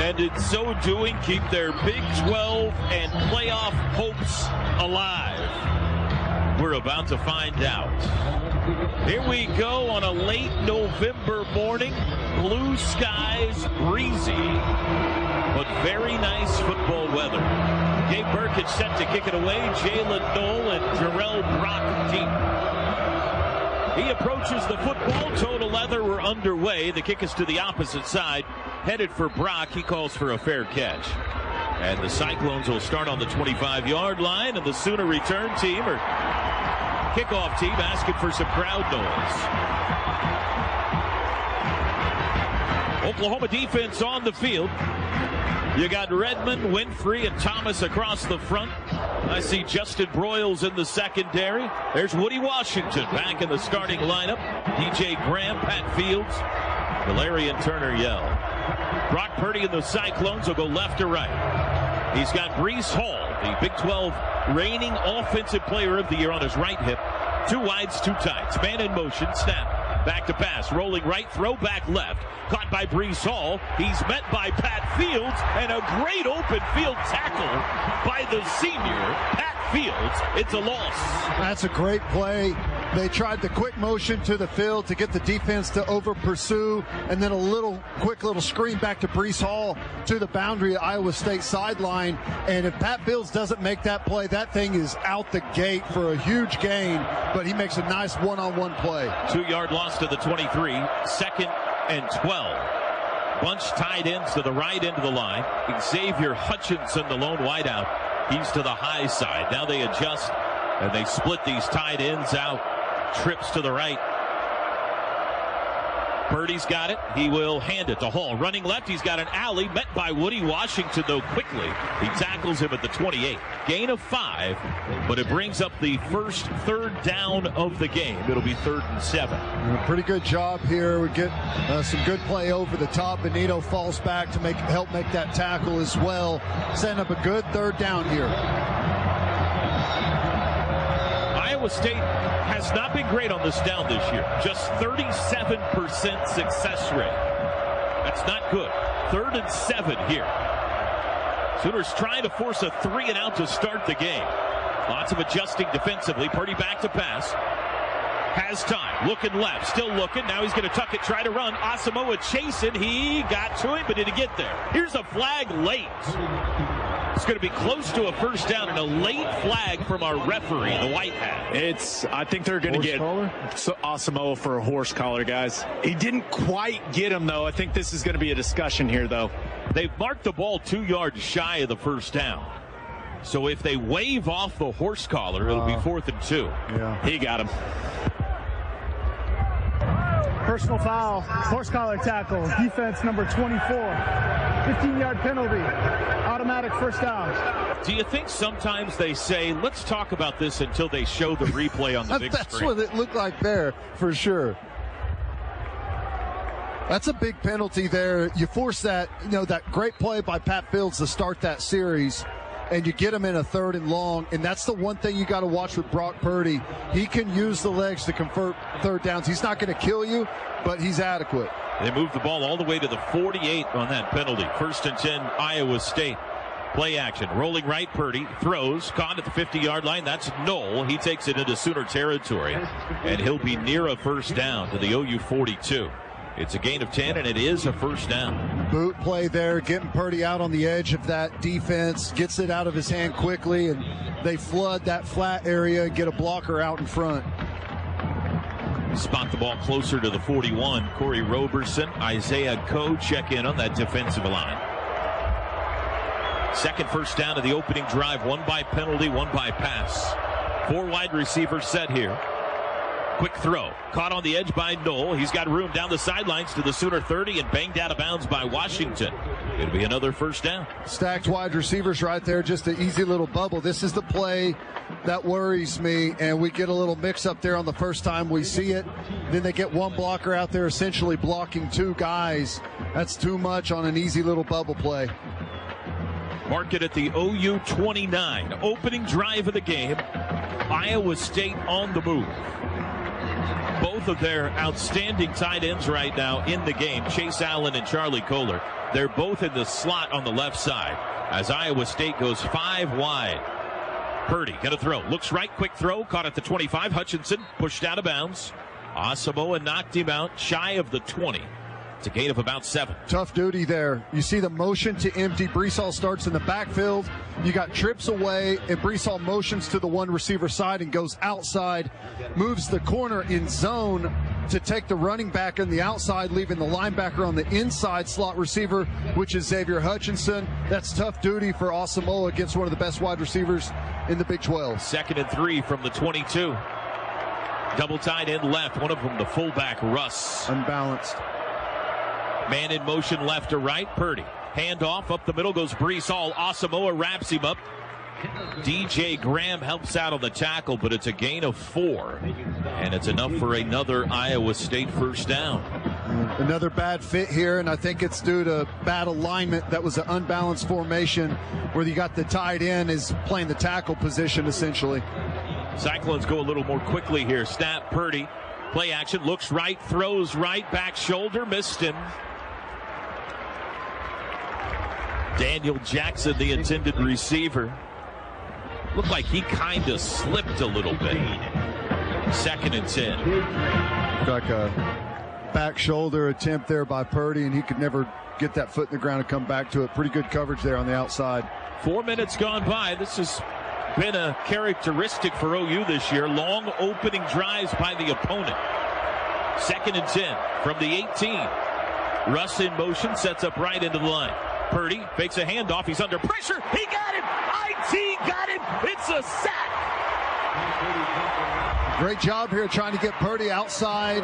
and in so doing keep their Big 12 and playoff hopes alive? We're about to find out. Here we go on a late November morning. Blue skies, breezy, but very nice football weather. Gabe Burkett set to kick it away. Jalen Knoll and Jarrell Brock deep. He approaches the football. Toe to leather. We're underway. The kick is to the opposite side. Headed for Brock. He calls for a fair catch. And the Cyclones will start on the 25-yard line. And the Sooner return team, or kickoff team, asking for some crowd noise. Oklahoma defense on the field. You got Redmond, Winfrey, and Thomas across the front. I see Justin Broyles in the secondary. There's Woody Washington back in the starting lineup. DJ Graham, Pat Fields, Valerian Turner Yell. Brock Purdy and the Cyclones will go left to right. He's got Breece Hall, the Big 12 reigning offensive player of the year, on his right hip. Two wides, two tights. Man in motion, snap. Back to pass, rolling right, throw back left. Caught by Breece Hall. He's met by Pat Fields, and a great open field tackle by the senior, Pat Fields. It's a loss. That's a great play. They tried the quick motion to the field to get the defense to over pursue, and then a quick little screen back to Breece Hall to the boundary of Iowa State sideline. And if Pat Fields doesn't make that play, that thing is out the gate for a huge gain, but he makes a nice one-on-one play. 2-yard loss to the 23, 2nd and 12. Bunch tight ends to the right end of the line. Xavier Hutchinson, the lone wideout. He's to the high side. Now they adjust, and they split these tight ends out. Trips to the right. Purdy's got it. He will hand it to Hall. Running left, he's got an alley. Met by Woody Washington, though, quickly. He tackles him at the 28. Gain of 5, but it brings up the first third down of the game. It'll be 3rd and 7. Pretty good job here. We get some good play over the top. Benito falls back to help make that tackle as well. Setting up a good third down here. Iowa State has not been great on this down this year. Just 37% success rate. That's not good. 3rd and 7 here. Sooners trying to force a 3 and out to start the game. Lots of adjusting defensively. Purdy back to pass. Has time. Looking left. Still looking. Now he's going to tuck it, try to run. Asamoah chasing. He got to him, but did he get there? Here's a flag late. It's going to be close to a first down, and a late flag from our referee, the white hat. I think they're going to get Asamoah for a horse collar, guys. He didn't quite get him, though. I think this is going to be a discussion here, though. They've marked the ball 2 yards shy of the first down. So if they wave off the horse collar, it'll be 4th and 2. Yeah. He got him. Personal foul, horse collar tackle, defense number 24. 15-yard penalty, automatic first down. Do you think sometimes they say, let's talk about this until they show the replay on the big That's screen? what it looked like there, for sure. That's a big penalty there. You force that, that great play by Pat Fields to start that series, and you get him in a 3rd and long, and that's the one thing you got to watch with Brock Purdy. He can use the legs to convert third downs. He's not going to kill you, but he's adequate. They moved the ball all the way to the 48 on that penalty. 1st and 10, Iowa State. Play action. Rolling right, Purdy throws. Caught at the 50-yard line. That's Knoll. He takes it into Sooner territory, and he'll be near a first down to the OU 42. It's a gain of 10, and it is a first down. Boot play there, getting Purdy out on the edge of that defense, gets it out of his hand quickly, and they flood that flat area and get a blocker out in front. Spot the ball closer to the 41. Corey Roberson, Isaiah Coe check in on that defensive line. 2nd first down of the opening drive. 1 by penalty, 1 by pass. 4 wide receivers set here. Quick throw. Caught on the edge by Knoll. He's got room down the sidelines to the Sooner 30 and banged out of bounds by Washington. It'll be another first down. Stacked wide receivers right there. Just an easy little bubble. This is the play that worries me, and we get a little mix up there on the first time we see it. Then they get one blocker out there essentially blocking 2 guys. That's too much on an easy little bubble play. Mark it at the OU 29. Opening drive of the game. Iowa State on the move. both of their outstanding tight ends right now in the game, Chase Allen and Charlie Kohler. They're both in the slot on the left side as Iowa State goes 5 wide. Purdy going to throw. Looks right, quick throw. Caught at the 25. Hutchinson pushed out of bounds. Asamoah knocked him out shy of the 20. It's a gain of about 7. Tough duty there. You see the motion to empty. Brees Hall starts in the backfield. You got trips away, and Brees Hall motions to the one receiver side and goes outside, moves the corner in zone to take the running back on the outside, leaving the linebacker on the inside slot receiver, which is Xavier Hutchinson. That's tough duty for Asamoah against one of the best wide receivers in the Big 12. 2nd and 3 from the 22. Double tight end left. One of them, the fullback, Russ. Unbalanced. Man in motion left to right. Purdy. Handoff up the middle goes Brees Hall. Asamoah wraps him up. DJ Graham helps out on the tackle, but it's a gain of 4. And it's enough for another Iowa State first down. Another bad fit here, and I think it's due to bad alignment. That was an unbalanced formation where you got the tight end is playing the tackle position essentially. Cyclones go a little more quickly here. Snap, Purdy. Play action, looks right, throws right, back shoulder, missed him. Daniel Jackson, the intended receiver. Looked like he kind of slipped a little bit. 2nd and 10. Like a back shoulder attempt there by Purdy, and he could never get that foot in the ground and come back to it. Pretty good coverage there on the outside. 4 minutes gone by. This has been a characteristic for OU this year. Long opening drives by the opponent. 2nd and 10 from the 18. Russ in motion, sets up right into the line. Purdy fakes a handoff. He's under pressure. He got him. IT got him. It's a sack. Great job here trying to get Purdy outside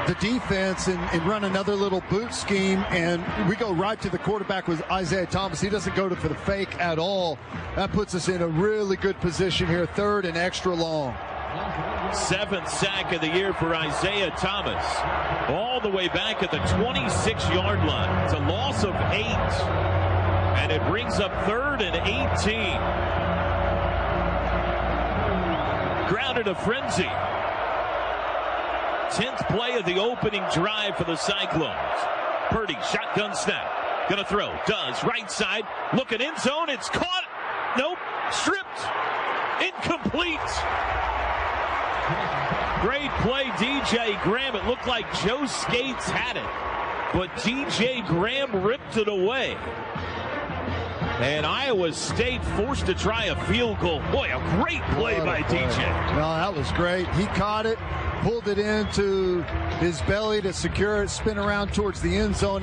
the defense and run another little boot scheme. And we go right to the quarterback with Isaiah Thomas. He doesn't go for the fake at all. That puts us in a really good position here. 3rd and extra long. 7th sack of the year for Isaiah Thomas. All the way back at the 26-yard line. It's a loss of 8. And it brings up 3rd and 18. Grounded a frenzy. 10th play of the opening drive for the Cyclones. Purdy, shotgun snap. Gonna throw. Does. Right side. Looking end zone. It's caught. Nope. Stripped. Incomplete. Great play, DJ Graham. It looked like Joe Skates had it, but DJ Graham ripped it away. And Iowa State forced to try a field goal. Boy, a great play by DJ. No, that was great. He caught it, pulled it into his belly to secure it, spin around towards the end zone.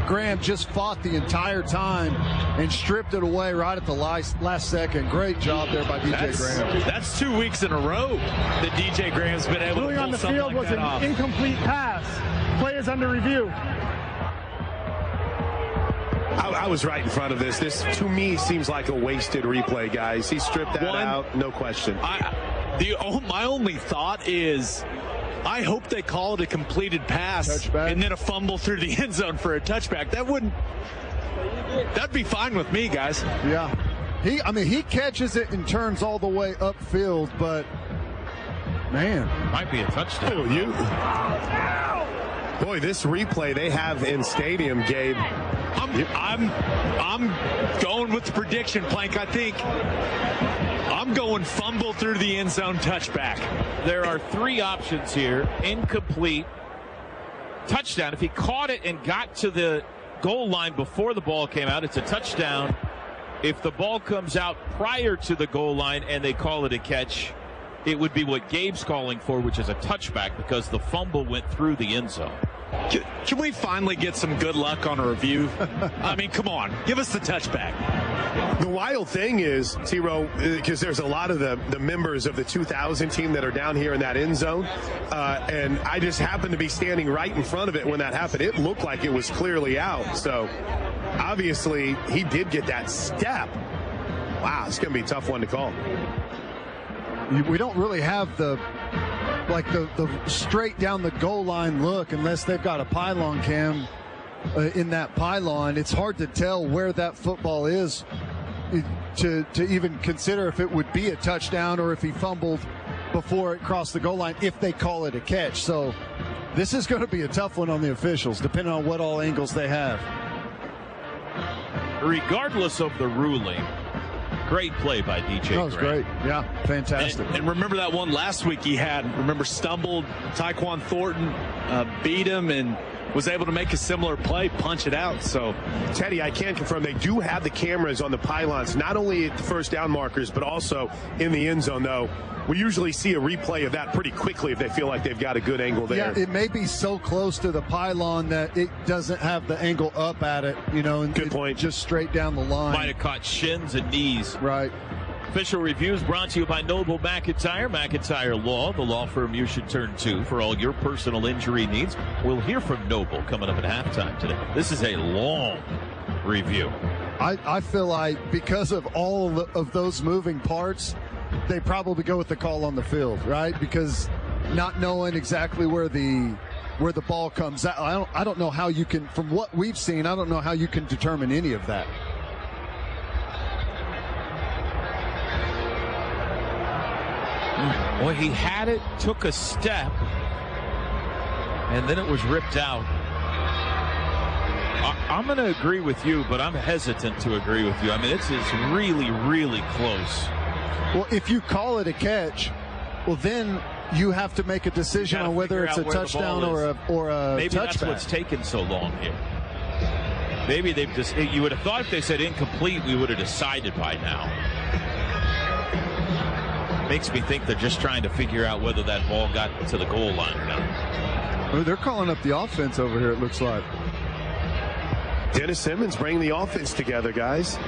Graham just fought the entire time and stripped it away right at the last second. Great job there by DJ Graham. That's 2 weeks in a row that DJ Graham's been able to pull on the something field like was that an off. incomplete pass. Play is under review. I was right in front of this. This, to me, seems like a wasted replay, guys. He stripped that out, no question. My only thought is, I hope they call it a completed pass touchback, and then a fumble through the end zone for a touchback. That'd be fine with me, guys. Yeah. He catches it and turns all the way upfield, but man, might be a touchdown. Boy, this replay they have in stadium, Gabe. I'm going with the prediction, Plank. I think I'm going fumble through the end zone, touchback. There are 3 options here. Incomplete, touchdown. If he caught it and got to the goal line before the ball came out, it's a touchdown. If the ball comes out prior to the goal line and they call it a catch, it would be what Gabe's calling for, which is a touchback, because the fumble went through the end zone. Can we finally get some good luck on a review? I mean, come on. Give us the touchback. The wild thing is, T-Row, because there's a lot of the members of the 2000 team that are down here in that end zone, and I just happened to be standing right in front of it when that happened. It looked like it was clearly out. So, obviously, he did get that step. Wow, it's going to be a tough one to call. We don't really have the straight down the goal line look unless they've got a pylon cam in that pylon. It's hard to tell where that football is to even consider if it would be a touchdown or if he fumbled before it crossed the goal line if they call it a catch. So this is going to be a tough one on the officials, depending on what all angles they have. Regardless of the ruling, great play by DJ. That was great. Yeah, fantastic. And remember that one last week he had, stumbled, Tyquan Thornton beat him and was able to make a similar play, punch it out. So, Teddy, I can confirm they do have the cameras on the pylons, not only at the first down markers, but also in the end zone, though. We usually see a replay of that pretty quickly if they feel like they've got a good angle there. Yeah, it may be so close to the pylon that it doesn't have the angle up at it, and good point. Just straight down the line. Might have caught shins and knees. Right. Official reviews brought to you by Noble McIntyre. McIntyre Law, the law firm you should turn to for all your personal injury needs. We'll hear from Noble coming up at halftime today. This is a long review. I feel like because of all of those moving parts, they probably go with the call on the field, right? Because not knowing exactly where the ball comes out, I don't know how you can, from what we've seen, I don't know how you can determine any of that. Well, he had it, took a step, and then it was ripped out. I'm going to agree with you, but I'm hesitant to agree with you. I mean, this is really, really close. Well, if you call it a catch, well, then you have to make a decision on whether it's a touchdown or a Maybe touchback. That's what's taken so long here. Maybe they've just, you would have thought if they said incomplete, we would have decided by now. Makes me think they're just trying to figure out whether that ball got to the goal line or not. Well, they're calling up the offense over here, it looks like. Dennis Simmons bringing the offense together, guys.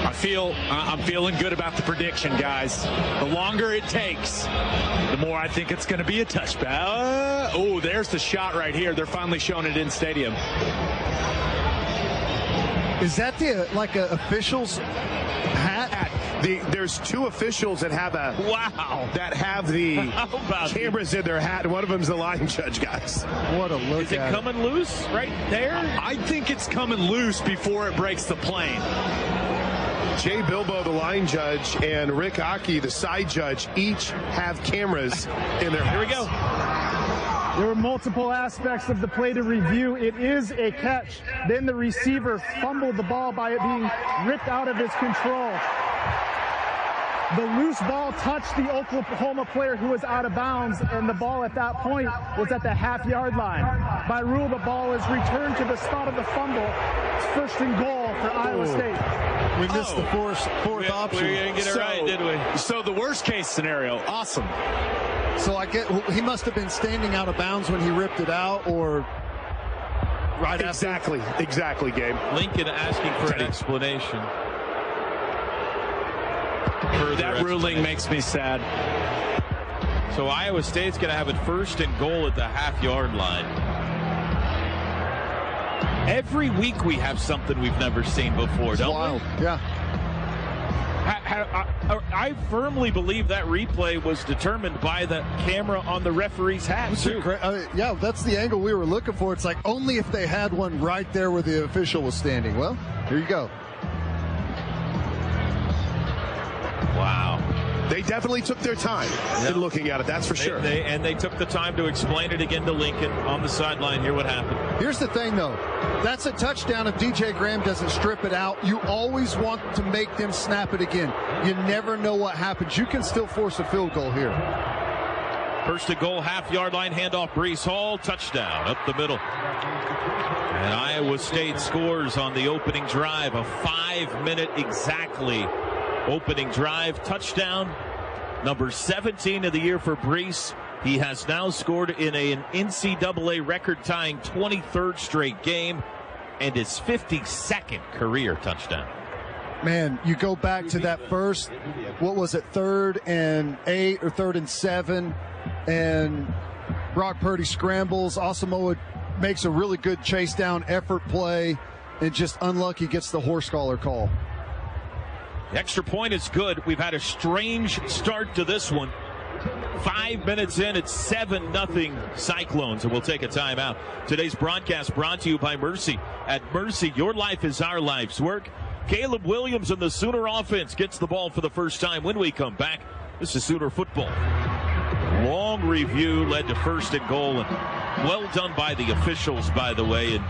I'm feeling good about the prediction, guys. The longer it takes, the more I think it's going to be a touchback. Oh, there's the shot right here. They're finally showing it in stadium. Is that like a official's hat? There's two officials that have the cameras in their hat. One of them's the line judge, guys. What a look! Is it coming loose right there? I think it's coming loose before it breaks the plane. Jay Bilbo, the line judge, and Rick Aki, the side judge, each have cameras in their hats. Here we go. There were multiple aspects of the play to review. It is a catch. Then the receiver fumbled the ball by it being ripped out of his control. The loose ball touched the Oklahoma player who was out of bounds, and the ball at that point was at the half-yard line. By rule, the ball is returned to the spot of the fumble. It's first and goal for Iowa State. We missed the fourth option. We didn't get it right, did we? So the worst-case scenario, awesome. So he must have been standing out of bounds when he ripped it out, or right after. Exactly, Gabe. Lincoln asking for an explanation. That ruling makes me sad. So Iowa State's going to have it first and goal at the half-yard line. Every week we have something we've never seen before, don't wild. we? Yeah. I firmly believe that replay was determined by the camera on the referee's hat, too. Yeah, that's the angle we were looking for. It's like only if they had one right there where the official was standing. Well, here you go. Wow. They definitely took their time in looking at it, that's for sure. They took the time to explain it again to Lincoln on the sideline. Hear what happened. Here's the thing, though. That's a touchdown if DJ Graham doesn't strip it out. You always want to make them snap it again. You never know what happens. You can still force a field goal here. First and goal, half-yard line, handoff, Breece Hall, touchdown up the middle. And Iowa State scores on the opening drive, a 5-minute exactly opening drive, touchdown, number 17 of the year for Breece. He has now scored in an NCAA record-tying 23rd straight game and his 52nd career touchdown. Man, you go back to that first, what was it, 3rd and 8 or 3rd and 7, and Brock Purdy scrambles. Asamoah makes a really good chase down effort play and just unlucky gets the horse collar call. The extra point is good. We've had a strange start to this one. 5 minutes in, it's 7-0 Cyclones, and we'll take a timeout. Today's broadcast brought to you by Mercy. At Mercy, your life is our life's work. Caleb Williams and the Sooner offense gets the ball for the first time. When we come back, this is Sooner football. Long review led to 1st and goal, and well done by the officials, by the way, in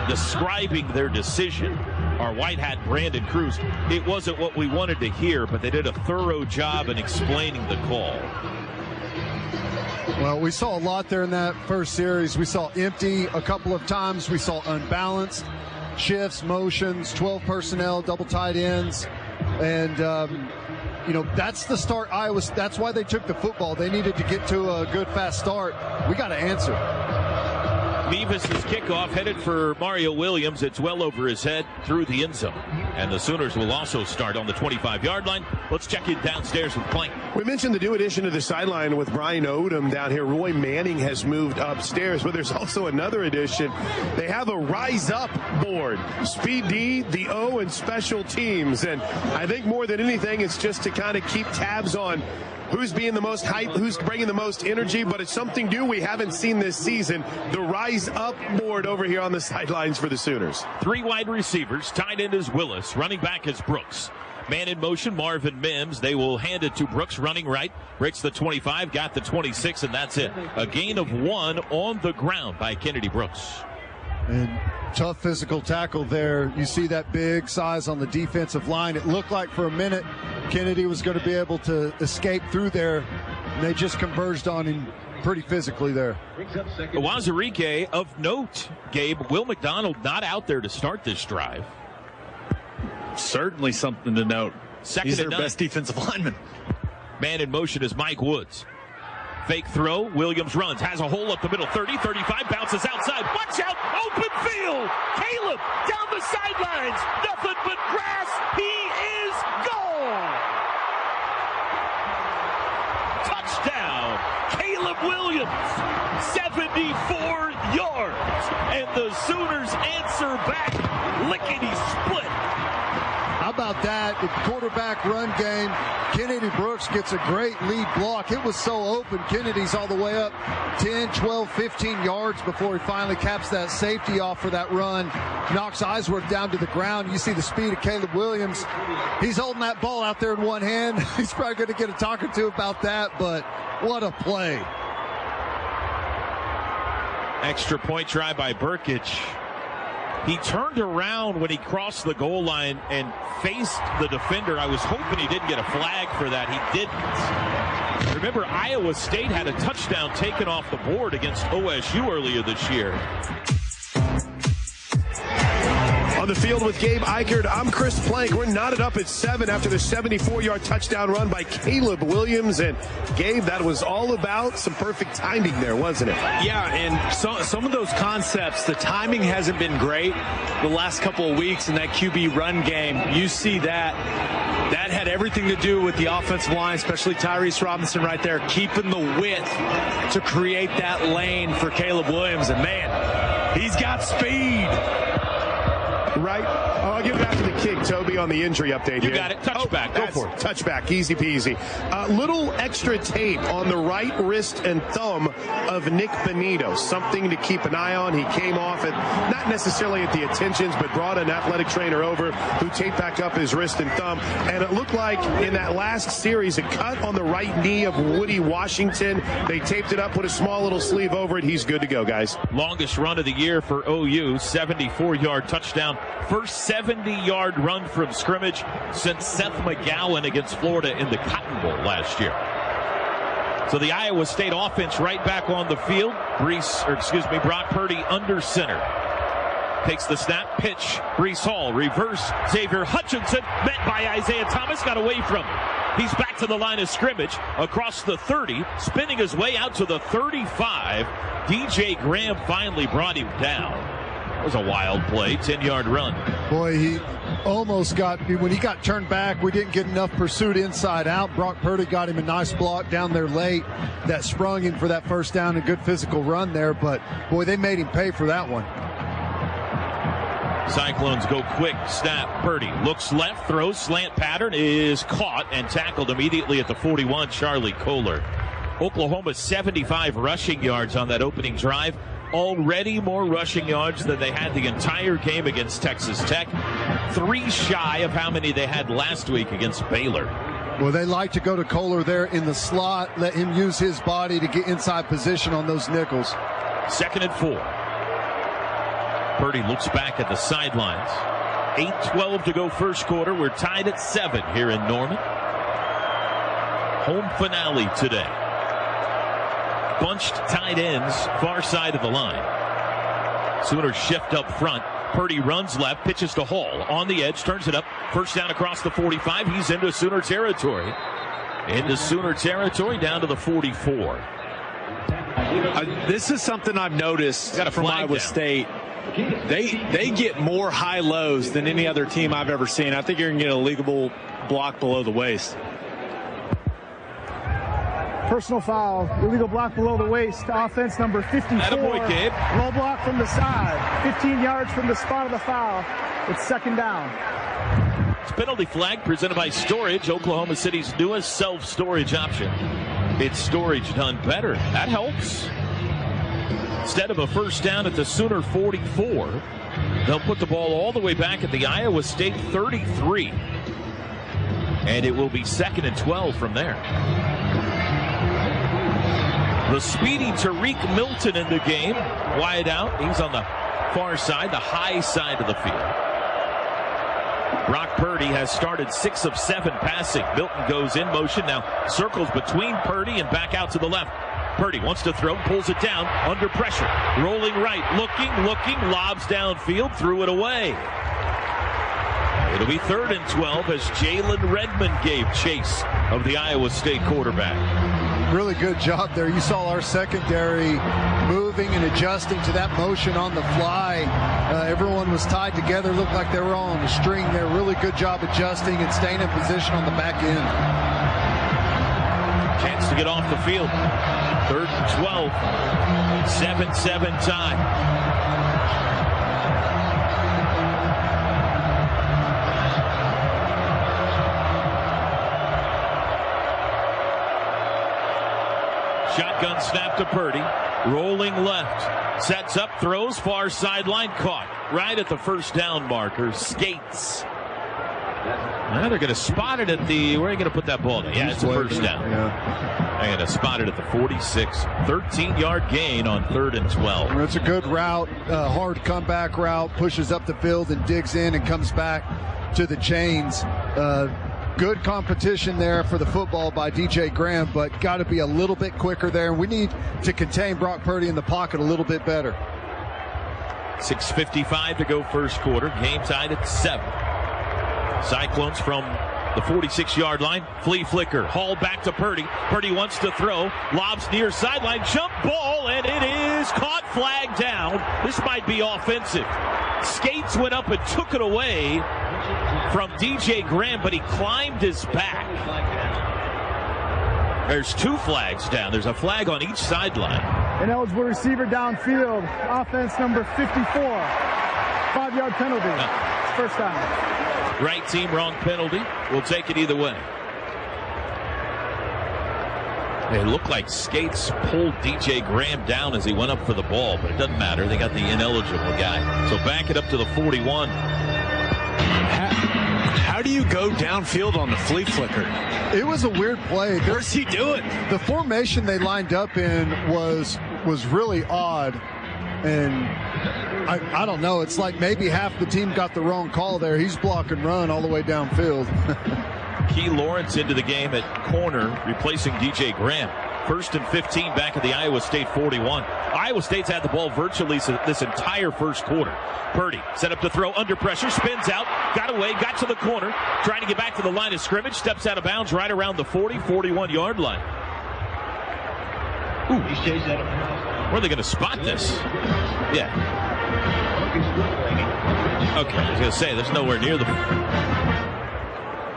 describing their decision. Our white hat Brandon Cruz. It wasn't what we wanted to hear, but they did a thorough job in explaining the call. Well, we saw a lot there in that first series. We saw empty a couple of times. We saw unbalanced shifts, motions, 12 personnel, double tight ends. And, that's the start that's why they took the football. They needed to get to a good, fast start. We got to answer. Mevis's kickoff headed for Mario Williams. It's well over his head through the end zone. And the Sooners will also start on the 25-yard line. Let's check in downstairs with Plank. We mentioned the new addition to the sideline with Brian Odom down here. Roy Manning has moved upstairs, but there's also another addition. They have a Rise Up board. Speed D, the O, and special teams. And I think more than anything, it's just to kind of keep tabs on who's being the most hype, who's bringing the most energy, but it's something new we haven't seen this season. The Rise Up board over here on the sidelines for the Sooners. 3 wide receivers. Tight end is Willis. Running back is Brooks. Man in motion, Marvin Mims. They will hand it to Brooks, running right. Breaks the 25, got the 26, and that's it. A gain of 1 on the ground by Kennedy Brooks. And tough physical tackle there. You see that big size on the defensive line. It looked like for a minute Kennedy was going to be able to escape through there. And they just converged on him pretty physically there. Wazirike of note, Gabe. Will McDonald not out there to start this drive. Certainly something to note. Second He's and their 9. best defensive lineman. Man in motion is Mike Woods. Fake throw. Williams runs. Has a hole up the middle. 30, 35. Bounces outside. Watch out. Open field. Caleb down the sidelines. Nothing but grass. He is gone. Touchdown. Caleb Williams. 74 yards. And the Sooners answer back. Lickety split. How about that? The quarterback run game. Kennedy Brooks gets a great lead block. It was so open. Kennedy's all the way up 10, 12, 15 yards before he finally caps that safety off for that run. Knocks Eisworth down to the ground. You see the speed of Caleb Williams. He's holding that ball out there in one hand. He's probably going to get a talk or two about that, but what a play. Extra point try by Burkich. He turned around when he crossed the goal line and faced the defender. I was hoping he didn't get a flag for that. He didn't. Remember, Iowa State had a touchdown taken off the board against OSU earlier this year. On the field with Gabe Eichert, I'm Chris Plank. We're knotted up at 7 after the 74-yard touchdown run by Caleb Williams. And Gabe, that was all about some perfect timing there, wasn't it? Yeah, and some of those concepts, the timing hasn't been great the last couple of weeks in that QB run game. You see that. That had everything to do with the offensive line, especially Tyrese Robinson right there, keeping the width to create that lane for Caleb Williams. And, man, he's got speed. Right. Oh, I'll give it after the kick, Toby, on the injury update here. You got it. Touchback. Go for it. Touchback. Easy peasy. Little extra tape on the right wrist and thumb of Nick Benito. Something to keep an eye on. He came off at, not necessarily at the attentions, but brought an athletic trainer over who taped back up his wrist and thumb. And it looked like in that last series, a cut on the right knee of Woody Washington. They taped it up, put a small little sleeve over it. He's good to go, guys. Longest run of the year for OU, 74-yard touchdown. First 70-yard run from scrimmage since Seth McGowan against Florida in the Cotton Bowl last year. So the Iowa State offense right back on the field. Brock Purdy under center. Takes the snap, pitch, Breece Hall, reverse, Xavier Hutchinson, met by Isaiah Thomas, got away from him. He's back to the line of scrimmage, across the 30, spinning his way out to the 35. DJ Graham finally brought him down. It was a wild play, 10-yard run. Boy, he almost got, when he got turned back, we didn't get enough pursuit inside out. Brock Purdy got him a nice block down there late that sprung him for that first down, a good physical run there, but boy, they made him pay for that one. Cyclones go quick, snap, Purdy looks left, throws, slant pattern, is caught and tackled immediately at the 41, Charlie Kohler. Oklahoma 75 rushing yards on that opening drive. Already more rushing yards than they had the entire game against Texas Tech. 3 shy of how many they had last week against Baylor. Well, they like to go to Kohler there in the slot, let him use his body to get inside position on those nickels. 2nd and 4. Purdy looks back at the sidelines. 8:12 to go first quarter. We're tied at 7 here in Norman. Home finale today. Bunched tight ends, far side of the line. Sooners shift up front. Purdy runs left, pitches to Hall. On the edge, turns it up. First down across the 45. He's into Sooner territory. Into Sooner territory, down to the 44. This is something I've noticed from Iowa State. They get more high lows than any other team I've ever seen. I think you're going to get a legal block below the waist. Personal foul, illegal block below the waist. Offense number 54. Attaboy, Gabe. Low block from the side. 15 yards from the spot of the foul. It's 2nd down. It's penalty flag presented by Storage, Oklahoma City's newest self-storage option. It's storage done better. That helps. Instead of a first down at the Sooner 44, they'll put the ball all the way back at the Iowa State 33. And it will be 2nd and 12 from there. The speedy Tariq Milton in the game. Wide out. He's on the far side, the high side of the field. Brock Purdy has started 6 of 7 passing. Milton goes in motion. Now circles between Purdy and back out to the left. Purdy wants to throw, pulls it down, under pressure. Rolling right, looking, lobs downfield, threw it away. It'll be 3rd and 12 as Jalen Redmond gave chase of the Iowa State quarterback. Really good job there. You saw our secondary moving and adjusting to that motion on the fly. Everyone was tied together, looked like they were all on a string there. Really good job adjusting and staying in position on the back end. Chance to get off the field. 3rd and 12. 7-7 tie. Shotgun snap to Purdy. Rolling left. Sets up, throws, far sideline, caught. Right at the first down marker. Skates. Now they're going to spot it at the... Where are you going to put that ball? Yeah, it's a first down. Yeah. They're going to spot it at the 46. 13-yard gain on 3rd and 12. It's a good route, hard comeback route. Pushes up the field and digs in and comes back to the chains. Good competition there for the football by DJ Graham, but got to be a little bit quicker there. We need to contain Brock Purdy in the pocket a little bit better. 6:55 to go first quarter. Game tied at 7. Cyclones from the 46-yard line. Flea flicker. Hall back to Purdy. Purdy wants to throw. Lobs near sideline. Jump ball, and it is caught, flag down. This might be offensive. Skates went up and took it away from DJ Graham, but he climbed his back. There's 2 flags down. There's a flag on each sideline. An eligible receiver downfield. Offense number 54. 5-yard penalty. First down. Right team, wrong penalty. We'll take it either way. It looked like Skates pulled DJ Graham down as he went up for the ball, but it doesn't matter. They got the ineligible guy. So back it up to the 41. How do you go downfield on the flea flicker? It was a weird play. Where's he doing? The formation they lined up in was really odd. And I don't know. It's like maybe half the team got the wrong call there. He's block and run all the way downfield. Key Lawrence into the game at corner, replacing DJ Graham. 1st and 15 back at the Iowa State 41. Iowa State's had the ball virtually this entire first quarter. Purdy set up to throw, under pressure, spins out, got away, got to the corner, trying to get back to the line of scrimmage, steps out of bounds right around the 41-yard line. Ooh. Where are they going to spot this? Yeah. Okay, I was going to say, there's nowhere near the...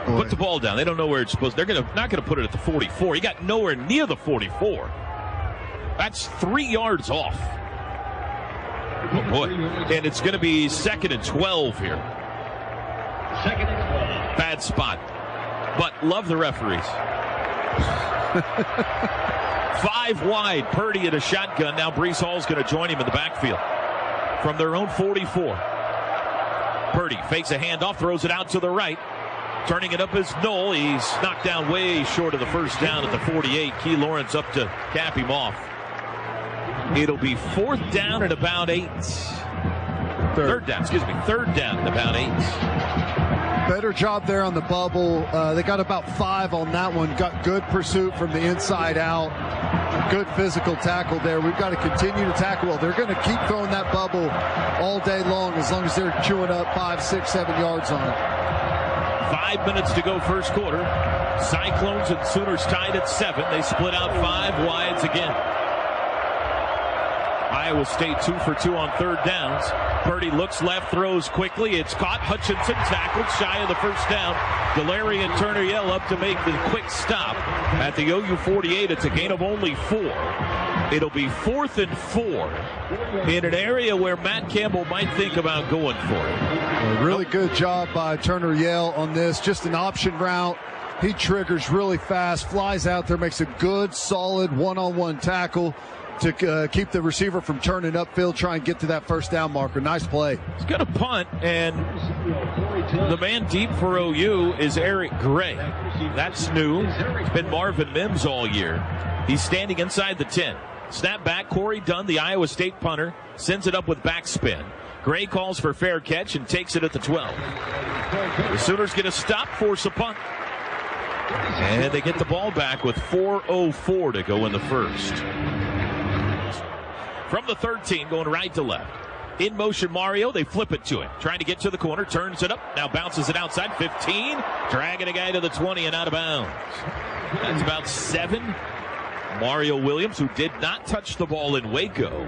Put the ball down. They don't know where it's supposed. They're not going to put it at the 44. He got nowhere near the 44. That's 3 yards off. Oh boy! And it's going to be 2nd and 12 here. 2nd and 12. Bad spot, but love the referees. 5 wide. Purdy at a shotgun. Now Breece Hall's going to join him in the backfield from their own 44. Purdy fakes a handoff, throws it out to the right. Turning it up is Knoll. He's knocked down way short of the first down at the 48. Key Lawrence up to cap him off. It'll be 4th down and about 8. Third down and about 8. Better job there on the bubble. They got about 5 on that one. Got good pursuit from the inside out. Good physical tackle there. We've got to continue to tackle well. They're going to keep throwing that bubble all day long as they're chewing up 5, 6, 7 yards on it. 5 minutes to go first quarter. Cyclones and Sooners tied at 7. They split out 5 wides again. Iowa State 2 for 2 on third downs. Purdy looks left, throws quickly. It's caught. Hutchinson tackled shy of the first down. Galarian Turner-Yell up to make the quick stop at the OU 48. It's a gain of only 4. It'll be 4th and 4 in an area where Matt Campbell might think about going for it. A really good job by Turner-Yell on this. Just an option route. He triggers really fast, flies out there, makes a good, solid one-on-one tackle to keep the receiver from turning upfield, try and get to that first down marker. Nice play. He's got a punt, and the man deep for OU is Eric Gray. That's new. It's been Marvin Mims all year. He's standing inside the 10. Snap back, Corey Dunn, the Iowa State punter, sends it up with backspin. Gray calls for fair catch and takes it at the 12. The Sooners get a stop, force a punt. And they get the ball back with 4:04 to go in the first. From the 13, going right to left. In motion, Mario. They flip it to him. Trying to get to the corner. Turns it up. Now bounces it outside. 15. Dragging a guy to the 20 and out of bounds. That's about 7. Mario Williams, who did not touch the ball in Waco,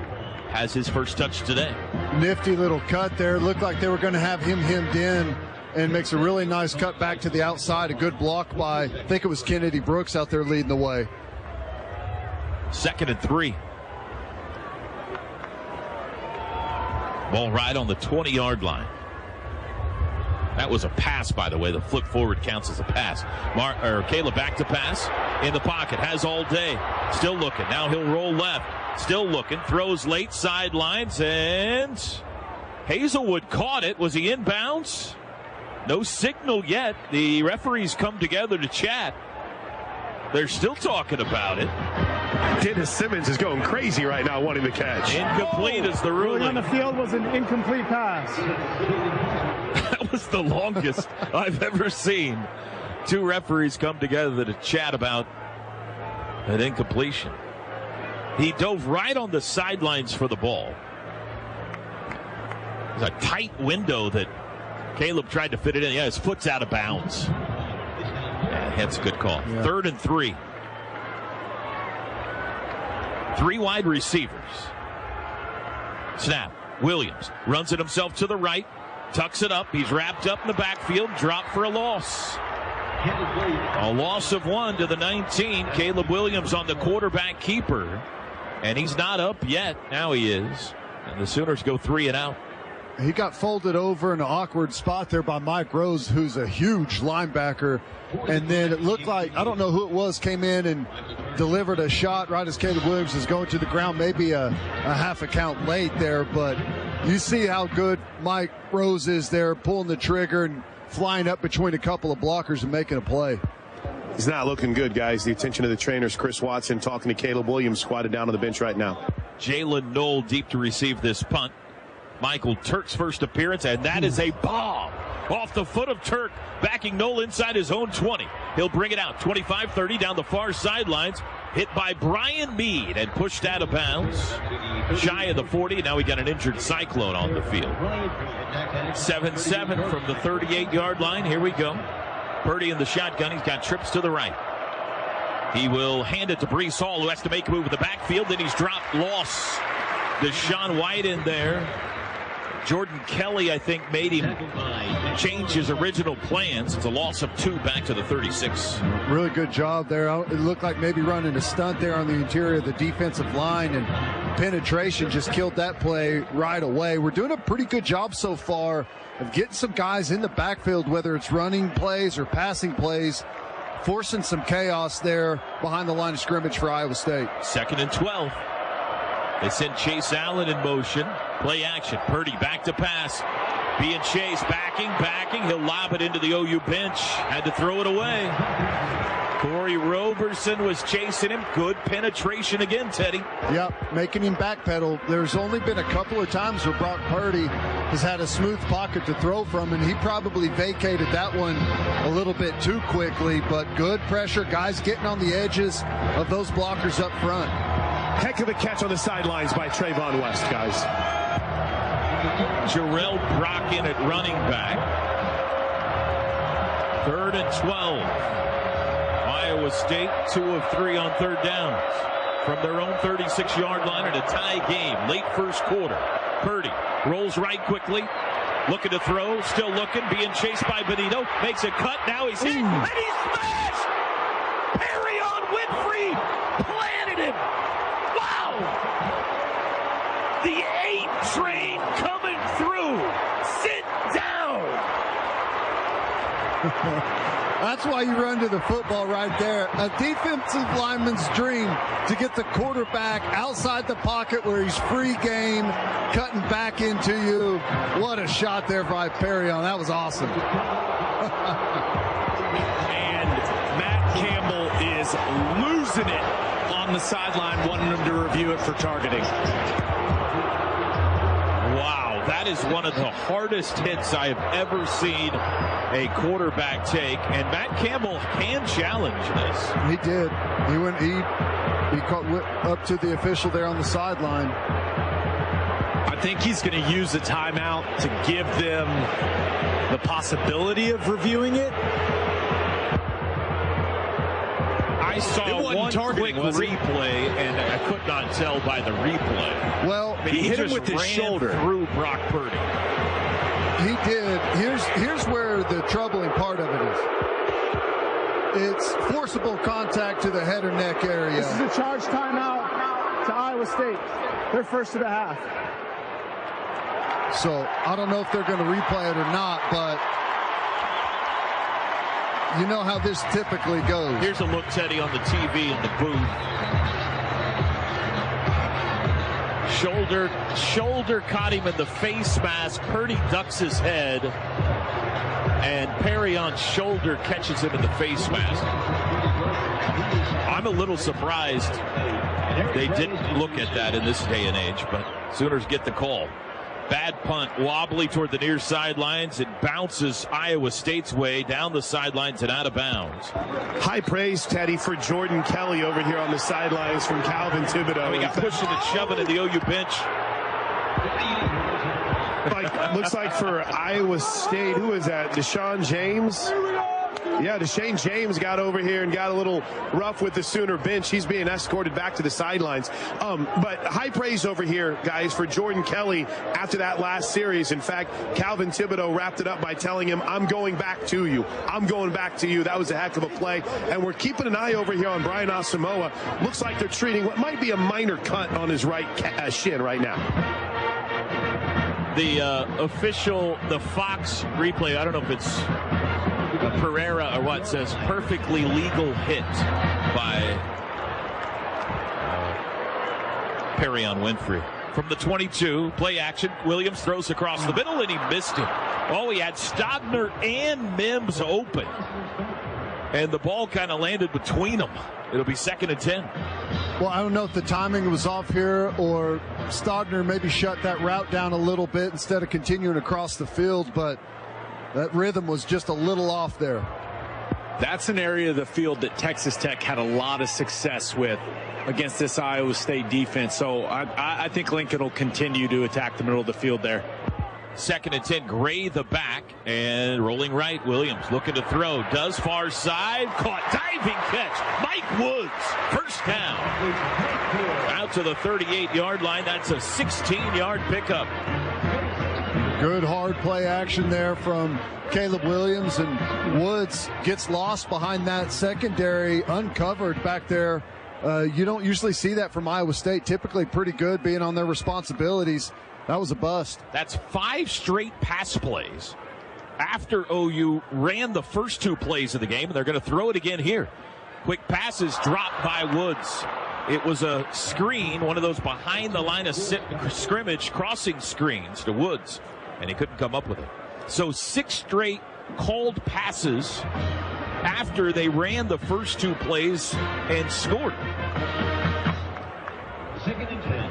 has his first touch today. Nifty little cut there. Looked like they were going to have him hemmed in, and makes a really nice cut back to the outside. A good block by, I think it was Kennedy Brooks out there leading the way. 2nd and 3. Ball right on the 20-yard line. That was a pass, by the way. The flip forward counts as a pass. Caleb back to pass. In the pocket. Has all day. Still looking. Now he'll roll left. Still looking. Throws late sidelines. And Hazelwood caught it. Was he in bounds? No signal yet. The referees come together to chat. They're still talking about it. Dennis Simmons is going crazy right now wanting to catch. Incomplete is the ruling. On the field was an incomplete pass. That was the longest I've ever seen. 2 referees come together to chat about an incompletion. He dove right on the sidelines for the ball. There's a tight window that Caleb tried to fit it in. Yeah, his foot's out of bounds. Yeah, that's a good call. Yeah. 3rd and 3. 3 wide receivers. Snap. Williams runs it himself to the right. Tucks it up. He's wrapped up in the backfield. Drop for a loss. A loss of 1 to the 19. Caleb Williams on the quarterback keeper. And he's not up yet. Now he is. And the Sooners go 3 and out. He got folded over in an awkward spot there by Mike Rose, who's a huge linebacker. And then it looked like, I don't know who it was, came in and delivered a shot right as Caleb Williams is going to the ground. Maybe a half a count late there, but you see how good Mike Rose is there, pulling the trigger and flying up between a couple of blockers and making a play. He's not looking good, guys. The attention of the trainers, Chris Watson talking to Caleb Williams, squatted down on the bench right now. Jalen Knoll deep to receive this punt. Michael Turk's first appearance, and that is a bomb off the foot of Turk, backing Knoll inside his own 20. He'll bring it out 25-30 down the far sidelines, hit by Brian Mead and pushed out of bounds. Shy of the 40, now we got an injured Cyclone on the field. 7-7 from the 38-yard line. Here we go. Purdy in the shotgun. He's got trips to the right. He will hand it to Breece Hall, who has to make a move in the backfield. Then he's dropped. Loss. Deshaun White in there. Jordan Kelly, I think, made him change his original plans. It's a loss of 2 back to the 36. Really good job there. It looked like maybe running a stunt there on the interior of the defensive line, and penetration just killed that play right away. We're doing a pretty good job so far of getting some guys in the backfield, whether it's running plays or passing plays, forcing some chaos there behind the line of scrimmage for Iowa State. 2nd and 12. They send Chase Allen in motion. Play action. Purdy back to pass. Being chased, backing. He'll lob it into the OU bench. Had to throw it away. Corey Roberson was chasing him. Good penetration again, Teddy. Yep, making him backpedal. There's only been a couple of times where Brock Purdy has had a smooth pocket to throw from, and he probably vacated that one a little bit too quickly, but good pressure. Guys getting on the edges of those blockers up front. Heck of a catch on the sidelines by Trayvon West, guys. Jarrell Brock in at running back. 3rd and 12. Iowa State 2 of 3 on 3rd downs. From their own 36-yard line in a tie game. Late first quarter. Purdy rolls right quickly. Looking to throw. Still looking. Being chased by Benito. Makes a cut. Now he's hit. And he's smashed! Perrion Winfrey planted him. Wow! The 8 train coming through. Sit down. That's why you run to the football right there. A defensive lineman's dream to get the quarterback outside the pocket where he's free game, cutting back into you. What a shot there by Perrion. That was awesome. And Matt Campbell is losing it on the sideline, wanting him to review it for targeting. Wow, that is one of the hardest hits I have ever seen a quarterback take, and Matt Campbell can challenge this. He did. He caught up to the official there on the sideline. I think he's going to use a timeout to give them the possibility of reviewing it. I saw one quick replay, and I could not tell by the replay. Well, he hit him with his shoulder through Brock Purdy. He did. Here's where the troubling part of it is. It's forcible contact to the head or neck area. This is a charge timeout to Iowa State. They're first of the half. So I don't know if they're going to replay it or not, but you know how this typically goes. Here's a look, Teddy, on the TV in the booth. Shoulder caught him in the face mask. Purdy ducks his head, and Perrion's shoulder catches him in the face mask. I'm a little surprised they didn't look at that in this day and age, but Sooners get the call. Bad punt, wobbly toward the near sidelines. It bounces Iowa State's way down the sidelines and out of bounds. High praise, Teddy, for Jordan Kelly over here on the sidelines from Calvin Thibodeau. He got pushing and shoving at the OU bench. Looks like for Iowa State, who is that? Deshaun James? Yeah, Deshaun James got over here and got a little rough with the Sooner bench. He's being escorted back to the sidelines. But high praise over here, guys, for Jordan Kelly after that last series. In fact, Calvin Thibodeau wrapped it up by telling him, I'm going back to you. I'm going back to you. That was a heck of a play. And we're keeping an eye over here on Brian Asamoah. Looks like they're treating what might be a minor cut on his right shin right now. The official, the Fox replay, I don't know if it's Pereira or what, says perfectly legal hit by Perrion Winfrey. From the 22, play action, Williams throws across the middle, and he missed it. Oh, he had Stodner and Mims open, and the ball kind of landed between them. It'll be 2nd and 10. Well, I don't know if the timing was off here or Stodner maybe shut that route down a little bit instead of continuing across the field, but that rhythm was just a little off there. That's an area of the field that Texas Tech had a lot of success with against this Iowa State defense. So I think Lincoln will continue to attack the middle of the field there. 2nd and 10, Gray the back, and rolling right, Williams looking to throw, does far side, caught, diving catch, Mike Woods, first down. Out to the 38-yard line, that's a 16-yard pickup. Good hard play action there from Caleb Williams, and Woods gets lost behind that secondary, uncovered back there. You don't usually see that from Iowa State. Typically pretty good being on their responsibilities. That was a bust. That's 5 straight pass plays after OU ran the first 2 plays of the game, and they're going to throw it again here. Quick passes dropped by Woods. It was a screen, one of those behind the line of scrimmage crossing screens to Woods. and he couldn't come up with it. So 6 straight called passes after they ran the first 2 plays and scored. 2nd and 10.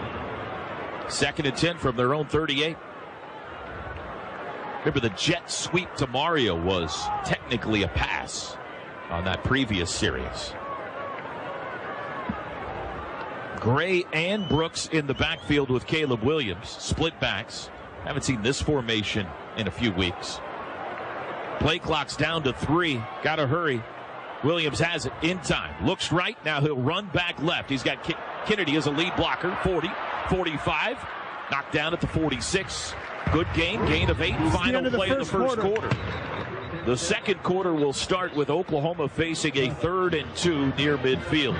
2nd and 10 from their own 38. Remember, the jet sweep to Mario was technically a pass on that previous series. Gray and Brooks in the backfield with Caleb Williams. Split backs. Haven't seen this formation in a few weeks. Play clock's down to 3. Got to hurry. Williams has it in time. Looks right. Now he'll run back left. He's got Kennedy as a lead blocker. 40, 45. Knocked down at the 46. Good gain. Gain of 8. Final play in the first quarter. The second quarter will start with Oklahoma facing a 3rd and 2 near midfield.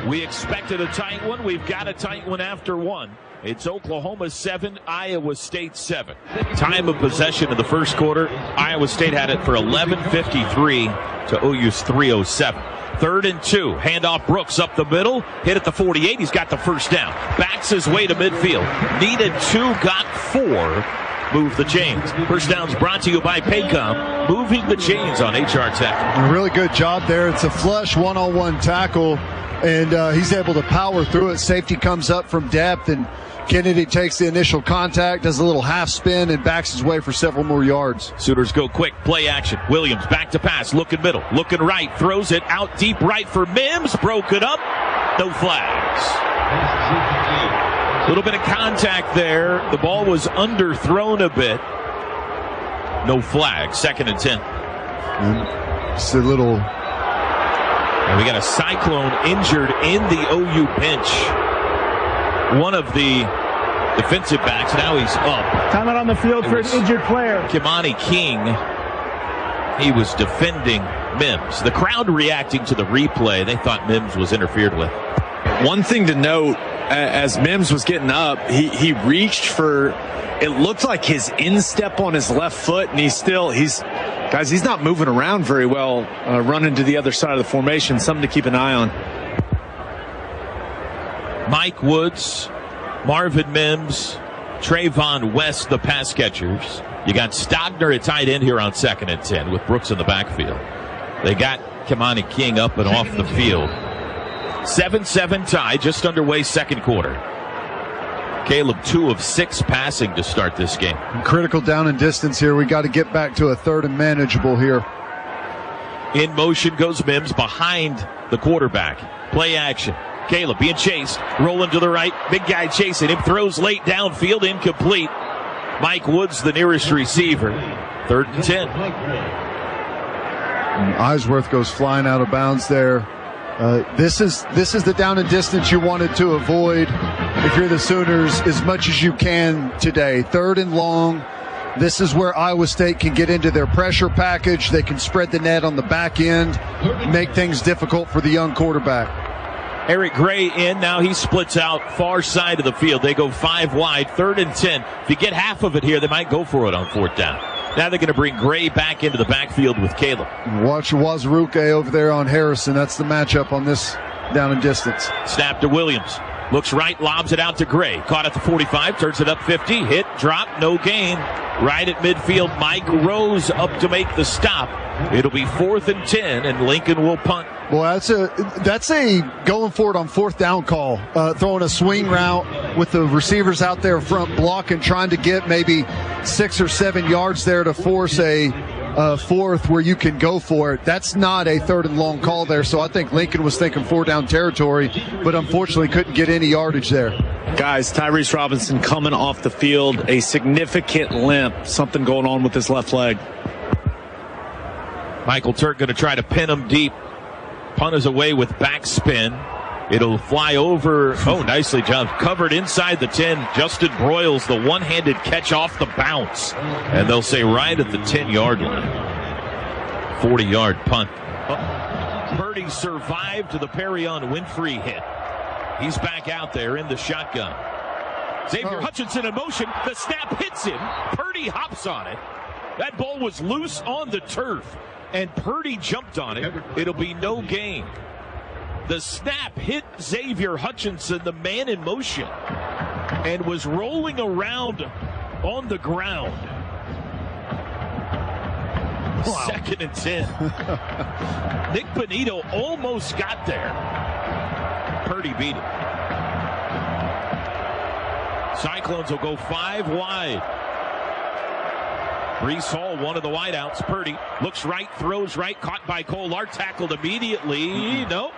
We expected a tight one. We've got a tight one after 1. It's Oklahoma 7, Iowa State 7. Time of possession in the first quarter. Iowa State had it for 11:53 to OU's 3:07. 3rd and 2. Handoff Brooks up the middle. Hit at the 48. He's got the first down. Backs his way to midfield. Needed 2, got 4. Move the chains. First down's brought to you by Paycom. Moving the chains on HR Tech. A really good job there. It's a flush one-on-one tackle, and he's able to power through it. Safety comes up from depth, and Kennedy takes the initial contact, does a little half spin, and backs his way for several more yards. Sooners go quick. Play action. Williams back to pass. Looking middle. Looking right. Throws it out deep right for Mims. Broke it up. No flags. A little bit of contact there. The ball was underthrown a bit. No flag. 2nd and 10. Just a little. And we got a Cyclone injured in the OU bench. One of the defensive backs. Now he's up. Time out on the field for an injured player. Kimani King. He was defending Mims. The crowd reacting to the replay. They thought Mims was interfered with. One thing to note, as Mims was getting up, he reached for, it looked like his instep on his left foot, and he's not moving around very well, running to the other side of the formation. Something to keep an eye on. Mike Woods, Marvin Mims, Trayvon West, the pass catchers. You got Stogner at tight end here on 2nd and 10 with Brooks in the backfield. They got Kimani King up and off the field. 7-7 tie, just underway second quarter. Caleb 2 of 6 passing to start this game. Critical down and distance here. We got to get back to a 3rd and manageable here. In motion goes Mims behind the quarterback. Play action. Caleb being chased, rolling to the right. Big guy chasing him, throws late downfield, incomplete. Mike Woods, the nearest receiver. 3rd and 10. And Eisworth goes flying out of bounds there. This is the down and distance you wanted to avoid if you're the Sooners as much as you can today. 3rd and long. This is where Iowa State can get into their pressure package. They can spread the net on the back end, make things difficult for the young quarterback. Eric Gray in. Now he splits out far side of the field. They go 5 wide, 3rd and 10. If you get half of it here, they might go for it on 4th down. Now they're going to bring Gray back into the backfield with Caleb. Watch Wazaruke over there on Harrison. That's the matchup on this down and distance. Snap to Williams. Looks right, lobs it out to Gray. Caught at the 45, turns it up 50. Hit, drop, no gain. Right at midfield, Mike Rose up to make the stop. It'll be 4th and 10, and Lincoln will punt. Well, that's a going for it on 4th down call. Throwing a swing route with the receivers out there front blocking, trying to get maybe 6 or 7 yards there to force a 4th where you can go for it. That's not a 3rd and long call there. So I think Lincoln was thinking 4 down territory, but unfortunately couldn't get any yardage there. Guys, Tyrese Robinson coming off the field, a significant limp, something going on with his left leg. Michael Turk going to try to pin him deep. Punt is away with backspin. It'll fly over. Oh, nicely done. Covered inside the 10. Justin Broyles, the one-handed catch off the bounce. And they'll say right at the 10-yard line. 40-yard punt. Purdy survived to the Perrion Winfrey hit. He's back out there in the shotgun. Xavier Hutchinson in motion. The snap hits him. Purdy hops on it. That ball was loose on the turf, and Purdy jumped on it. It'll be no gain. The snap hit Xavier Hutchinson, the man in motion, and was rolling around on the ground. Wow. 2nd and 10. Nick Benito almost got there. Purdy beat it. Cyclones will go 5 wide. Brees Hall, one of the wideouts. Purdy looks right, throws right, caught by Kolar, tackled immediately. Nope.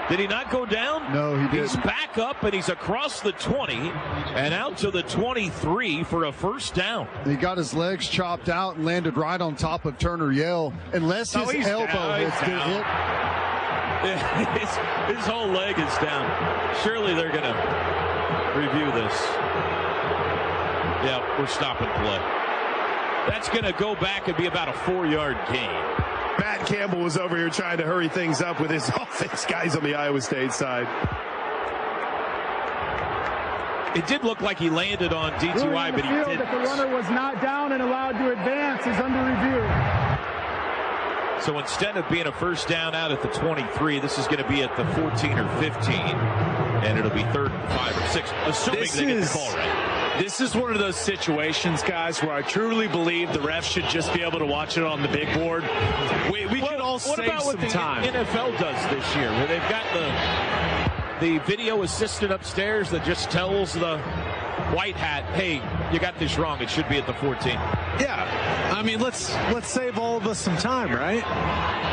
Did he not go down? No, he didn't. He's back up, and he's across the 20 and out to the 23 for a first down. He got his legs chopped out and landed right on top of Turner Yell. Unless his elbow hits the hit. His whole leg is down. Surely they're going to review this. Yeah, we're stopping play. That's going to go back and be about a 4-yard gain. Matt Campbell was over here trying to hurry things up with his offense guys on the Iowa State side. It did look like he landed on D2I, but he didn't. That the runner was not down and allowed to advance is under review. So instead of being a first down out at the 23, this is going to be at the 14 or 15, and it'll be 3rd and 5 or 6, assuming they get the call right. This is one of those situations, guys, where I truly believe the refs should just be able to watch it on the big board. We can all save some time. What about what the NFL does this year, where they've got the video assistant upstairs that just tells the white hat, hey, you got this wrong. It should be at the 14. Yeah. I mean, let's save all of us some time, right?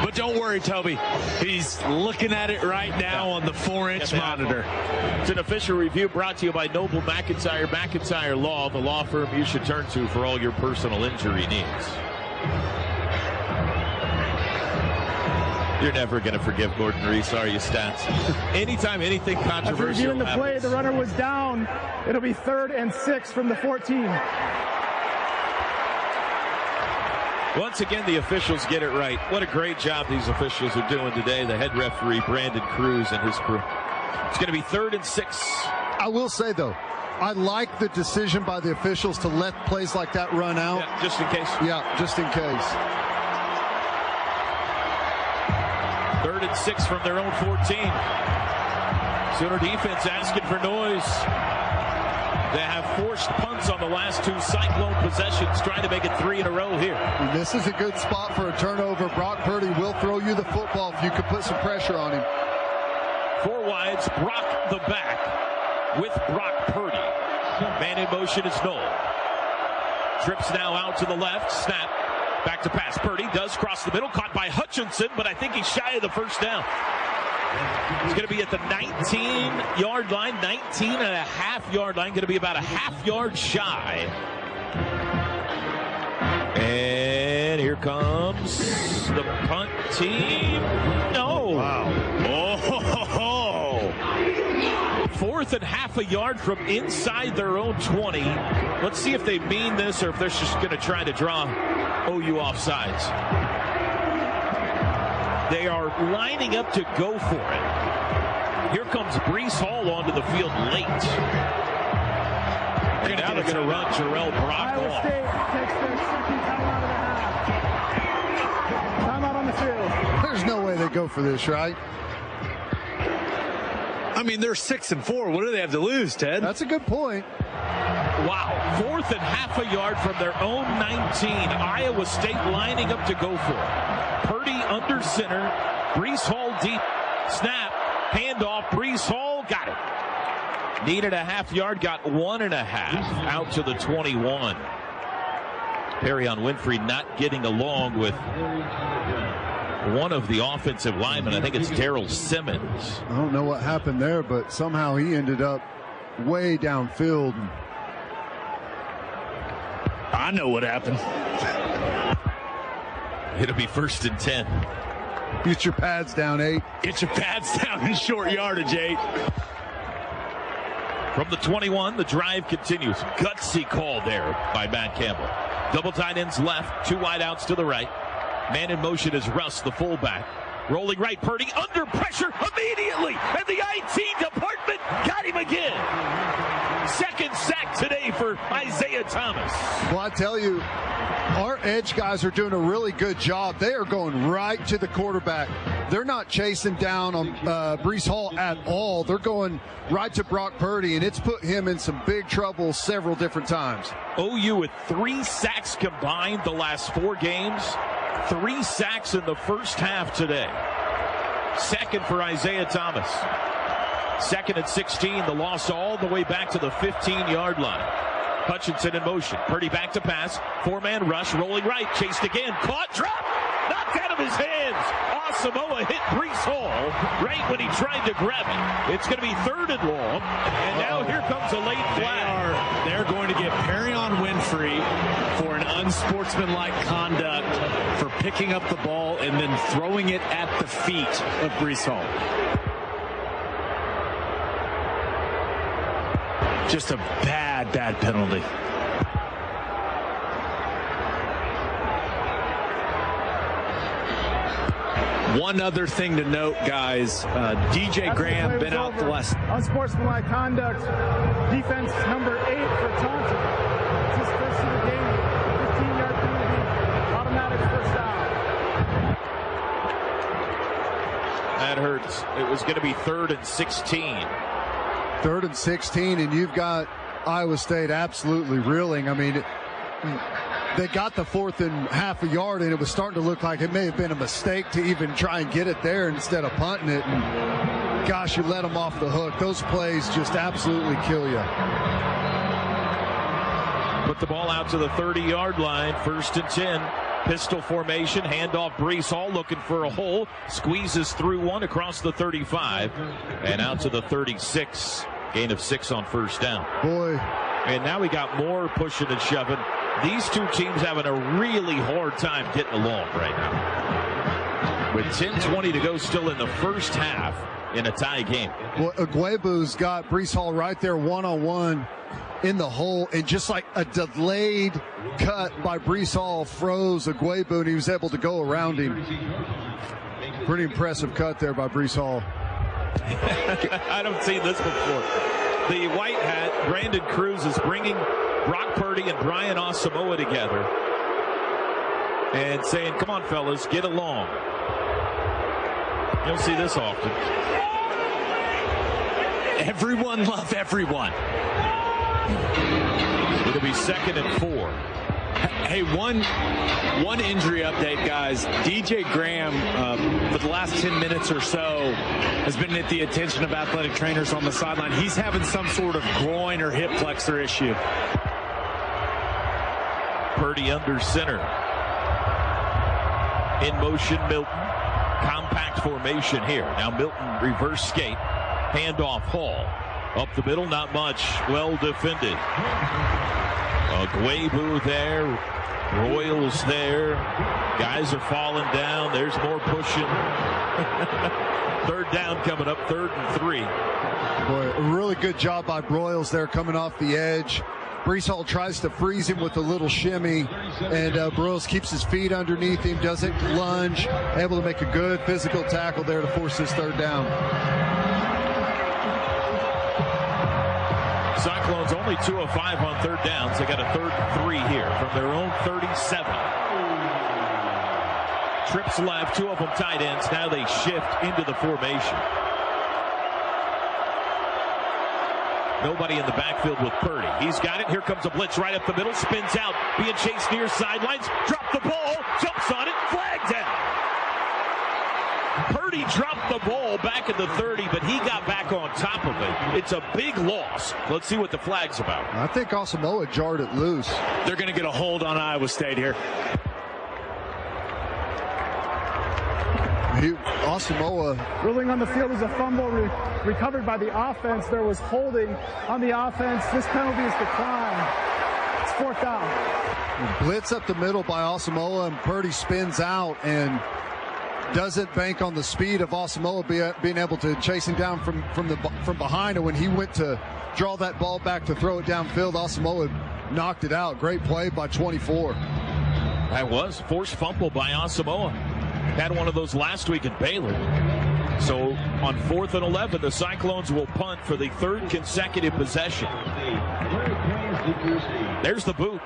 But don't worry, Toby. He's looking at it right now on the 4-inch monitor. It's an official review brought to you by Noble McIntyre Law, the law firm you should turn to for all your personal injury needs. You're never going to forgive Gordon Reese, are you, Stats? Anytime anything controversial happens. The play, the runner was down. It'll be 3rd and 6 from the 14. Once again, the officials get it right. What a great job these officials are doing today. The head referee, Brandon Cruz, and his crew. It's going to be 3rd and 6. I will say, though, I like the decision by the officials to let plays like that run out. Yeah, just in case. Yeah, just in case. 3rd and 6 from their own 14. Sooner defense asking for noise. They have forced punts on the last 2 Cyclone possessions, trying to make it 3 in a row here. And this is a good spot for a turnover. Brock Purdy will throw you the football if you could put some pressure on him. 4 wides, Brock the back with Brock Purdy. Man in motion is Knoll. Trips now out to the left, snap. Back to pass. Purdy does cross the middle, caught by Hutchinson, but I think he's shy of the first down. He's going to be at the 19-yard line, 19.5-yard line, going to be about a half-yard shy. And here comes the punt team. No. Wow. Oh. 4th and half a yard from inside their own 20. Let's see if they mean this or if they're just going to try to draw OU offsides. They are lining up to go for it. Here comes Brees Hall onto the field late. And now they're going to run Jarrell Brock Iowa off. State takes their second timeout of the half. Timeout on the field. There's no way they go for this, right? I mean, they're 6 and 4. What do they have to lose, Ted? That's a good point. Wow. 4th and half a yard from their own 19. Iowa State lining up to go for it. Purdy under center. Brees Hall deep. Snap. Handoff. Brees Hall got it. Needed a half yard. Got 1.5. Out to the 21. Perrion Winfrey not getting along with one of the offensive linemen. I think it's Darrell Simmons. I don't know what happened there, but somehow he ended up way downfield. I know what happened. It'll be 1st and 10. Get your pads down, 8. Get your pads down in short yardage, 8. From the 21, the drive continues. Gutsy call there by Matt Campbell. Double tight ends left, 2 wideouts to the right. Man in motion is Russ, the fullback. Rolling right, Purdy under pressure immediately. And the IT department got him again. 2nd sack today for Isaiah Thomas. Well, I tell you, our edge guys are doing a really good job. They are going right to the quarterback. they're not chasing down on Breece Hall at all. They're going right to Brock Purdy, and it's put him in some big trouble several different times. OU with 3 sacks combined the last 4 games. 3 sacks in the first half today. Second for Isaiah Thomas. Second and 16. The loss all the way back to the 15-yard line. Hutchinson in motion. Purdy back to pass. 4-man rush. Rolling right. Chased again. Caught. Dropped. Knocked out of his hands. Asamoah hit Breece Hall right when he tried to grab it. It's going to be 3rd and long. And now here comes a late flag. They're going to get Perrion Winfrey for an unsportsmanlike conduct for picking up the ball and then throwing it at the feet of Breece Hall. Just a bad penalty. One other thing to note, guys, DJ Graham been out the last. Unsportsmanlike conduct, defense number 8 for Taunton. It's his first of the game, 15-yard penalty, automatic first down. That hurts. It was going to be 3rd and 16. 3rd and 16, and you've got Iowa State absolutely reeling. I mean, they got the 4th and half a yard, and it was starting to look like it may have been a mistake to even try and get it there instead of punting it. And gosh, you let them off the hook. Those plays just absolutely kill you. Put the ball out to the 30-yard line. 1st and 10. Pistol formation. Handoff. Breece Hall looking for a hole. Squeezes through one across the 35 and out to the 36. Gain of 6 on 1st down. Boy. And now we got more pushing and shoving. These two teams having a really hard time getting along right now. With 10:20 to go still in the first half in a tie game. Well, Ugwebu's got Breece Hall right there one-on-one in the hole, and just like a delayed cut by Breece Hall froze Ugwebu, and he was able to go around him. Pretty impressive cut there by Breece Hall. I don't see this before. The white hat, Brandon Cruz, is bringing Brock Purdy and Brian Asamoah together and saying, come on, fellas, get along. You don't see this often. Everyone love everyone. It'll be 2nd and 4. Hey, one injury update, guys. DJ Graham, for the last 10 minutes or so, has been at the attention of athletic trainers on the sideline. He's having some sort of groin or hip flexor issue. Purdy under center. In motion, Milton. Compact formation here. Now Milton reverse skate. Handoff Hall. Up the middle, not much. Well defended. Ugwebu there. Royals there. Guys are falling down. There's more pushing. 3rd down coming up. 3rd and 3. Boy, a really good job by Broyles there coming off the edge. Breece Hall tries to freeze him with a little shimmy, and Broyles keeps his feet underneath him, doesn't lunge, able to make a good physical tackle there to force his 3rd down. Cyclones only 2 of 5 on 3rd downs. They got a 3rd and 3 here from their own 37. Trips left, 2 of them tight ends. Now they shift into the formation. Nobody in the backfield with Purdy. He's got it. Here comes a blitz right up the middle. Spins out. Being chased near sidelines. Dropped the ball. Jumps on it. Flag down. Purdy dropped the ball back at the 30, but he got back on top of it. It's a big loss. Let's see what the flag's about. I think Asamoah jarred it loose. They're going to get a hold on Iowa State here. Asamoah ruling on the field is a fumble recovered by the offense. There was holding on the offense. This penalty is declined. It's 4th down. Blitz up the middle by Asamoah, and Purdy spins out and doesn't bank on the speed of Asamoah being able to chase him down from behind. And when he went to draw that ball back to throw it downfield, Asamoah knocked it out. Great play by 24. That was forced fumble by Asamoah. Had one of those last week at Baylor. So on 4th and 11, the Cyclones will punt for the 3rd consecutive possession. There's the boot.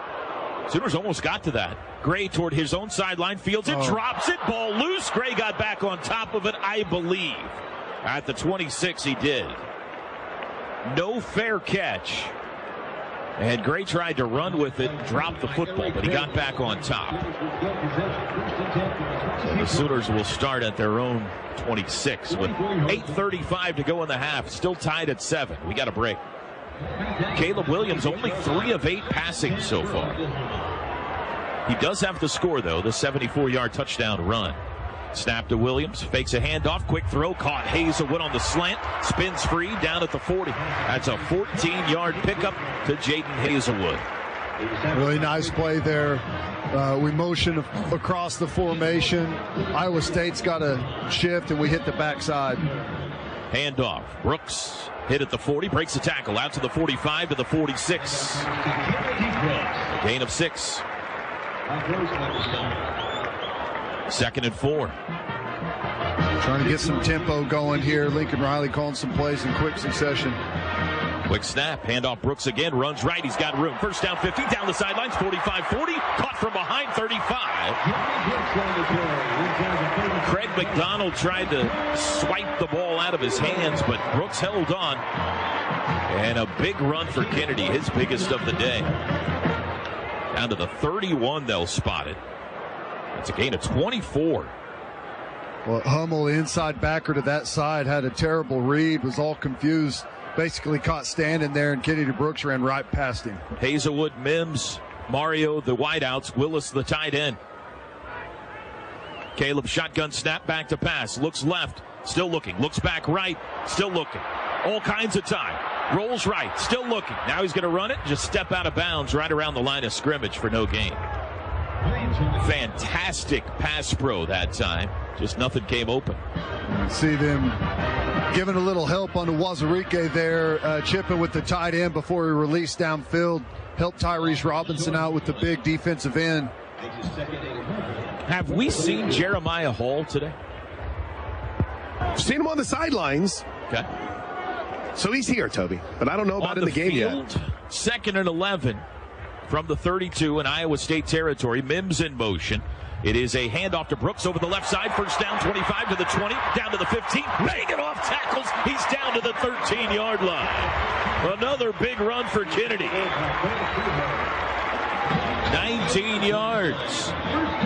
Sooners almost got to that. Gray toward his own sideline, fields it, drops it, ball loose. Gray got back on top of it, I believe. At the 26, he did. No fair catch. And Gray tried to run with it, dropped the football, but he got back on top. So the Sooners will start at their own 26 with 8:35 to go in the half. Still tied at 7. We got a break. Caleb Williams only 3 of 8 passing so far. He does have the score, though, the 74-yard touchdown run. Snap to Williams, fakes a handoff, quick throw, caught Hazelwood on the slant, spins free down at the 40. That's a 14-yard pickup to Jaden Hazelwood. Really nice play there. We motion across the formation. Iowa State's got a shift, and we hit the backside. Handoff. Brooks hit at the 40, breaks the tackle out to the 45 to the 46. Gain of 6. 2nd and 4. Trying to get some tempo going here. Lincoln Riley calling some plays in quick succession. Quick snap, handoff. Brooks again, runs right. He's got room. First down 50, down the sidelines, 45-40. Caught from behind, 35. Craig McDonald tried to swipe the ball out of his hands, but Brooks held on. And a big run for Kennedy, his biggest of the day. Down to the 31, they'll spot it. It's a gain of 24. Well, Hummel, the inside backer to that side, had a terrible read, was all confused, basically caught standing there, and Kennedy Brooks ran right past him. Hazelwood, Mims, Mario, the wideouts, Willis, the tight end. Caleb shotgun snap, back to pass, looks left, still looking, looks back right, still looking. All kinds of time. Rolls right, still looking. Now he's going to run it, just step out of bounds right around the line of scrimmage for no gain. Fantastic pass pro that time. Just nothing came open. See them giving a little help on the Wazirike there, chipping with the tight end before he released downfield. Helped Tyrese Robinson out with the big defensive end. Have we seen Jeremiah Hall today? Seen him on the sidelines. Okay. So he's here, Toby, but I don't know about in the game yet. 2nd and 11 from the 32 in Iowa State territory. Mims in motion. It is a handoff to Brooks over the left side. First down, 25 to the 20, down to the 15. Banging off tackles. He's down to the 13-yard line. Another big run for Kennedy. 19 yards.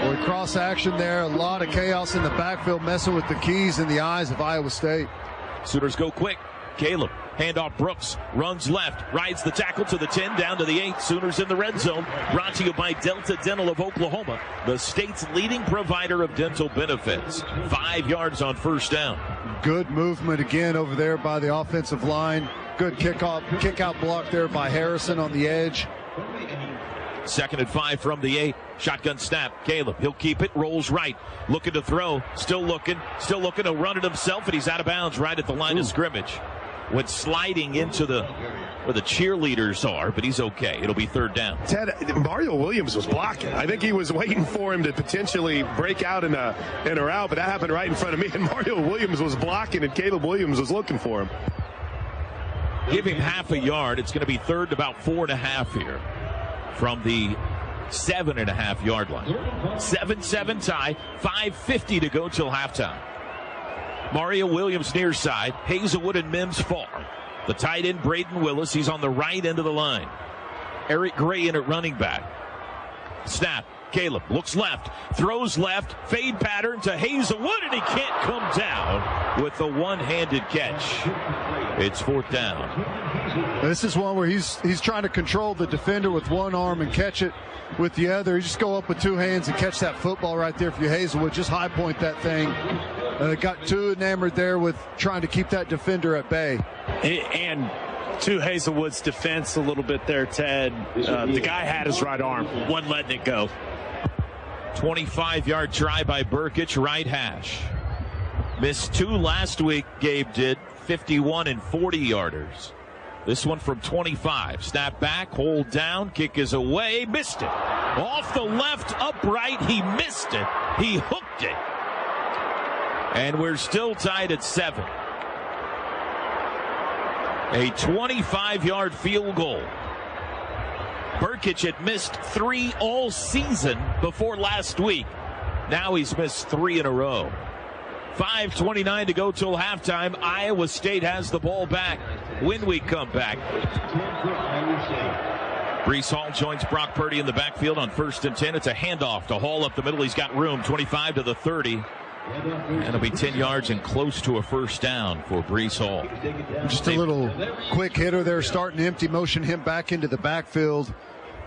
Boy, cross action there. A lot of chaos in the backfield, messing with the keys in the eyes of Iowa State. Sooners go quick. Caleb, handoff Brooks, runs left, rides the tackle to the 10, down to the 8. Sooners in the red zone. Brought to you by Delta Dental of Oklahoma, the state's leading provider of dental benefits. 5 yards on first down. Good movement again over there by the offensive line. Good kick out block there by Harrison on the edge. 2nd and 5 from the 8. Shotgun snap. Caleb, he'll keep it, rolls right, looking to throw, still looking, he'll run it himself, and he's out of bounds right at the line of scrimmage. Went sliding into where the cheerleaders are, but he's okay. It'll be 3rd down. Ted, Mario Williams was blocking. I think he was waiting for him to potentially break out in a route, but that happened right in front of me, and Mario Williams was blocking, and Caleb Williams was looking for him. Give him half a yard. It's going to be 3rd, about 4.5 here from the 7.5-yard line. 7-7 tie, 5:50 to go till halftime. Mario Williams near side, Hazelwood and Mims far. The tight end, Braden Willis, he's on the right end of the line. Eric Gray in at running back. Snap, Caleb looks left, throws left, fade pattern to Hazelwood, and he can't come down with the one-handed catch. It's 4th down. This is one where he's trying to control the defender with one arm and catch it with the other. You just go up with 2 hands and catch that football right there for you, Hazelwood. Just high point that thing. Got too enamored there with trying to keep that defender at bay. And to Hazelwood's defense a little bit there, Ted. The guy had his right arm, wasn't letting it go. 25-yard try by Burkich, right hash. Missed 2 last week, Gabe did. 51 and 40-yarders. This one from 25. Snap back, hold down, kick is away, missed it. Off the left, upright, he missed it. He hooked it. And we're still tied at 7. A 25-yard field goal. Burkich had missed 3 all season before last week. Now he's missed 3 in a row. 5:29 to go till halftime. Iowa State has the ball back when we come back. Breece Hall joins Brock Purdy in the backfield on 1st and 10. It's a handoff to Hall up the middle. He's got room, 25 to the 30. And it'll be 10 yards and close to a first down for Breece Hall. Just a little quick hitter there, starting to empty motion him back into the backfield.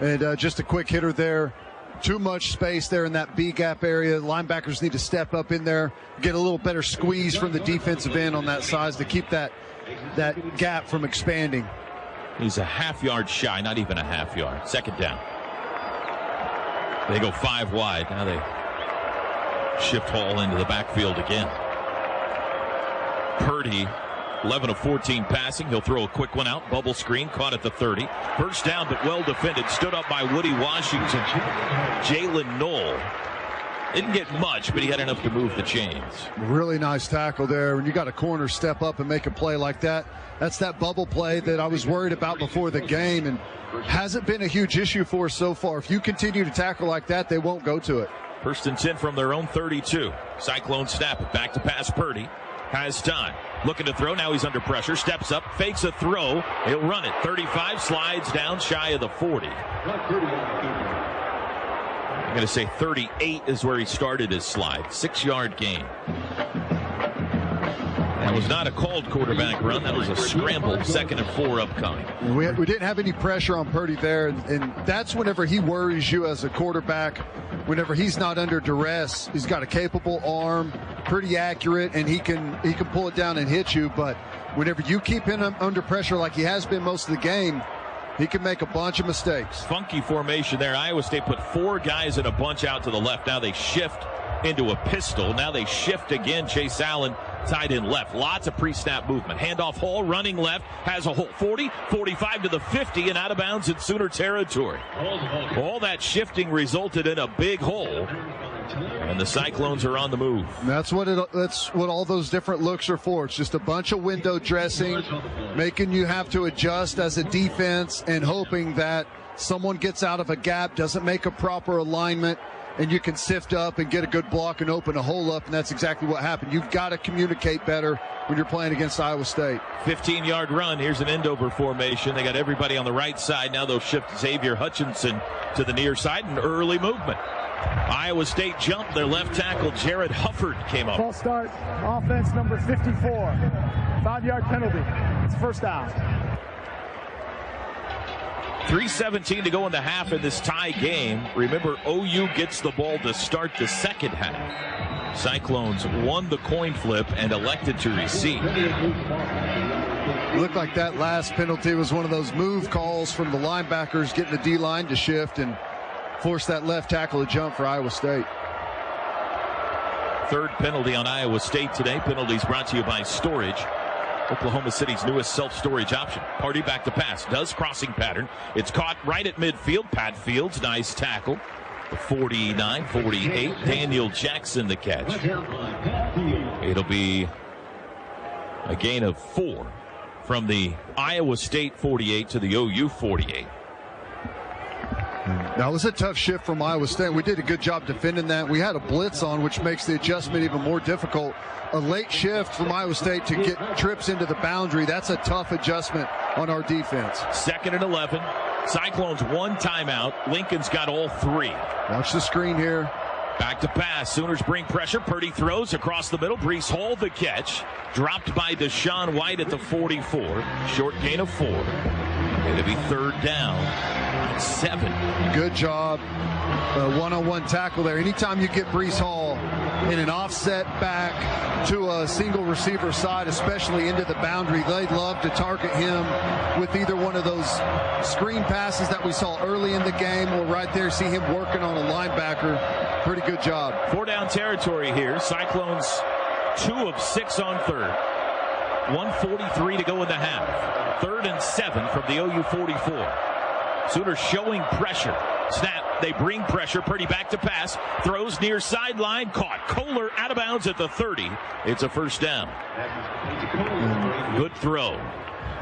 And just a quick hitter there. Too much space there in that B gap area. Linebackers need to step up in there, get a little better squeeze from the defensive end on that side to keep that gap from expanding. He's a half yard shy, not even a half yard. 2nd down. They go 5 wide. Now they shift Hall into the backfield again. Purdy, 11 of 14 passing. He'll throw a quick one out. Bubble screen, caught at the 30. First down, but well defended. Stood up by Woody Washington. Jalen Knoll didn't get much, but he had enough to move the chains. Really nice tackle there. When you got a corner step up and make a play like that, that's that bubble play that I was worried about before the game, and hasn't been a huge issue for us so far. If you continue to tackle like that, they won't go to it. 1st and 10 from their own 32. Cyclones snap it. Back to pass Purdy. Has time. Looking to throw. Now he's under pressure. Steps up. Fakes a throw. He'll run it. 35. Slides down shy of the 40. I'm going to say 38 is where he started his slide. 6-yard gain. That was not a called quarterback run. That was a scramble. 2nd and 4 upcoming. We didn't have any pressure on Purdy there, and that's whenever he worries you as a quarterback. Whenever he's not under duress, he's got a capable arm, pretty accurate, and he can pull it down and hit you. But whenever you keep him under pressure like he has been most of the game, he can make a bunch of mistakes. Funky formation there. Iowa State put 4 guys in a bunch out to the left. Now they shift into a pistol. Now they shift again. Chase Allen tied in left. Lots of pre-snap movement. Handoff Hall running left. Has a hole. 40, 45 to the 50 and out of bounds in Sooner territory. All that shifting resulted in a big hole. And the Cyclones are on the move. That's what all those different looks are for. It's just a bunch of window dressing, making you have to adjust as a defense and hoping that someone gets out of a gap, doesn't make a proper alignment, and you can sift up and get a good block and open a hole up, and that's exactly what happened. You've got to communicate better when you're playing against Iowa State. 15-yard run. Here's an end-over formation. They got everybody on the right side. Now they'll shift Xavier Hutchinson to the near side, and early movement. Iowa State jumped. Their left tackle, Jared Hufford, came up. False start, offense number 54. 5-yard penalty. It's first down. 3:17 to go in the half in this tie game. Remember, OU gets the ball to start the second half. Cyclones won the coin flip and elected to receive. It looked like that last penalty was one of those move calls from the linebackers getting the D-line to shift and force that left tackle to jump for Iowa State. 3rd penalty on Iowa State today. Penalties brought to you by Storage, Oklahoma City's newest self-storage option. Party back to pass. Does crossing pattern. It's caught right at midfield. Pat Fields, nice tackle. The 49, 48. Daniel Jackson the catch. It'll be a gain of 4 from the Iowa State 48 to the OU 48. That was a tough shift from Iowa State. We did a good job defending that. We had a blitz on, which makes the adjustment even more difficult. A late shift from Iowa State to get trips into the boundary. That's a tough adjustment on our defense. 2nd and 11. Cyclones 1 timeout. Lincoln's got all 3. Watch the screen here. Back to pass. Sooners bring pressure. Purdy throws across the middle. Breece Hall the catch. Dropped by Deshaun White at the 44. Short gain of 4. It'll be 3rd down. 7. Good job. One-on-one tackle there. Anytime you get Breece Hall in an offset back to a single receiver side, especially into the boundary, they love to target him with either one of those screen passes that we saw early in the game or right there, see him working on a linebacker. Pretty good job. 4 down territory here. Cyclones 2 of 6 on 3rd. 1:43 to go in the half. 3rd and 7 from the OU 44. Sooners showing pressure. Snap. They bring pressure. Purdy back to pass. Throws near sideline. Caught. Kohler out of bounds at the 30. It's a first down. Good throw.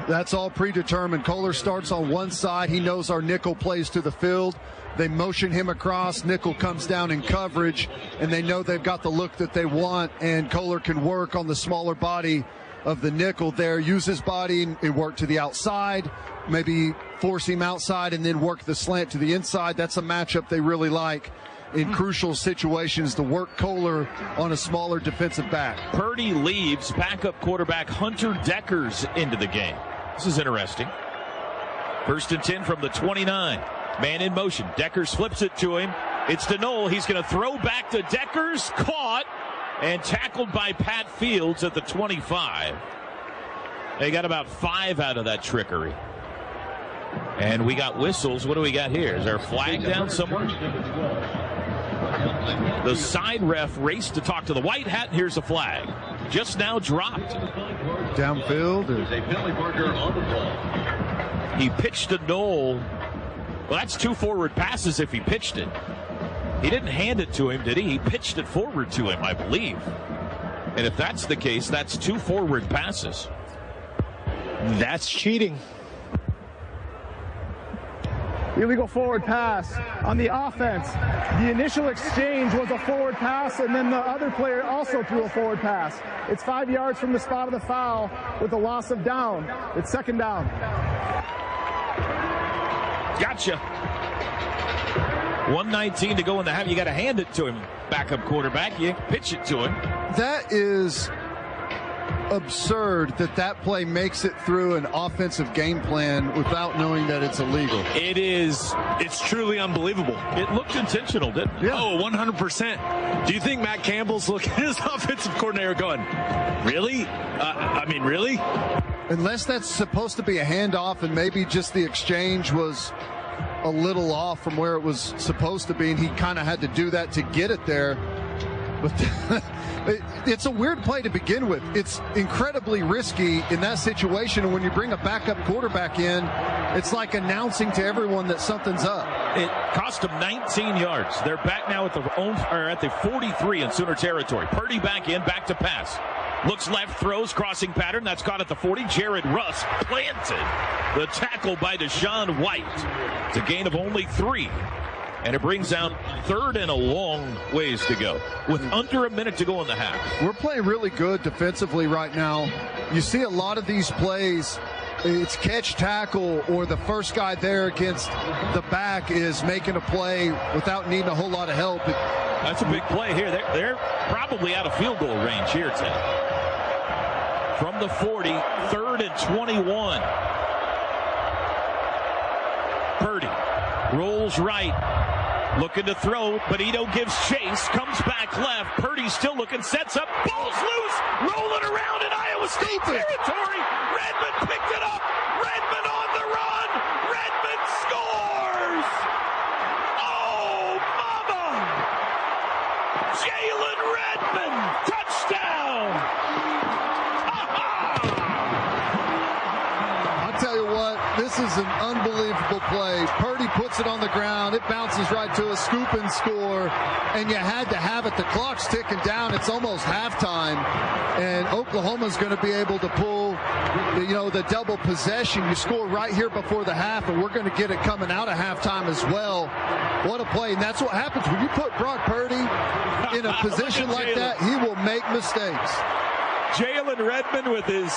That's all predetermined. Kohler starts on one side. He knows our nickel plays to the field. They motion him across. Nickel comes down in coverage, and they know they've got the look that they want, and Kohler can work on the smaller body of the nickel there, use his body and work to the outside, maybe force him outside and then work the slant to the inside. That's a matchup they really like in crucial situations, to work Kohler on a smaller defensive back. Purdy leaves backup quarterback Hunter Deckers into the game. This is interesting. 1st and 10 from the 29. Man in motion. Deckers flips it to him. It's to Knoll. He's going to throw back to Deckers. Caught and tackled by Pat Fields at the 25. They got about 5 out of that trickery. And we got whistles. What do we got here? Is there a flag down somewhere? The side ref raced to talk to the white hat. Here's a flag. Just now dropped. Downfield. He pitched to Knoll. Well, that's 2 forward passes if he pitched it. He didn't hand it to him, did he? He pitched it forward to him, I believe. And if that's the case, that's 2 forward passes. That's cheating. Illegal forward pass on the offense. The initial exchange was a forward pass, and then the other player also threw a forward pass. It's 5 yards from the spot of the foul with a loss of down. It's 2nd down. Gotcha. 1:19 to go in the half. You got to hand it to him, backup quarterback. You pitch it to him. That is absurd that play makes it through an offensive game plan without knowing that it's illegal. It is. It's truly unbelievable. It looked intentional, didn't it? Yeah. Oh, 100%. Do you think Matt Campbell's looking at his offensive coordinator going, really? Really? Unless that's supposed to be a handoff and maybe just the exchange was a little off from where it was supposed to be, and he kind of had to do that to get it there. But it's a weird play to begin with. It's incredibly risky in that situation, and when you bring a backup quarterback in, it's like announcing to everyone that something's up. It cost them 19 yards. They're back now at the 43 in Sooner territory. Purdy back in, back to pass. Looks left, throws, crossing pattern. That's caught at the 40. Jared Russ planted. The tackle by Deshaun White. It's a gain of only 3. And it brings out 3rd and a long ways to go with under a minute to go in the half. We're playing really good defensively right now. You see a lot of these plays, it's catch tackle, or the first guy there against the back is making a play without needing a whole lot of help. That's a big play here. They're probably out of field goal range here, Ted. From the 40, 3rd and 21. Purdy rolls right, looking to throw. Benito gives chase, comes back left. Purdy still looking, sets up, ball's loose, rolling around in Iowa State territory. Redmond picked it up. Redmond on the run. Redmond scores. Oh, mama! Jalen Redmond, touchdown. I'll tell you what, this is an unbelievable play. Purdy puts it on the ground. It bounces right to a scoop and score, and you had to have it. The clock's ticking down. It's almost halftime, and Oklahoma's going to be able to pull, the double possession. You score right here before the half, and we're going to get it coming out of halftime as well. What a play, and that's what happens when you put Brock Purdy in a position like that. He will make mistakes. Jalen Redmond with his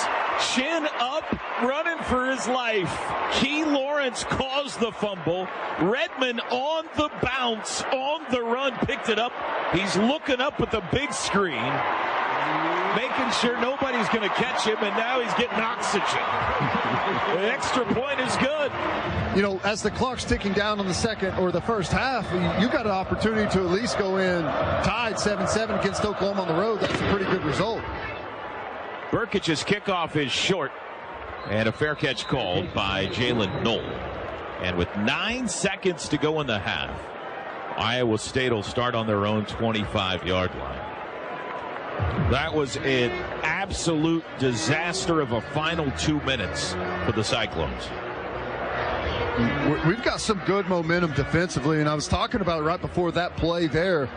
chin up, running for his life. Key Lawrence caused the fumble. Redmond on the bounce, on the run, picked it up. He's looking up at the big screen, making sure nobody's going to catch him, and now he's getting oxygen. The extra point is good. As the clock's ticking down on the second or the first half, you got an opportunity to at least go in tied 7-7 against Oklahoma on the road. That's a pretty good result. Burkich's kickoff is short, and a fair catch called by Jalen Knoll. And with 9 seconds to go in the half, Iowa State will start on their own 25-yard line. That was an absolute disaster of a final 2 minutes for the Cyclones. We've got some good momentum defensively, and I was talking about it right before that play there.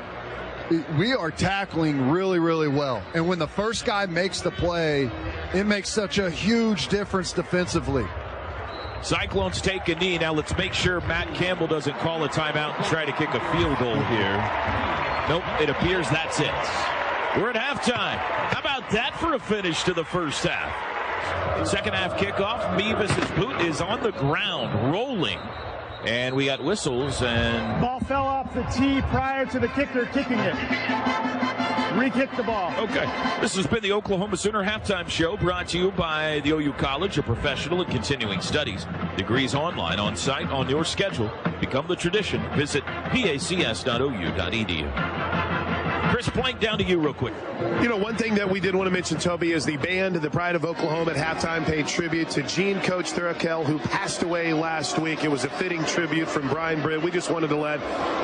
we are tackling really, really well. And when the first guy makes the play, it makes such a huge difference defensively. Cyclones take a knee. Now let's make sure Matt Campbell doesn't call a timeout and try to kick a field goal here. Nope, it appears that's it. We're at halftime. How about that for a finish to the first half? Second half kickoff. Mevis's boot is on the ground, rolling. And we got whistles, and Ball fell off the tee prior to the kicker kicking it. Re-kick the ball. Okay. This has been the Oklahoma Sooner Halftime Show, brought to you by the OU College of Professional and Continuing Studies. Degrees online, on site, on your schedule. Become the tradition. Visit pacs.ou.edu. Chris Plank, down to you real quick. You know, one thing that we did want to mention, Toby, is the band, the Pride of Oklahoma, at halftime paid tribute to Gene Coach Thurkel, who passed away last week. It was a fitting tribute from Brian Britt. We just wanted to let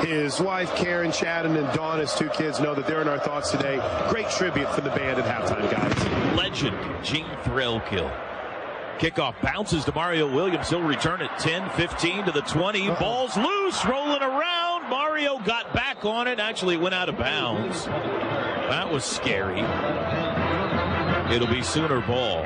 his wife, Karen, Chadden, and Dawn, his two kids, know that they're in our thoughts today. Great tribute from the band at halftime, guys. Legend Gene Thurkel. Kickoff bounces to Mario Williams. He'll return it 10-15 to the 20. Ball's loose, rolling around. Mario got back on it. Actually, it went out of bounds. That was scary. It'll be Sooner ball.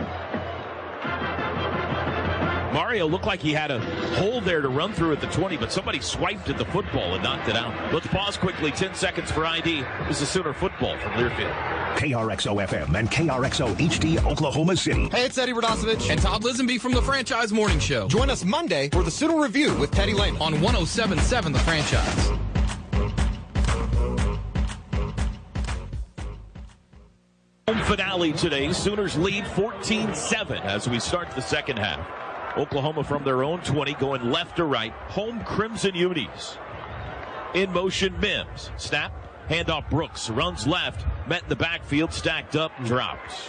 Mario looked like he had a hole there to run through at the 20, but somebody swiped at the football and knocked it out. Let's pause quickly. 10 seconds for ID. This is Sooner football from Learfield. KRXO-FM and KRXO-HD Oklahoma City. Hey, it's Eddie Radosevich and Todd Lisenby from The Franchise Morning Show. Join us Monday for the Sooner Review with Teddy Lehman on 107.7 The Franchise. Home finale today. Sooners lead 14-7 as we start the second half. Oklahoma from their own 20 going left to right. Home Crimson Unis. In motion, Mims. Snap. Handoff Brooks. Runs left. Met in the backfield. Stacked up. Drops.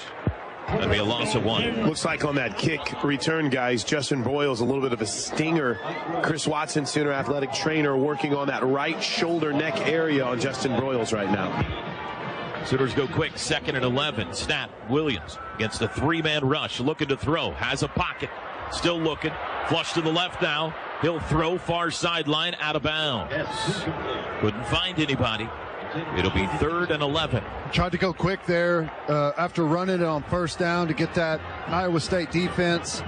That'd be a loss of 1. Looks like on that kick return, guys, Justin Broyles, a little bit of a stinger. Chris Watson, Sooner athletic trainer, working on that right shoulder neck area on Justin Broyles right now. Sooners go quick. 2nd and 11. Snap. Williams against a 3-man rush. Looking to throw. Has a pocket. Still looking. Flush to the left now. He'll throw far sideline, out of bounds. Couldn't find anybody. It'll be 3rd and 11. Tried to go quick there after running it on first down to get that Iowa State defense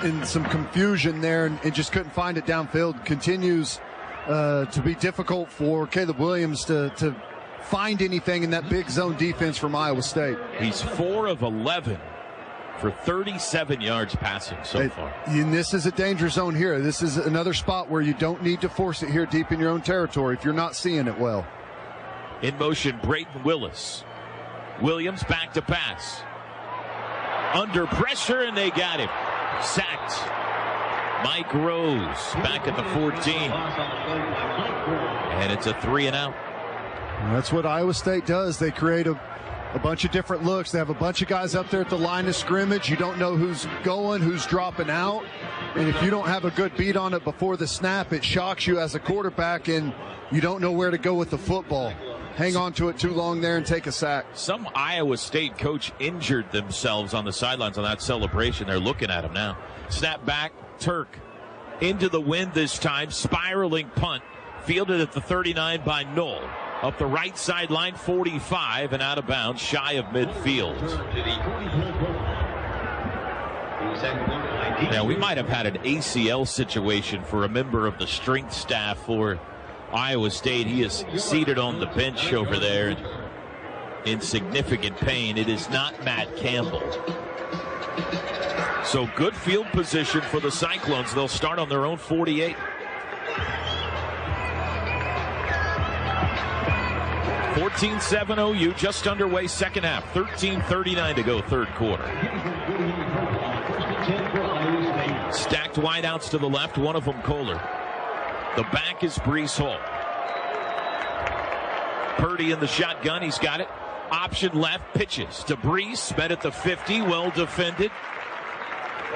in some confusion there and just couldn't find it downfield. Continues to be difficult for Caleb Williams to find anything in that big zone defense from Iowa State. He's 4 of 11. For 37 yards passing so far. And this is a danger zone here. This is another spot where you don't need to force it here deep in your own territory if you're not seeing it well. In motion, Brayton Willis. Williams back to pass. Under pressure, and they got him. Sacked. Mike Rose back at the 14. And it's a 3 and out. And that's what Iowa State does. They create a bunch of different looks. They have a bunch of guys up there at the line of scrimmage. You don't know who's going, who's dropping out. And if you don't have a good beat on it before the snap, it shocks you as a quarterback, and you don't know where to go with the football. Hang on to it too long there and take a sack. Some Iowa State coach injured themselves on the sidelines on that celebration. They're looking at him now. Snap back, Turk. Into the wind this time, spiraling punt. Fielded at the 39 by Knoll. Up the right sideline, 45, and out of bounds, shy of midfield. Now, we might have had an ACL situation for a member of the strength staff for Iowa State. He is seated on the bench over there in significant pain. It is not Matt Campbell. So good field position for the Cyclones. They'll start on their own 48. 14-7 OU, just underway second half. 13:39 to go third quarter. Stacked wideouts to the left, one of them Kohler. The back is Breece Hall. Purdy in the shotgun, he's got it. Option left, pitches to Breece, met at the 50, well defended.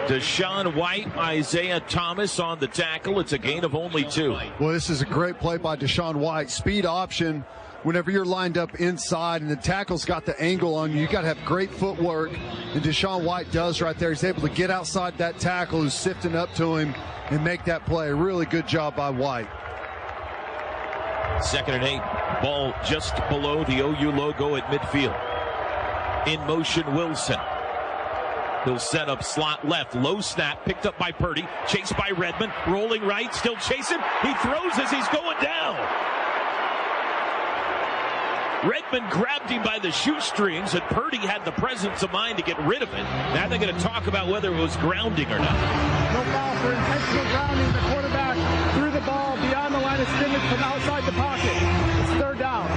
Deshaun White, Isaiah Thomas on the tackle. It's a gain of only 2. Well, this is a great play by Deshaun White. Speed option. Whenever you're lined up inside and the tackle's got the angle on you, you got to have great footwork. And Deshaun White does right there. He's able to get outside that tackle who's sifting up to him and make that play. Really good job by White. 2nd and 8. Ball just below the OU logo at midfield. In motion, Wilson. He'll set up slot left. Low snap, picked up by Purdy. Chased by Redmond. Rolling right, still chasing. He throws as he's going down. Redmond grabbed him by the shoestrings, and Purdy had the presence of mind to get rid of it. Now they're going to talk about whether it was grounding or not. No foul for intentional grounding. The quarterback threw the ball beyond the line of scrimmage from outside the pocket. It's 3rd down.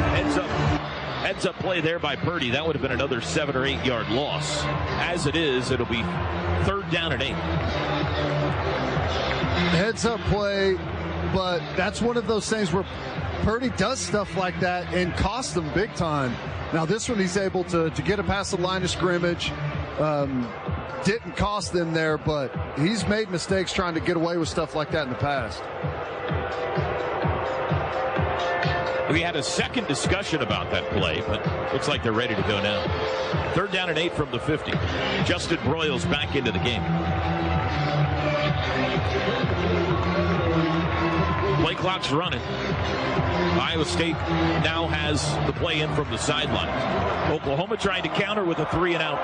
Heads up play there by Purdy. That would have been another 7 or 8 yard loss. As it is, it'll be 3rd down and 8. Heads up play, but that's one of those things where Purdy does stuff like that and costs them big time. Now this one he's able to get it past the line of scrimmage. Didn't cost them there, but he's made mistakes trying to get away with stuff like that in the past. We had a second discussion about that play, but looks like they're ready to go now. 3rd down and 8 from the 50. Justin Broyles back into the game. Play clock's running. Iowa State now has the play in from the sideline. Oklahoma trying to counter with a 3 and out.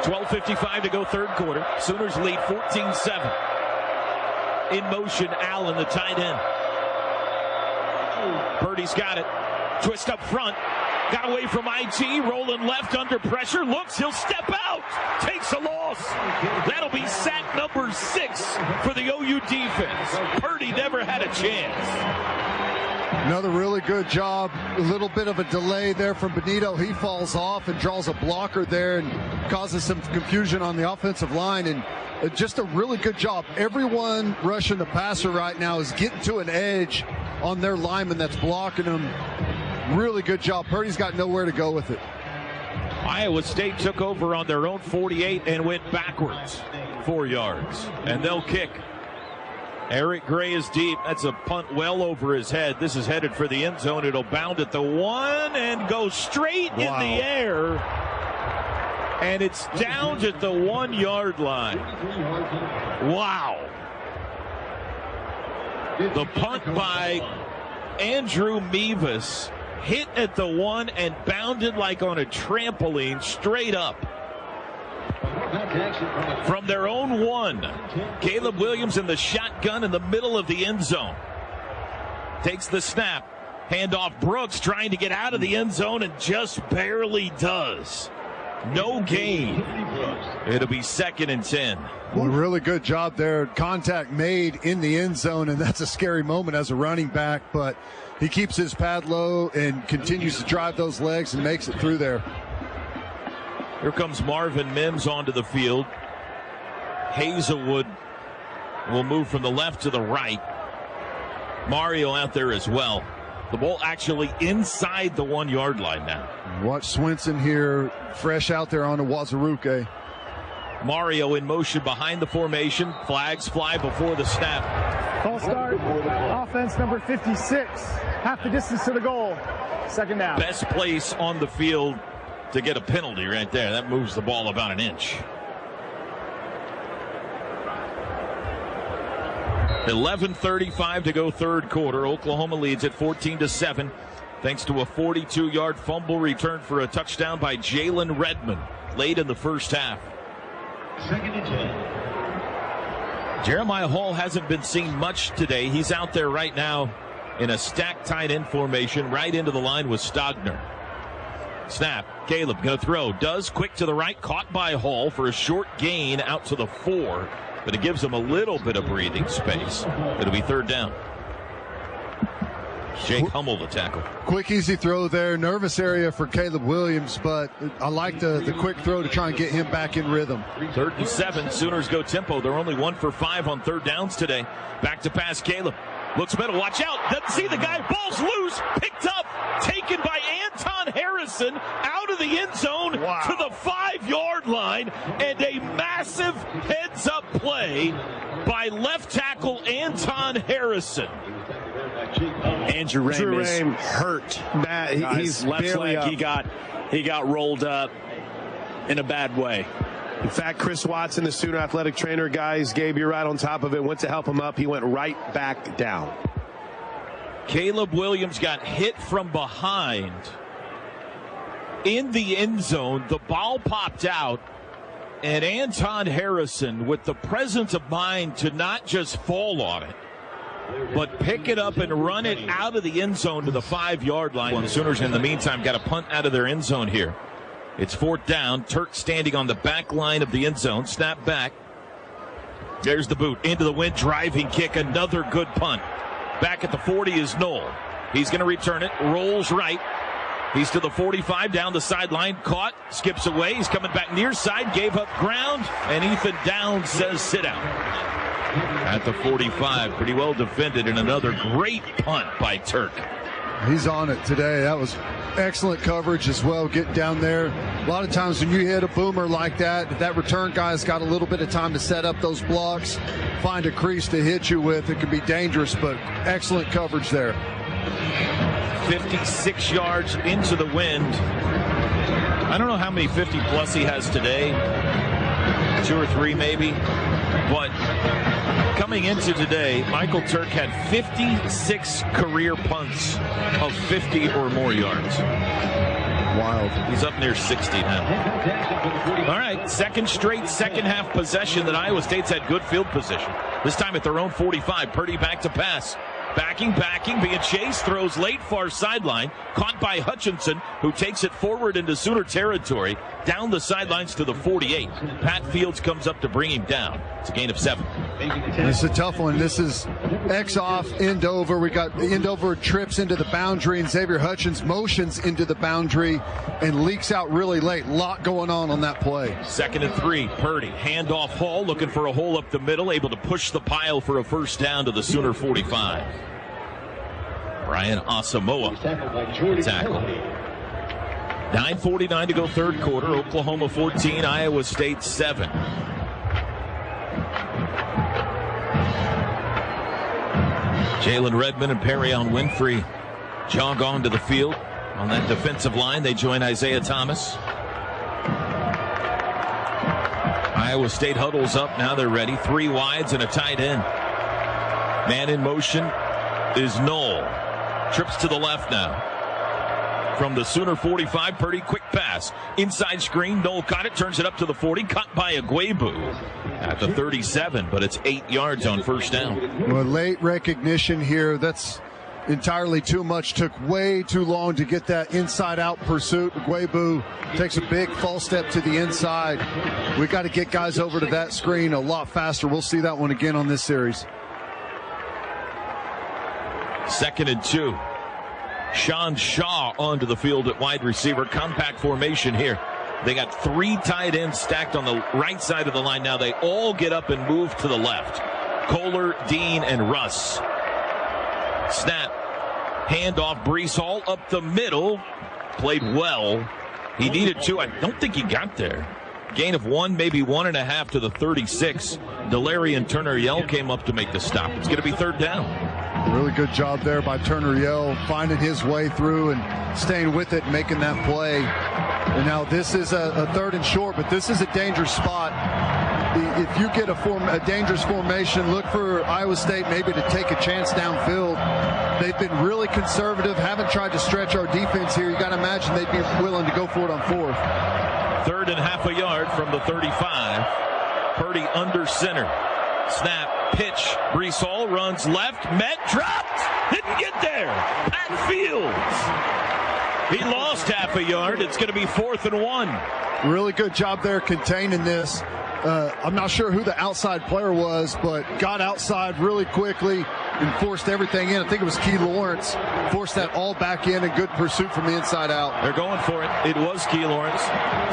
12:55 to go 3rd quarter. Sooners lead 14-7. In motion, Allen, the tight end. Purdy's got it. Twist up front. Got away from IT. Rolling left under pressure. Looks. He'll step out. Takes a loss. That'll be sack number 6 for the OU defense. Purdy never had a chance. Another really good job. A little bit of a delay there from Benito. He falls off and draws a blocker there and causes some confusion on the offensive line. And just a really good job. Everyone rushing the passer right now is getting to an edge on their lineman that's blocking them. Really good job. Purdy's got nowhere to go with it. Iowa State took over on their own 48 and went backwards 4 yards. And they'll kick. Eric Gray is deep. That's a punt well over his head. This is headed for the end zone. It'll bound at the 1 and go straight in the air. And it's down at the 1 yard line. Wow. The punt by Andrew Mevis hit at the 1 and bounded like on a trampoline straight up. From their own 1, Caleb Williams in the shotgun in the middle of the end zone. Takes the snap. Handoff Brooks trying to get out of the end zone and just barely does. No gain. It'll be 2nd and 10. Well, really good job there. Contact made in the end zone, and that's a scary moment as a running back, but he keeps his pad low and continues to drive those legs and makes it through there. Here comes Marvin Mims onto the field. Hazelwood will move from the left to the right. Mario out there as well. The ball actually inside the 1 yard line now. Watch Swinson here, fresh out there on the Wazaruke. Mario in motion behind the formation. Flags fly before the snap. False start. Offense number 56. Half the distance to the goal. 2nd down. Best place on the field to get a penalty right there. That moves the ball about an inch. 11:35 to go 3rd quarter. Oklahoma leads at 14-7 thanks to a 42-yard fumble return for a touchdown by Jalen Redmond late in the first half. 2nd and 10. Jeremiah Hall hasn't been seen much today. He's out there right now in a stacked tight end formation right into the line with Stogner. Snap. Caleb going to throw. Does quick to the right. Caught by Hall for a short gain out to the 4. But it gives him a little bit of breathing space. It'll be 3rd down. Jake Hummel the tackle. Quick, easy throw there. Nervous area for Caleb Williams, but I like the quick throw to try and get him back in rhythm. 3rd and 7. Sooners go tempo. They're only 1 for 5 on 3rd downs today. Back to pass. Caleb looks middle. Watch out. Doesn't see the guy. Ball's loose. Picked up. Taken by Anton Harrison out of the end zone to the 5 yard line. And a massive heads up play by left tackle Anton Harrison. Andrew Rame is hurt. He's left barely leg. up. He got rolled up in a bad way. In fact, Chris Watson, the Sooner athletic trainer, guys, Gabe, you're right on top of it. Went to help him up. He went right back down. Caleb Williams got hit from behind in the end zone. The ball popped out, and Anton Harrison, with the presence of mind to not just fall on it, but pick it up and run it out of the end zone to the 5-yard line. The Sooners, in the meantime, got a punt out of their end zone here. It's 4th down. Turk standing on the back line of the end zone. Snap back. There's the boot. Into the wind, driving kick. Another good punt. Back at the 40 is Knoll. He's going to return it. Rolls right. He's to the 45, down the sideline. Caught. Skips away. He's coming back near side. Gave up ground. And Ethan Downs says sit down. At the 45. Pretty well defended. And another great punt by Turk. He's on it today. That was excellent coverage as well, getting down there. A lot of times when you hit a boomer like that, that return guy's got a little bit of time to set up those blocks, find a crease to hit you with. It can be dangerous, but excellent coverage there. 56 yards into the wind. I don't know how many 50-plus he has today. 2 or 3 maybe. But coming into today, Michael Turk had 56 career punts of 50 or more yards. Wild. He's up near 60 now. All right, second straight second-half possession that Iowa State's had good field position. This time at their own 45. Purdy back to pass. Backing, being chased, throws late, far sideline, caught by Hutchinson, who takes it forward into Sooner territory, down the sidelines to the 48. Pat Fields comes up to bring him down. It's a gain of 7. It's a tough one. This is X off, end over. We got the end over trips into the boundary, and Xavier Hutchins motions into the boundary and leaks out really late. A lot going on that play. 2nd and 3. Purdy, handoff Hall, looking for a hole up the middle, able to push the pile for a first down to the Sooner 45. Brian Asamoah tackle. 9:49 to go, third quarter. Oklahoma 14, Iowa State 7. Jalen Redmond and Perrion Winfrey jog onto the field. On that defensive line, they join Isaiah Thomas. Iowa State huddles up. Now they're ready. 3 wides and a tight end. Man in motion is Knoll. Trips to the left now. From the Sooner 45, Purdy, quick pass. Inside screen, Knoll caught it, turns it up to the 40, caught by Agwebu at the 37, but it's 8 yards on first down. Well, late recognition here. That's entirely too much. Took way too long to get that inside-out pursuit. Agwebu takes a big false step to the inside. We got to get guys over to that screen a lot faster. We'll see that one again on this series. 2nd and 2. Sean Shaw onto the field at wide receiver. Compact formation here. They got 3 tight ends stacked on the right side of the line. Now they all get up and move to the left. Kohler, Dean, and Russ. Snap. Handoff. Brees Hall up the middle. Played well. He needed 2. I don't think he got there. Gain of 1, maybe 1.5 to the 36. Delarian Turner-Yell came up to make the stop. It's going to be 3rd down. Really good job there by Turner-Yell, finding his way through and staying with it, making that play. And now this is a 3rd and short, but this is a dangerous spot. If you get a dangerous formation, look for Iowa State maybe to take a chance downfield. They've been really conservative, haven't tried to stretch our defense here. You got to imagine they'd be willing to go for it on 4th. 3rd and half a yard from the 35. Purdy under center. Snap, pitch. Brees Hall runs left. Met, dropped. Didn't get there. Pat Fields. He lost half a yard. It's going to be 4th and 1. Really good job there containing this. I'm not sure who the outside player was, but got outside really quickly and forced everything in. I think it was Key Lawrence. Forced that all back in. A good pursuit from the inside out. They're going for it. It was Key Lawrence.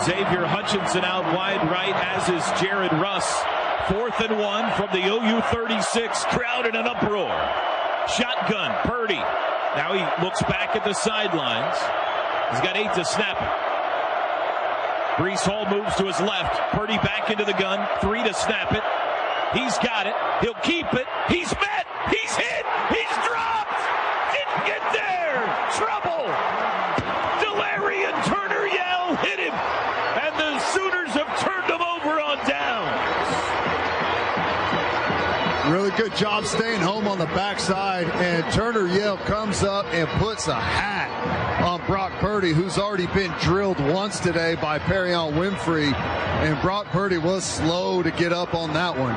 Xavier Hutchinson out wide right, as is Jared Russ. 4th and 1 from the OU 36. Crowd in an uproar. Shotgun. Purdy. Now he looks back at the sidelines. He's got 8 to snap it. Brees Hall moves to his left. Purdy back into the gun. 3 to snap it. He's got it. He'll keep it. He's met. He's hit. He's dropped. Didn't get there. Trouble. Delarian Turner-Yell hit him. And the Sooners have turned him over on downs. Really good job staying home on the backside, and Turner Yell comes up and puts a hat on Brock Purdy, who's already been drilled once today by Perrion Winfrey, and Brock Purdy was slow to get up on that one.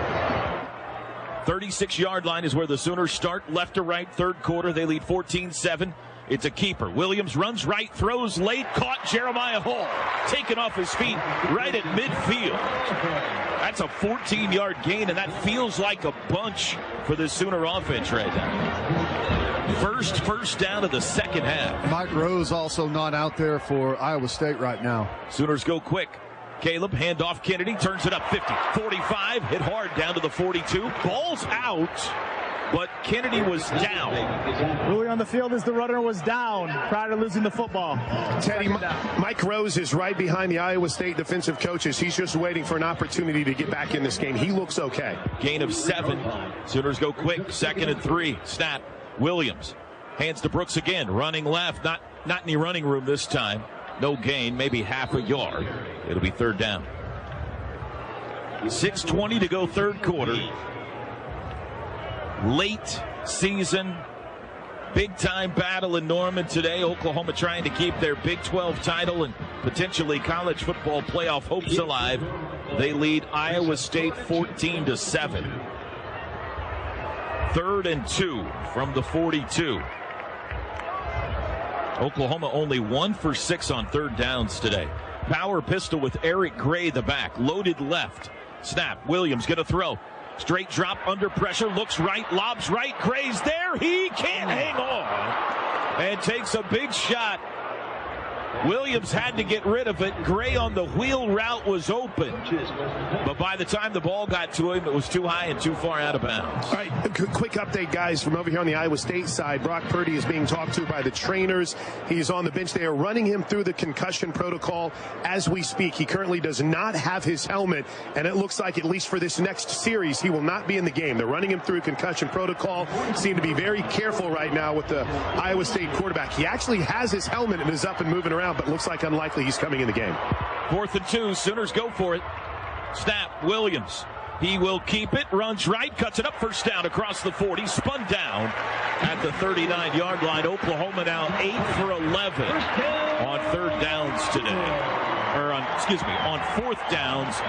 36-yard line is where the Sooners start. Left to right, third quarter. They lead 14-7. It's a keeper. Williams runs right, throws late, caught Jeremiah Hall. Taken off his feet right at midfield. That's a 14-yard gain, and that feels like a bunch for the Sooner offense right now. First down of the second half. Mike Rose also not out there for Iowa State right now. Sooners go quick. Caleb, handoff Kennedy, turns it up 50, 45, hit hard down to the 42. Ball's out, but Kennedy was down. Really on the field as the runner was down prior to losing the football. Teddy, Mike Rose is right behind the Iowa State defensive coaches. He's just waiting for an opportunity to get back in this game. He looks okay. Gain of 7. Sooners go quick, 2nd and 3. Snap. Williams hands to Brooks again, running left, not any running room this time. No gain, maybe half a yard. It'll be 3rd down. 6:20 to go, third quarter. Late season, big-time battle in Norman today. Oklahoma trying to keep their Big 12 title and potentially college football playoff hopes alive. They lead Iowa State 14-7. 3rd and 2 from the 42. Oklahoma only 1 for 6 on 3rd downs today. Power pistol with Eric Gray, the back, loaded left. Snap. Williams going to throw. Straight drop under pressure. Looks right. Lobs right. Gray's there. He can't hang on. And takes a big shot. Williams had to get rid of it. Gray on the wheel route was open. But by the time the ball got to him, it was too high and too far out of bounds. All right, quick update, guys, from over here on the Iowa State side. Brock Purdy is being talked to by the trainers. He's on the bench. They are running him through the concussion protocol as we speak. He currently does not have his helmet, and it looks like, at least for this next series, he will not be in the game. They're running him through concussion protocol. Seem to be very careful right now with the Iowa State quarterback. He actually has his helmet and is up and moving around, but looks like unlikely he's coming in the game. 4th and 2. Sooners go for it. Snap. Williams. He will keep it. Runs right. Cuts it up. 1st down across the 40. Spun down at the 39-yard line. Oklahoma now 8 for 11 on 3rd downs today. On 4th downs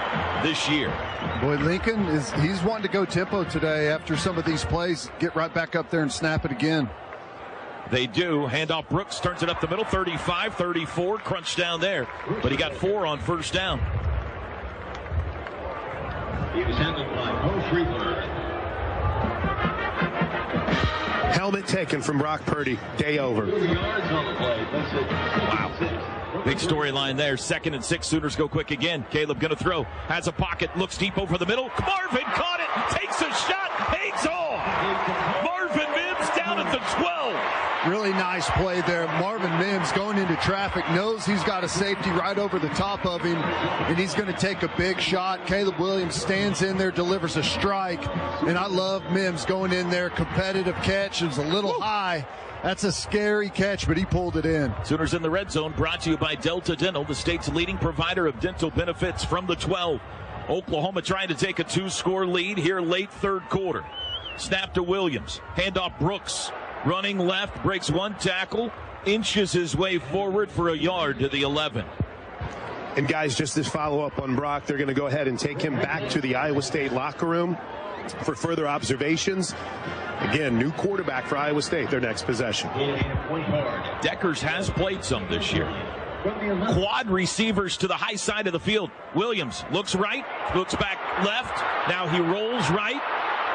this year. Boy, Lincoln he's wanting to go tempo today after some of these plays. Get right back up there and snap it again. They do. Handoff Brooks, turns it up the middle, 35, 34, crunch down there. But he got 4 on 1st down. He was handled by Bo Friedler. Helmet taken from Brock Purdy. Day over. Wow. Big storyline there. 2nd and 6. Sooners go quick again. Caleb going to throw. Has a pocket. Looks deep over the middle. Marvin caught it. Takes a shot. Hangs on. Marvin Mims down at the 12. Really nice play there. Marvin Mims going into traffic, knows he's got a safety right over the top of him, and he's going to take a big shot. Caleb Williams stands in there, delivers a strike, and I love Mims going in there. Competitive catch. It was a little high. That's a scary catch, but he pulled it in. Sooners in the red zone, brought to you by Delta Dental, the state's leading provider of dental benefits from the 12. Oklahoma trying to take a 2-score lead here late 3rd quarter. Snap to Williams. Handoff Brooks. Running left, breaks 1 tackle, inches his way forward for a yard to the 11. And guys, just this follow-up on Brock, they're going to go ahead and take him back to the Iowa State locker room for further observations. Again, new quarterback for Iowa State, their next possession. Deckers has played some this year. Quad receivers to the high side of the field. Williams looks right, looks back left. Now he rolls right,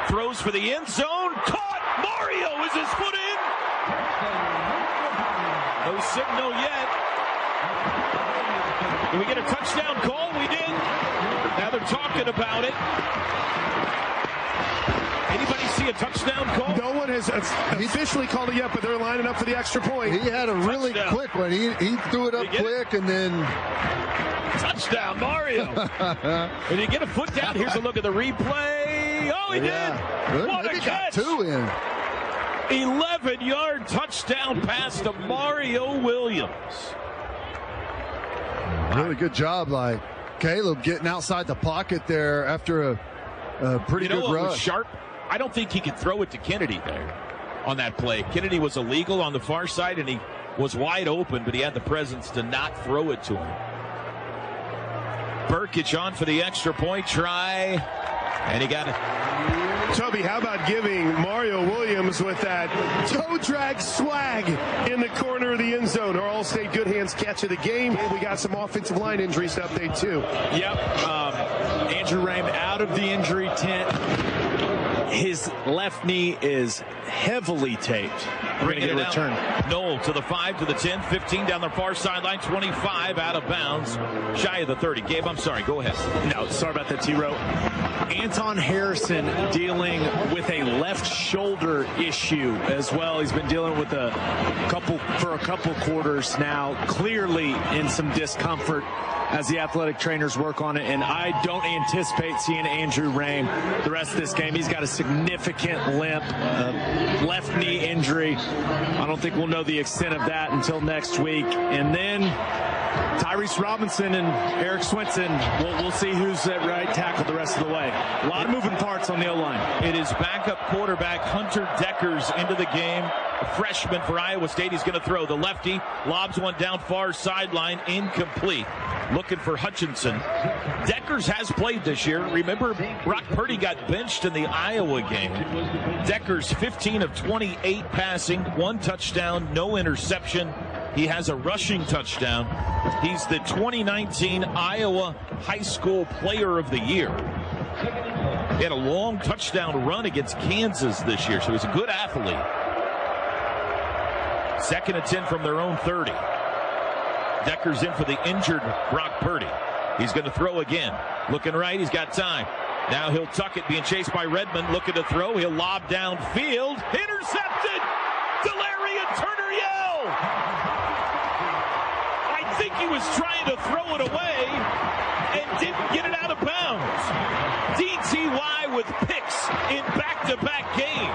throws for the end zone. Caught! Mario, is his foot in? No signal yet. Did we get a touchdown call? We did. Now they're talking about it. Anybody see a touchdown call? No one has officially called it yet, but they're lining up for the extra point. He had a really quick one. He threw it up quick and then... Touchdown, Mario. Did he get a foot down? Here's a look at the replay. Oh, he did. What a catch. Got 2 in. 11-yard touchdown pass to Mario Williams. Really good job by Caleb getting outside the pocket there after a pretty good rush. Sharp. I don't think he could throw it to Kennedy there on that play. Kennedy was illegal on the far side, and he was wide open, but he had the presence to not throw it to him. Burkich on for the extra point try, and he got it. Toby, how about giving Mario Williams with that toe drag swag in the corner of the end zone? Our All-State Good Hands catch of the game. We got some offensive line injuries to update, too. Yep. Andrew Rame out of the injury tent. His left knee is heavily taped. Bring it return. Noel to the 5, to the 10, 15 down the far sideline, 25 out of bounds, shy of the 30. Gabe, I'm sorry. Go ahead. No, sorry about that, T-Row. Anton Harrison dealing with a left shoulder issue as well. He's been dealing with a couple quarters now, clearly in some discomfort as the athletic trainers work on it, and I don't anticipate seeing Andrew Rame the rest of this game. He's got a significant limp, left knee injury. I don't think we'll know the extent of that until next week. And then Tyrese Robinson and Eric Swinson, we'll see who's at right tackle the rest of the way. A lot of moving parts on the O-line. It is backup quarterback Hunter Deckers into the game. A freshman for Iowa State. He's going to throw. The lefty lobs one down far sideline, incomplete. Looking for Hutchinson. Deckers has played this year. Remember, Brock Purdy got benched in the Iowa game. Deckers 15 of 28 passing, 1 touchdown, no interception. He has a rushing touchdown. He's the 2019 Iowa High School Player of the Year. He had a long touchdown run against Kansas this year, so he's a good athlete. 2nd and 10 from their own 30. Deckers in for the injured Brock Purdy. He's going to throw again. Looking right, he's got time. Now he'll tuck it, being chased by Redmond. Looking to throw, he'll lob downfield. Intercepted! Delarian Turner Yell! I think he was trying to throw it away and didn't get it out of bounds. DTY with picks in back-to-back games.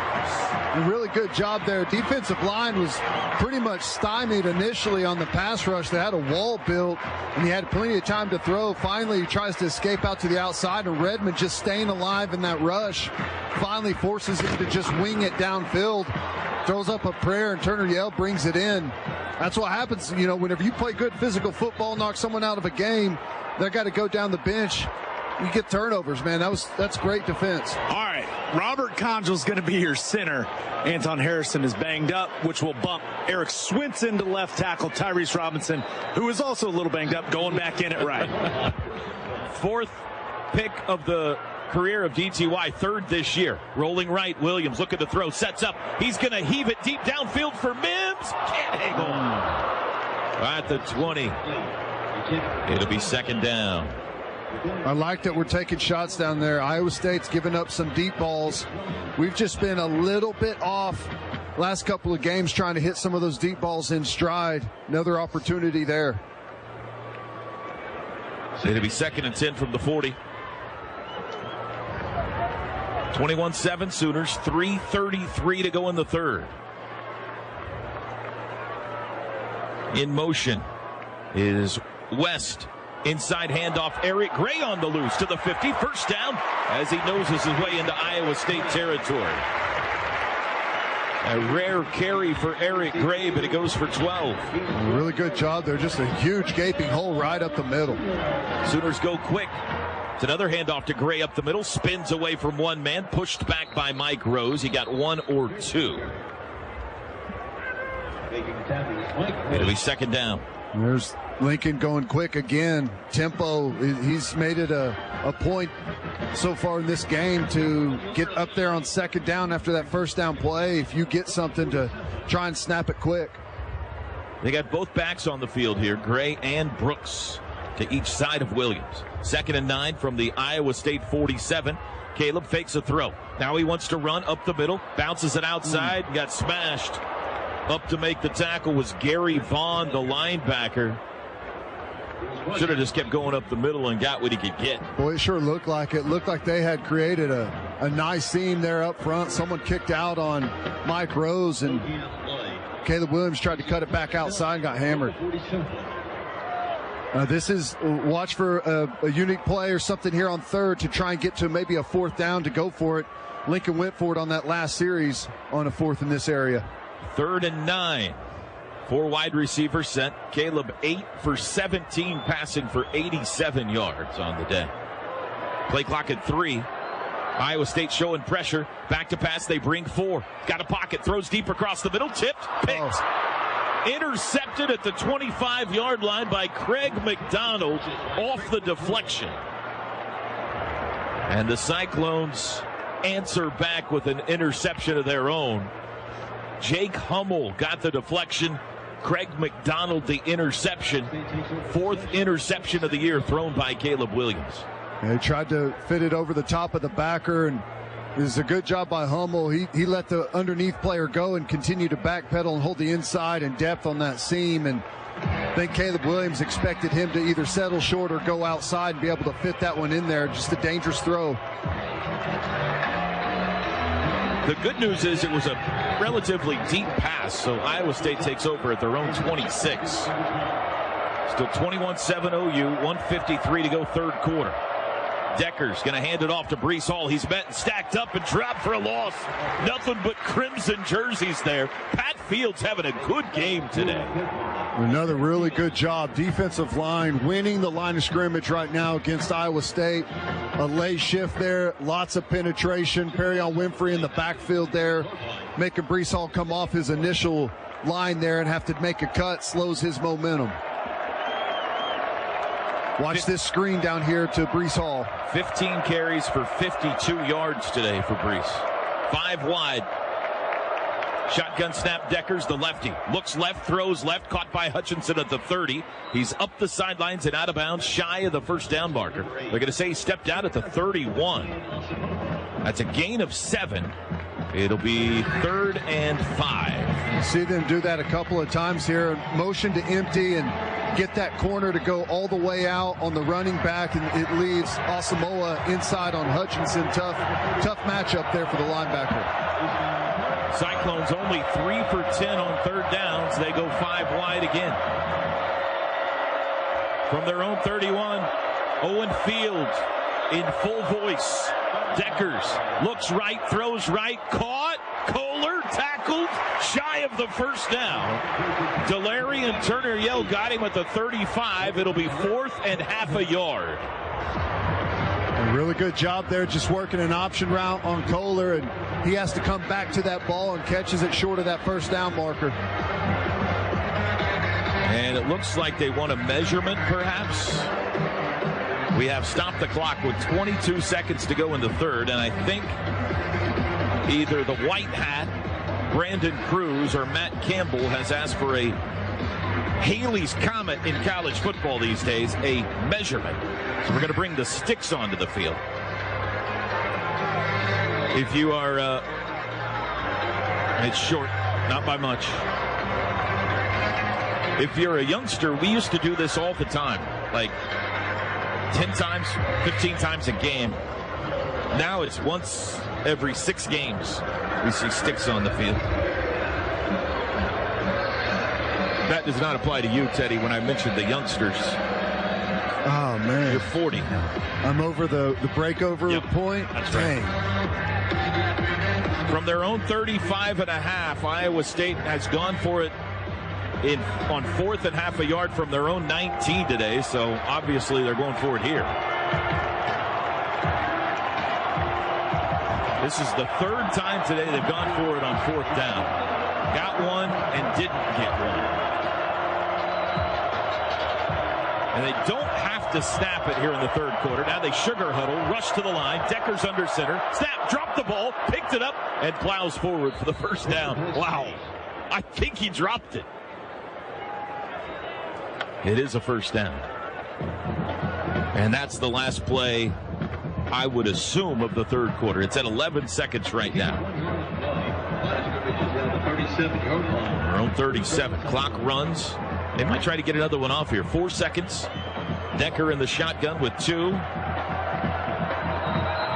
A really good job there. Defensive line was pretty much stymied initially on the pass rush. They had a wall built, and he had plenty of time to throw. Finally, he tries to escape out to the outside, and Redmond just staying alive in that rush finally forces him to just wing it downfield. Throws up a prayer, and Turner Yell brings it in. That's what happens, you know, whenever you play good physical football, knock someone out of a game, they got to go down the bench. You get turnovers, man. That's great defense. All right, Robert Congel's going to be your center. Anton Harrison is banged up, which will bump Eric Swinson to left tackle. Tyrese Robinson, who is also a little banged up, going back in at right. 4th pick of the career of DTY, 3rd this year. Rolling right, Williams looking to throw, sets up. He's going to heave it deep downfield for Mims. Can't hang on. At the 20. It'll be 2nd down. I like that we're taking shots down there. Iowa State's giving up some deep balls. We've just been a little bit off last couple of games trying to hit some of those deep balls in stride. Another opportunity there. It'll be 2nd and 10 from the 40. 21-7 Sooners, 3:33 to go in the 3rd. In motion is West. Inside handoff, Eric Gray on the loose to the 50. 1st down as he noses his way into Iowa State territory. A rare carry for Eric Gray, but it goes for 12. Really good job there. Just a huge gaping hole right up the middle. Sooners go quick. It's another handoff to Gray up the middle. Spins away from one man. Pushed back by Mike Rose. He got 1 or 2. It'll be 2nd down. There's Lincoln going quick again. Tempo, he's made it a point so far in this game to get up there on 2nd down after that 1st down play. If you get something, to try and snap it quick. They got both backs on the field here, Gray and Brooks, to each side of Williams. 2nd and 9 from the Iowa State 47. Caleb fakes a throw. Now he wants to run up the middle, bounces it outside, and got smashed. Up to make the tackle was Gary Vaughn, the linebacker. Should have just kept going up the middle and got what he could get. Boy, it sure looked like it. Looked like they had created a nice seam there up front. Someone kicked out on Mike Rose, and Caleb Williams tried to cut it back outside and got hammered. This is watch for a unique play or something here on 3rd to try and get to maybe a 4th down to go for it. Lincoln went for it on that last series on a 4th in this area. 3rd and 9. 4 wide receivers set. Caleb 8 for 17, passing for 87 yards on the day. Play clock at 3. Iowa State showing pressure. Back to pass. They bring 4. Got a pocket. Throws deep across the middle. Tipped. Picked. Intercepted at the 25-yard line by Craig McDonald off the deflection. And the Cyclones answer back with an interception of their own. Jake Hummel got the deflection. Craig McDonald the interception. 4th interception of the year thrown by Caleb Williams. They tried to fit it over the top of the backer, and this is a good job by Hummel. He let the underneath player go and continue to backpedal and hold the inside and depth on that seam. And I think Caleb Williams expected him to either settle short or go outside and be able to fit that one in there. Just a dangerous throw. The good news is it was a relatively deep pass, so Iowa State takes over at their own 26. Still 21-7 OU, 1:53 to go, 3rd quarter. Decker's going to hand it off to Breece Hall. He's met and stacked up and dropped for a loss. Nothing but crimson jerseys there. Pat Fields having a good game today. Another really good job. Defensive line winning the line of scrimmage right now against Iowa State. A lay shift there. Lots of penetration. Perrion Winfrey in the backfield there. Making Breece Hall come off his initial line there and have to make a cut. Slows his momentum. Watch this screen down here to Breece Hall. 15 carries for 52 yards today for Breece. 5 wide. Shotgun snap. Deckers, the lefty. Looks left, throws left, caught by Hutchinson at the 30. He's up the sidelines and out of bounds, shy of the first down marker. They're going to say he stepped out at the 31. That's a gain of 7. It'll be 3rd and 5. You see them do that a couple of times here. Motion to empty and get that corner to go all the way out on the running back, and it leaves Asamoah inside on Hutchinson. Tough matchup there for the linebacker. Cyclones only 3 for 10 on 3rd downs. They go 5 wide again. From their own 31, Owen Field in full voice. Deckers looks right, throws right, caught. Kohler tackled, shy of the first down. Delary and Turner Yell got him at the 35. It'll be 4th and half a yard. A really good job there, just working an option route on Kohler, and he has to come back to that ball and catches it short of that first down marker. And it looks like they want a measurement, perhaps. We have stopped the clock with 22 seconds to go in the 3rd, and I think either the white hat, Brandon Cruz, or Matt Campbell has asked for a Haley's Comet in college football these days, a measurement. So we're going to bring the sticks onto the field. If you are, it's short, not by much. If you're a youngster, we used to do this all the time, like 10 times, 15 times a game. Now it's once every 6 games we see sticks on the field. That does not apply to you, Teddy, when I mentioned the youngsters. Oh, man. You're 40 now. I'm over the breakover point. That's right. Dang. From their own 35 and a half, Iowa State has gone for it on 4th and half a yard from their own 19 today, so obviously they're going for it here. This is the 3rd time today they've gone for it on 4th down. Got one and didn't get one. And they don't have to snap it here in the 3rd quarter. Now they sugar huddle, rush to the line. Decker's under center. Snap, dropped the ball, picked it up, and plows forward for the first down. Wow. I think he dropped it. It is a first down. And that's the last play, I would assume, of the 3rd quarter. It's at 11 seconds right now. Our own 37. Clock runs. They might try to get another one off here. 4 seconds. Decker in the shotgun with 2.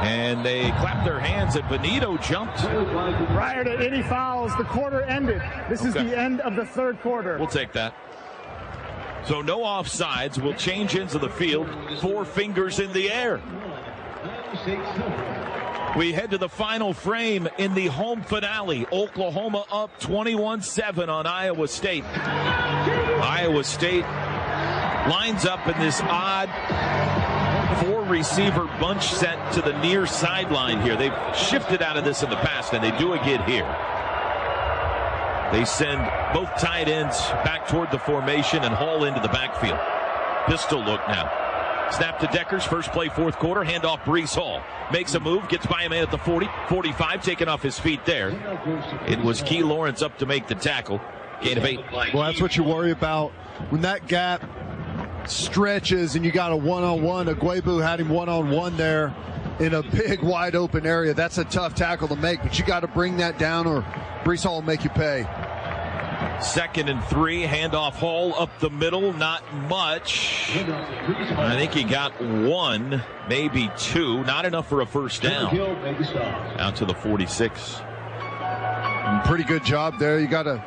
And they clap their hands, and Benito jumped. Prior to any fouls, the quarter ended. This is the end of the 3rd quarter. We'll take that. So no offsides. We'll change into the field. 4 fingers in the air. We head to the final frame in the home finale. Oklahoma up 21-7 on Iowa State. Iowa State lines up in this odd 4-receiver bunch set to the near sideline here. They've shifted out of this in the past, and they do again here. They send both tight ends back toward the formation and haul into the backfield. Pistol look now. Snap to Deckers, first play, fourth quarter, handoff Breece Hall. Makes a move, gets by a man at the 40, 45, taken off his feet there. It was Key Lawrence up to make the tackle. Gain of 8. Well, that's what you worry about when that gap stretches and you got a one-on-one. Agwebu had him one-on-one there in a big, wide open area. That's a tough tackle to make, but you got to bring that down or Breece Hall will make you pay. 2nd and 3, handoff Hall up the middle, not much. I think he got 1, maybe 2, not enough for a first down. Out to the 46. Pretty good job there. You got to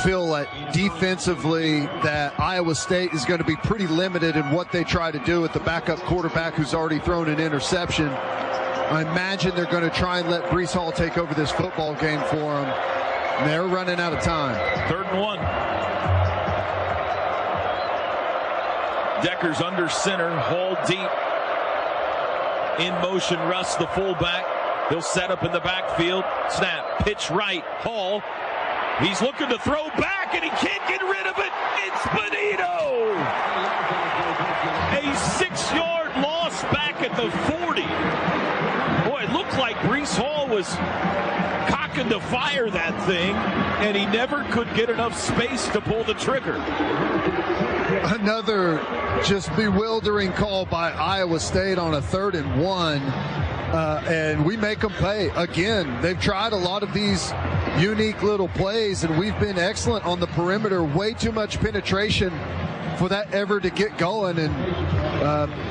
feel that defensively that Iowa State is going to be pretty limited in what they try to do with the backup quarterback who's already thrown an interception. I imagine they're going to try and let Breece Hall take over this football game for them. They're running out of time. 3rd and 1. Deckers under center, Hall deep. In motion, Russ, the fullback. He'll set up in the backfield. Snap, pitch right, Hall. He's looking to throw back, and he can't get rid of it. It's Benito! A 6-yard loss back at the 40. Boy, it looked like Breece Hall was cocking to fire that thing, and he never could get enough space to pull the trigger. Another just bewildering call by Iowa State on a 3rd and 1, and we make them pay. Again, they've tried a lot of these unique little plays, and we've been excellent on the perimeter. Way too much penetration for that ever to get going, and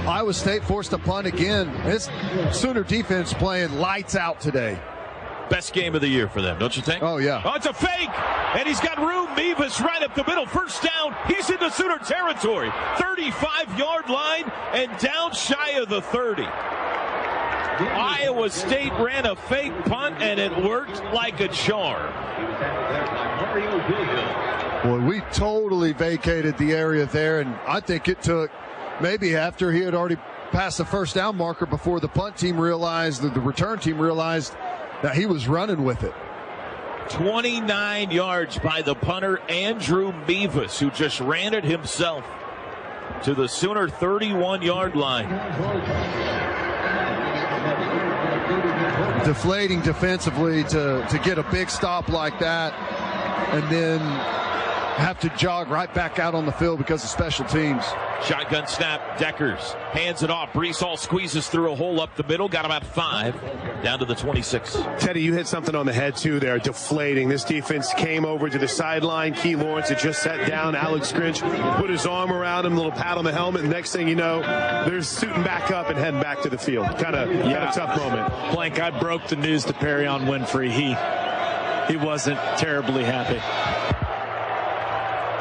Iowa State forced a punt again. This Sooner defense playing lights out today. Best game of the year for them, don't you think? Oh, yeah. Oh, it's a fake, and he's got room. Mevis right up the middle. First down. He's into Sooner territory. 35-yard line and down shy of the 30. Iowa State ran a fake punt, and it worked like a charm. Boy, we totally vacated the area there, and I think it took maybe after he had already passed the first down marker before the punt team realized, the return team realized that he was running with it. 29 yards by the punter, Andrew Mevis, who just ran it himself to the Sooner 31-yard line. Deflating defensively to get a big stop like that and then have to jog right back out on the field because of special teams. Shotgun snap, Deckers hands it off. Breece Hall squeezes through a hole up the middle, got about 5, down to the 26. Teddy, you hit something on the head too there, deflating. This defense came over to the sideline. Key Lawrence had just sat down. Alex Grinch put his arm around him, a little pat on the helmet, and next thing you know, they're suiting back up and heading back to the field. Kind of a tough moment. Blank, I broke the news to Perry on Winfrey. He wasn't terribly happy.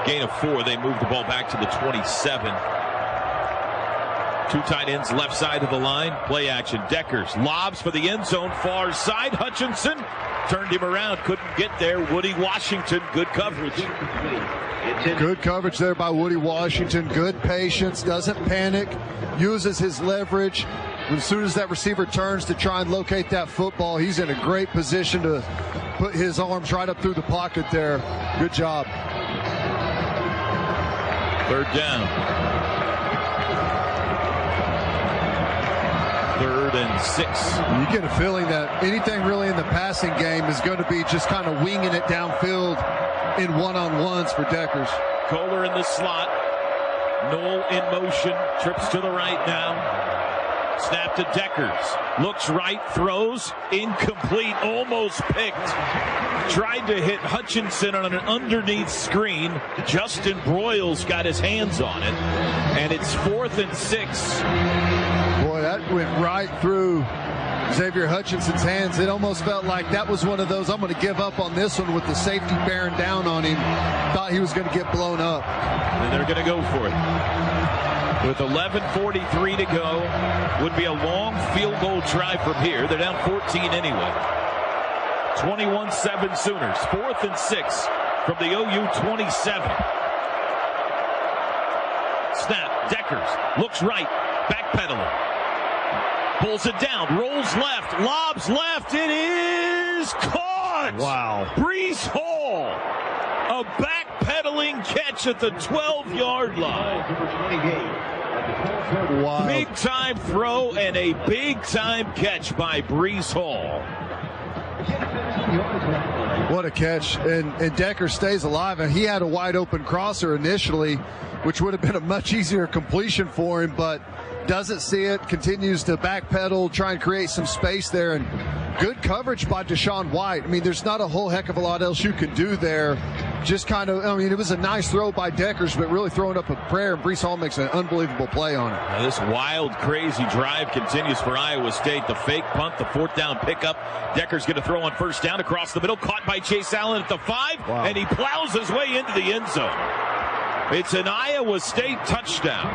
Gain of 4. They move the ball back to the 27. 2 tight ends left side of the line. Play action. Deckers lobs for the end zone. Far side. Hutchinson turned him around. Couldn't get there. Woody Washington. Good coverage. Good coverage there by Woody Washington. Good patience. Doesn't panic. Uses his leverage. As soon as that receiver turns to try and locate that football, he's in a great position to put his arms right up through the pocket there. Good job. 3rd down. 3rd and 6. You get a feeling that anything really in the passing game is going to be just kind of winging it downfield in one-on-ones for Deckers. Kohler in the slot. Knoll in motion. Trips to the right now. Snap to Deckers. Looks right. Throws. Incomplete. Almost picked. Tried to hit Hutchinson on an underneath screen. Justin Broyles got his hands on it. And it's 4th and 6. Boy, that went right through Xavier Hutchinson's hands. It almost felt like that was one of those, I'm going to give up on this one with the safety bearing down on him. Thought he was going to get blown up. And they're going to go for it. with 11:43 to go. Would be a long field goal drive from here. They're down 14 anyway. 21-7 Sooners. 4th and 6 from the OU 27. Snap. Deckers looks right. Backpedaling. Pulls it down. Rolls left. Lobs left. It is caught. Wow. Brees Hall. A backpedaling catch at the 12-yard line. Wow. Big-time throw and a big-time catch by Brees Hall. What a catch. And Decker stays alive. And he had a wide-open crosser initially, which would have been a much easier completion for him, but doesn't see it, continues to backpedal, try and create some space there, and good coverage by Deshaun White. I mean, there's not a whole heck of a lot else you can do there. Just kind of, I mean, it was a nice throw by Deckers, but really throwing up a prayer, and Brees Hall makes an unbelievable play on it. Now this wild, crazy drive continues for Iowa State. The fake punt, the 4th down pickup. Deckers going to throw on 1st down across the middle, caught by Chase Allen at the 5, and he plows his way into the end zone. It's an Iowa State touchdown.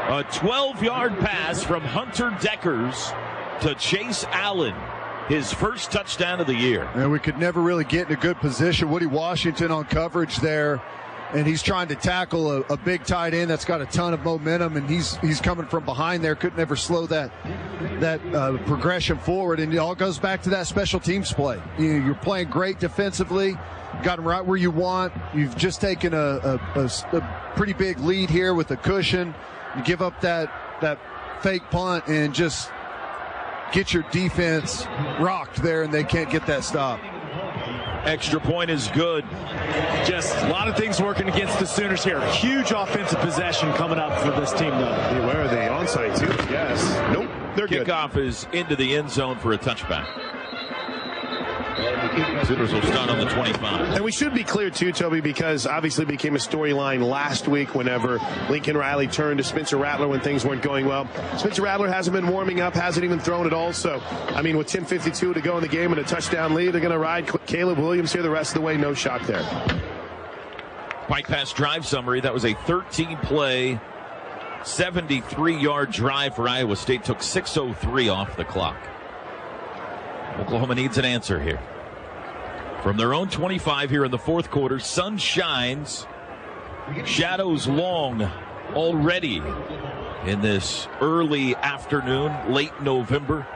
A 12-yard pass from Hunter Deckers to Chase Allen. His first touchdown of the year. And we could never really get in a good position. Woody Washington on coverage there, and he's trying to tackle a big tight end that's got a ton of momentum, and he's coming from behind there. Could never slow that progression forward, and it all goes back to that special teams play. You're playing great defensively. Got him right where you want. You've just taken a pretty big lead here with a cushion. You give up that fake punt and just get your defense rocked there, and they can't get that stop. Extra point is good. Just a lot of things working against the Sooners here. Huge offensive possession coming up for this team, though. Beware of the onside, too. Yes. Nope. They're good. Kickoff is into the end zone for a touchback. Sooners will start on the 25. And we should be clear, too, Toby, because obviously it became a storyline last week whenever Lincoln Riley turned to Spencer Rattler when things weren't going well. Spencer Rattler hasn't been warming up, hasn't even thrown at all. So, I mean, with 10:52 to go in the game and a touchdown lead, they're going to ride Caleb Williams here the rest of the way. No shock there. Bike pass drive summary. That was a 13-play, 73-yard drive for Iowa State. Took 6:03 off the clock. Oklahoma needs an answer here. From their own 25 here in the 4th quarter, sun shines, shadows long already in this early afternoon, late November.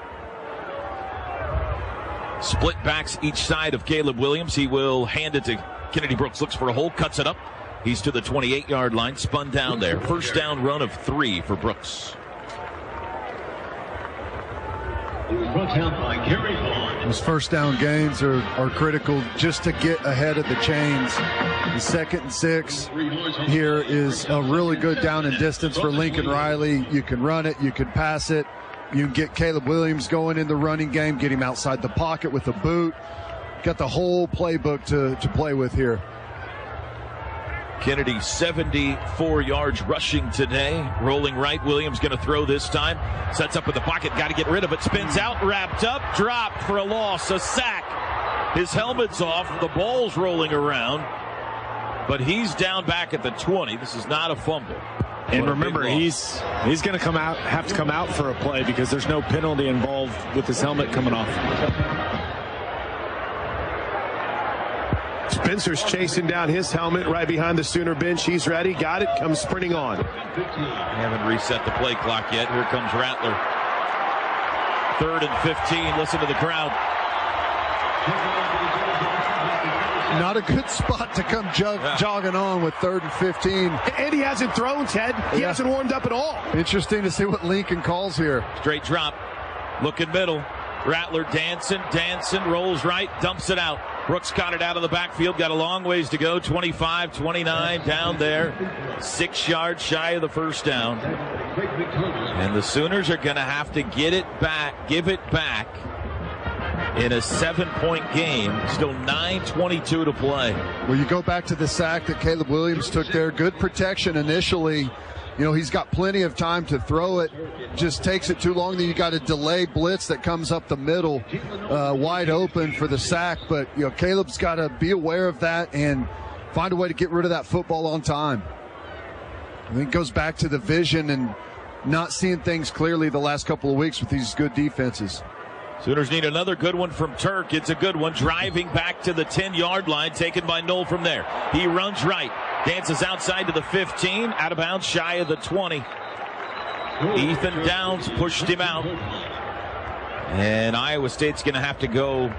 Split backs each side of Caleb Williams. He will hand it to Kennedy Brooks. Looks for a hole, cuts it up. He's to the 28-yard line, spun down there. 1st down run of 3 for Brooks. Those 1st down gains are critical just to get ahead of the chains. The 2nd and 6 here is a really good down and distance for Lincoln Riley. You can run it, you can pass it, you can get Caleb Williams going in the running game, get him outside the pocket with a boot. Got the whole playbook to play with here. Kennedy 74 yards rushing today. Rolling right. Williams going to throw this time. Sets up in the pocket. Got to get rid of it. Spins out. Wrapped up. Dropped for a loss. A sack. His helmet's off. The ball's rolling around. But he's down back at the 20. This is not a fumble. And remember, he's going to have to come out for a play because there's no penalty involved with his helmet coming off. Spencer's chasing down his helmet right behind the Sooner bench. He's ready. Got it. Comes sprinting on. Haven't reset the play clock yet. Here comes Rattler. 3rd and 15. Listen to the crowd. Not a good spot to come jogging on with 3rd and 15. And he hasn't thrown, Ted. He hasn't warmed up at all. Interesting to see what Lincoln calls here. Straight drop. Looking middle. Rattler dancing, rolls right, dumps it out. Brooks got it out of the backfield, got a long ways to go, 25, 29, down there, 6 yards shy of the 1st down. And the Sooners are going to have to give it back in a 7-point game. Still 9:22 to play. Well, you go back to the sack that Caleb Williams took there. Good protection initially. You know, he's got plenty of time to throw it. Just takes it too long. Then you got a delay blitz that comes up the middle, wide open for the sack. But, you know, Caleb's got to be aware of that and find a way to get rid of that football on time. I think it goes back to the vision and not seeing things clearly the last couple of weeks with these good defenses. Sooners need another good one from Turk. It's a good one. Driving back to the 10-yard line, taken by Knoll from there. He runs right, dances outside to the 15, out of bounds, shy of the 20. Ethan Downs pushed him out. And Iowa State's going to have to go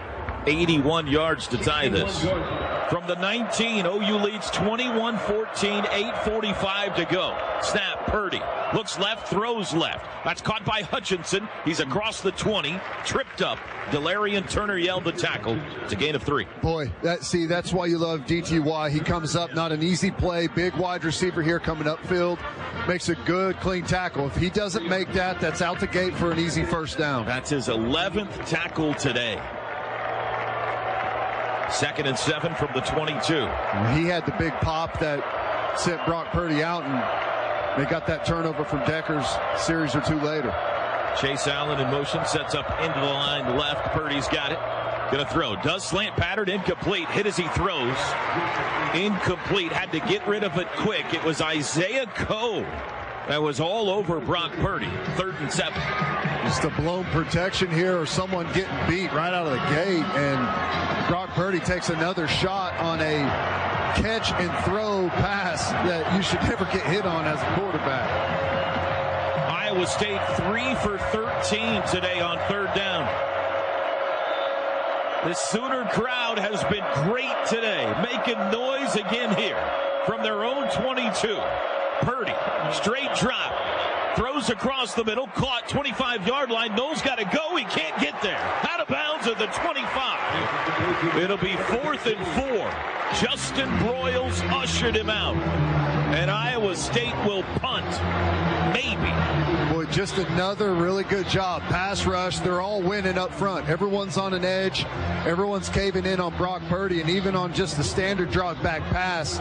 81 yards to tie this. From the 19, OU leads 21-14, 8:45 to go. Snap, Purdy looks left, throws left. That's caught by Hutchinson. He's across the 20, tripped up. Delarian Turner yelled the tackle. It's a gain of 3. Boy, that's why you love DTY. He comes up, not an easy play. Big wide receiver here coming upfield. Makes a good, clean tackle. If he doesn't make that, that's out the gate for an easy first down. That's his 11th tackle today. 2nd and 7 from the 22. He had the big pop that sent Brock Purdy out, and they got that turnover from Deckers a series or two later. Chase Allen in motion, sets up into the line left. Purdy's got it. Gonna throw. Does slant pattern, incomplete. Hit as he throws. Incomplete. Had to get rid of it quick. It was Isaiah Coe that was all over Brock Purdy. 3rd and 7. Just a blown protection here, or someone getting beat right out of the gate, and Brock Purdy takes another shot on a catch and throw pass that you should never get hit on as a quarterback. Iowa State 3 for 13 today on 3rd down. The Sooner crowd has been great today, making noise again here from their own 22. Purdy, straight drop, throws across the middle, caught 25-yard line. Knowles got to go. He can't get there. Out of bounds at the 25. It'll be 4th and 4. Justin Broyles ushered him out. And Iowa State will punt. Maybe. Boy, just another really good job. Pass rush. They're all winning up front. Everyone's on an edge. Everyone's caving in on Brock Purdy. And even on just the standard drop back pass,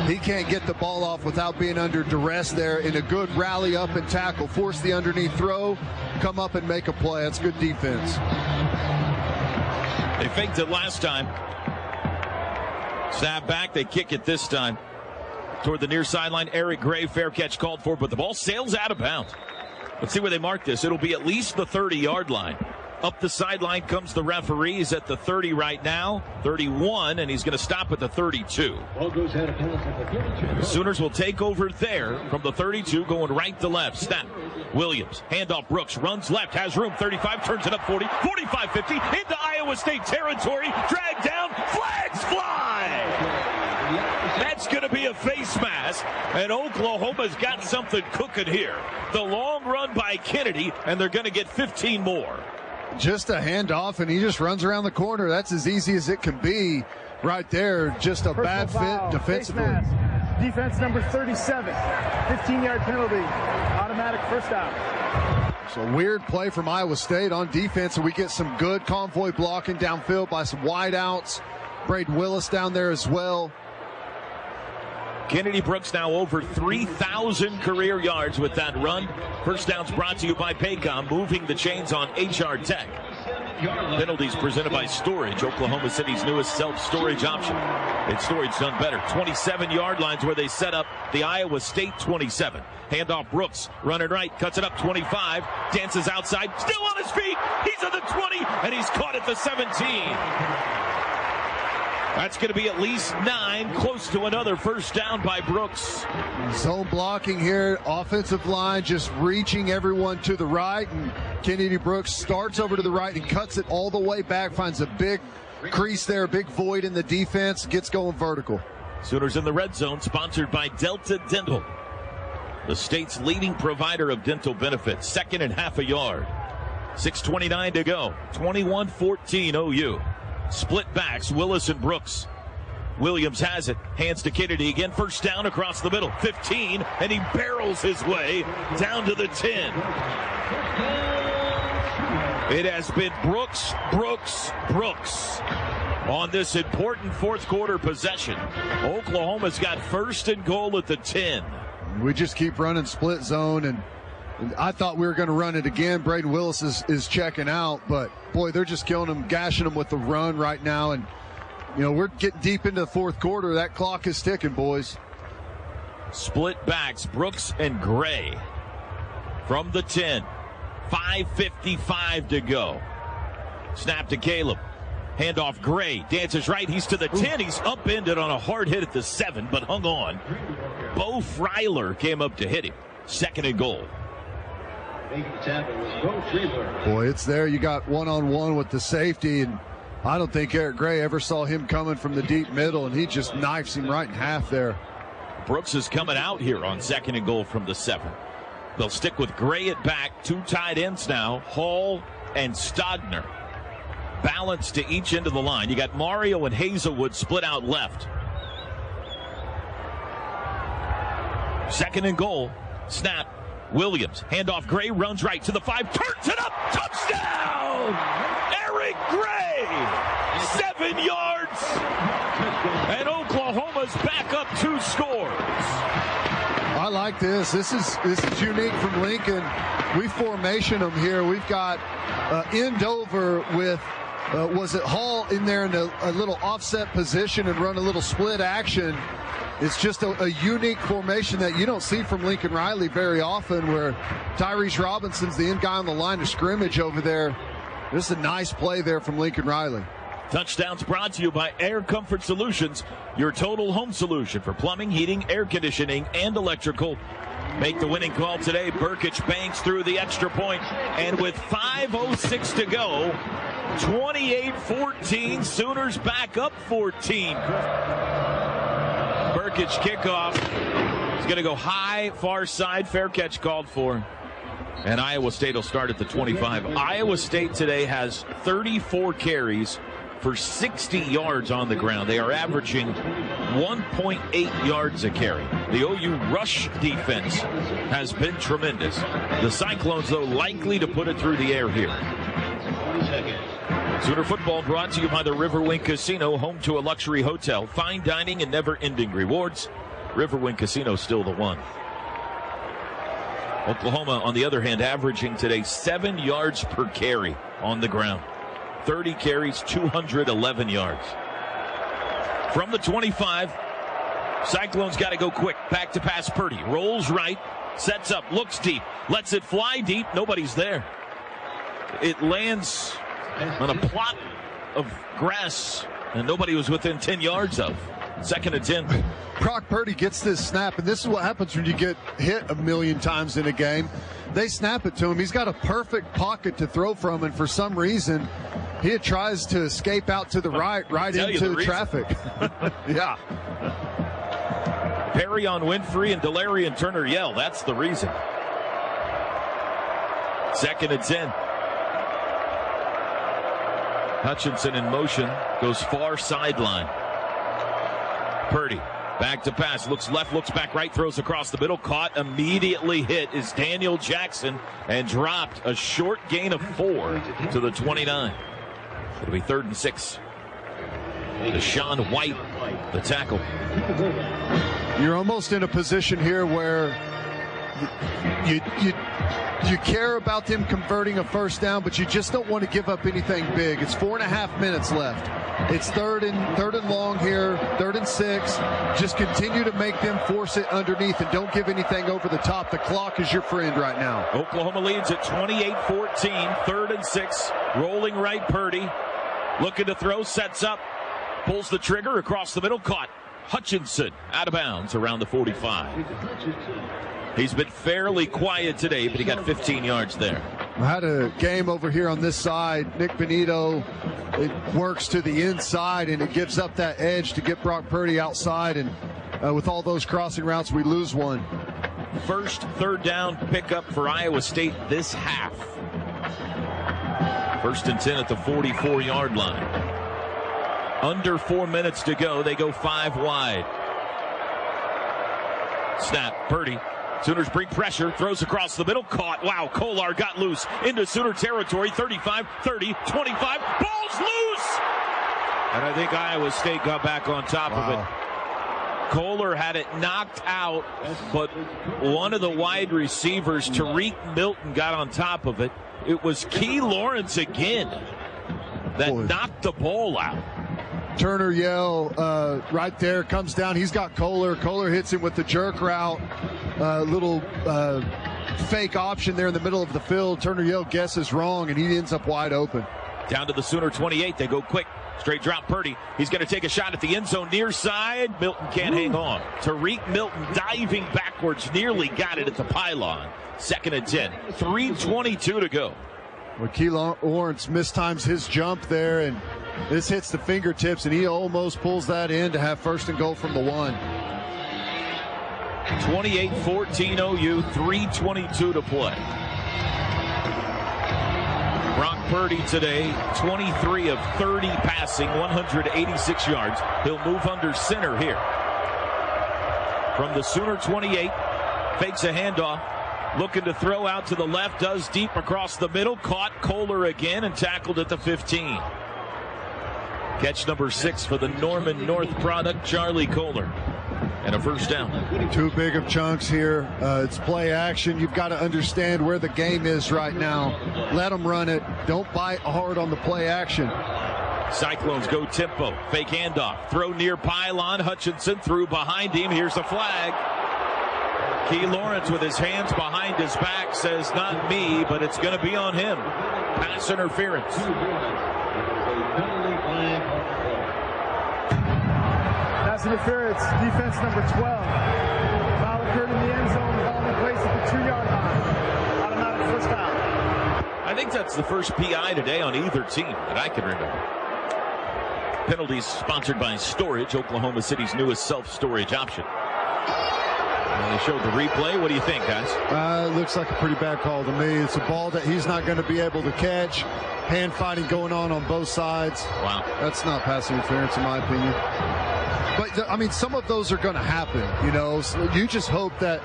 he can't get the ball off without being under duress there. In a good rally up and tackle. Force the underneath throw. Come up and make a play. That's good defense. They faked it last time. Snap back. They kick it this time. Toward the near sideline, Eric Gray, fair catch called for, but the ball sails out of bounds. Let's see where they mark this. It'll be at least the 30-yard line. Up the sideline comes the referee. He's at the 30 right now, 31, and he's going to stop at the 32. The Sooners will take over there from the 32, going right to left. Snap. Williams, handoff. Brooks runs left, has room. 35, turns it up 40, 45, 50, into Iowa State territory. Dragged down, flags fly! That's going to be a face mask, and Oklahoma's got something cooking here. The long run by Kennedy, and they're going to get 15 more. Just a handoff, and he just runs around the corner. That's as easy as it can be right there. Just a bad fit defensively. Defense number 37, 15-yard penalty, automatic first down. So weird play from Iowa State on defense, and we get some good convoy blocking downfield by some wideouts. Braden Willis down there as well. Kennedy Brooks now over 3,000 career yards with that run. First downs brought to you by Paycom, moving the chains on HR Tech. Penalties presented by Storage, Oklahoma City's newest self-storage option. And Storage done better. 27-yard lines where they set up the Iowa State 27. Handoff Brooks, running right, cuts it up 25, dances outside, still on his feet. He's at the 20, and he's caught at the 17. That's going to be at least 9, close to another first down by Brooks. Zone blocking here, offensive line just reaching everyone to the right, and Kennedy Brooks starts over to the right and cuts it all the way back, finds a big crease there, a big void in the defense, gets going vertical. Sooners in the red zone, sponsored by Delta Dental, the state's leading provider of dental benefits. 2nd and half a yard. 6:29 to go. 21-14 OU. Split backs, Willis and Brooks. Williams has it, hands to Kennedy again, first down across the middle, 15, and he barrels his way down to the 10. It has been Brooks, Brooks, Brooks on this important fourth quarter possession. Oklahoma's got 1st and goal at the 10. We just keep running split zone, and I thought we were going to run it again. Braden Willis is checking out, but boy, they're just killing him, gashing him with the run right now. And, you know, we're getting deep into the fourth quarter. That clock is ticking, boys. Split backs, Brooks and Gray from the 10. 5:55 to go. Snap to Caleb. Handoff Gray. Dances right. He's to the 10. He's upended on a hard hit at the 7, but hung on. Bo Freiler came up to hit him. 2nd and goal. Boy, it's there. You got one-on-one with the safety, and I don't think Eric Gray ever saw him coming from the deep middle, and he just knifes him right in half there. Brooks is coming out here on 2nd and goal from the 7. They'll stick with Gray at back. 2 tight ends now, Hall and Stogner. Balance to each end of the line. You got Mario and Hazelwood split out left. 2nd and goal. Snap. Williams. Handoff. Gray runs right to the 5. Turns it up. Touchdown! Eric Gray. 7 yards. And Oklahoma's back up 2 scores. I like this. This is unique from Lincoln. We formation them here. We've got end over with was it Hall in there in a little offset position and run a little split action. It's just a unique formation that you don't see from Lincoln Riley very often, where Tyrese Robinson's the end guy on the line of scrimmage over there. This is a nice play there from Lincoln Riley. Touchdowns brought to you by Air Comfort Solutions, your total home solution for plumbing, heating, air conditioning, and electrical. Make the winning call today. Burkich banks through the extra point, and with 5:06 to go, 28-14, Sooners back up 14. Burkich kickoff. It's going to go high, far side, fair catch called for. And Iowa State will start at the 25. Iowa State today has 34 carries for 60 yards on the ground. They are averaging 1.8 yards a carry. The OU rush defense has been tremendous. The Cyclones, though, likely to put it through the air here. Sooner football brought to you by the Riverwind Casino, home to a luxury hotel, fine dining, and never-ending rewards. Riverwind Casino still the one. Oklahoma, on the other hand, averaging today 7 yards per carry on the ground. 30 carries, 211 yards. From the 25, Cyclones got to go quick. Back to pass Purdy. Rolls right, sets up, looks deep, lets it fly deep. Nobody's there. It lands on a plot of grass, and nobody was within 10 yards of. 2nd and 10. Brock Purdy gets this snap, and this is what happens when you get hit a million times in a game. They snap it to him. He's got a perfect pocket to throw from, and for some reason, he tries to escape out to the right into traffic. Yeah. Perry on Winfrey and Delarian Turner yell. That's the reason. 2nd and 10. Hutchinson in motion, goes far sideline. Purdy back to pass, looks left, looks back right, throws across the middle, caught, immediately hit is Daniel Jackson, and dropped a short gain of 4 to the 29. It'll be 3rd and 6. Deshaun White, the tackle. You're almost in a position here where you care about them converting a first down, but you just don't want to give up anything big. It's 4.5 minutes left. It's third and long here, 3rd and 6. Just continue to make them force it underneath and don't give anything over the top. The clock is your friend right now. Oklahoma leads at 28-14, 3rd and 6. Rolling right, Purdy. Looking to throw, sets up, pulls the trigger across the middle, caught. Hutchinson out of bounds around the 45. He's been fairly quiet today, but he got 15 yards there. I had a game over here on this side. Nick Benito, it works to the inside, and it gives up that edge to get Brock Purdy outside. And with all those crossing routes, we lose one. First 3rd down pickup for Iowa State this half. 1st and 10 at the 44-yard line. Under 4 minutes to go. They go 5 wide. Snap. Purdy. Sooners bring pressure. Throws across the middle. Caught. Wow. Kolar got loose into Sooner territory. 35, 30, 25. Ball's loose. And I think Iowa State got back on top of it. Kolar had it knocked out, but one of the wide receivers, Tariq Milton, got on top of it. It was Key Lawrence again that knocked the ball out. Turner Yell right there comes down. He's got Kohler. Kohler hits him with the jerk route. Little fake option there in the middle of the field. Turner Yell guesses wrong, and he ends up wide open. Down to the Sooner 28. They go quick. Straight drop Purdy. He's going to take a shot at the end zone near side. Milton can't hang on. Tariq Milton diving backwards. Nearly got it at the pylon. 2nd and 10. 3:22 to go. Well, Key Lawrence mistimes his jump there, and this hits the fingertips, and he almost pulls that in to have 1st and goal from the 1. 28-14 OU. 3:22 to play. Brock Purdy today, 23 of 30 passing, 186 yards. He'll move under center here. From the Sooner 28, fakes a handoff. Looking to throw out to the left, does deep across the middle. Caught Kohler again and tackled at the 15. Catch number 6 for the Norman North product, Charlie Kohler. And a 1st down. Too big of chunks here. It's play action. You've got to understand where the game is right now. Let them run it. Don't bite hard on the play action. Cyclones go tempo. Fake handoff. Throw near pylon. Hutchinson threw behind him. Here's the flag. Key Lawrence with his hands behind his back says, not me, but it's going to be on him. Pass interference. Pass interference, defense number 12. Foul occurred in the end zone. The ball in place at the 2-yard line. Automatic 1st down. I think that's the first PI today on either team that I can remember. Penalties sponsored by Storage, Oklahoma City's newest self-storage option. And they showed the replay. What do you think, guys? Looks like a pretty bad call to me. It's a ball that he's not going to be able to catch. Hand fighting going on both sides. Wow. That's not pass interference in my opinion. But, I mean, some of those are going to happen, you know. So you just hope that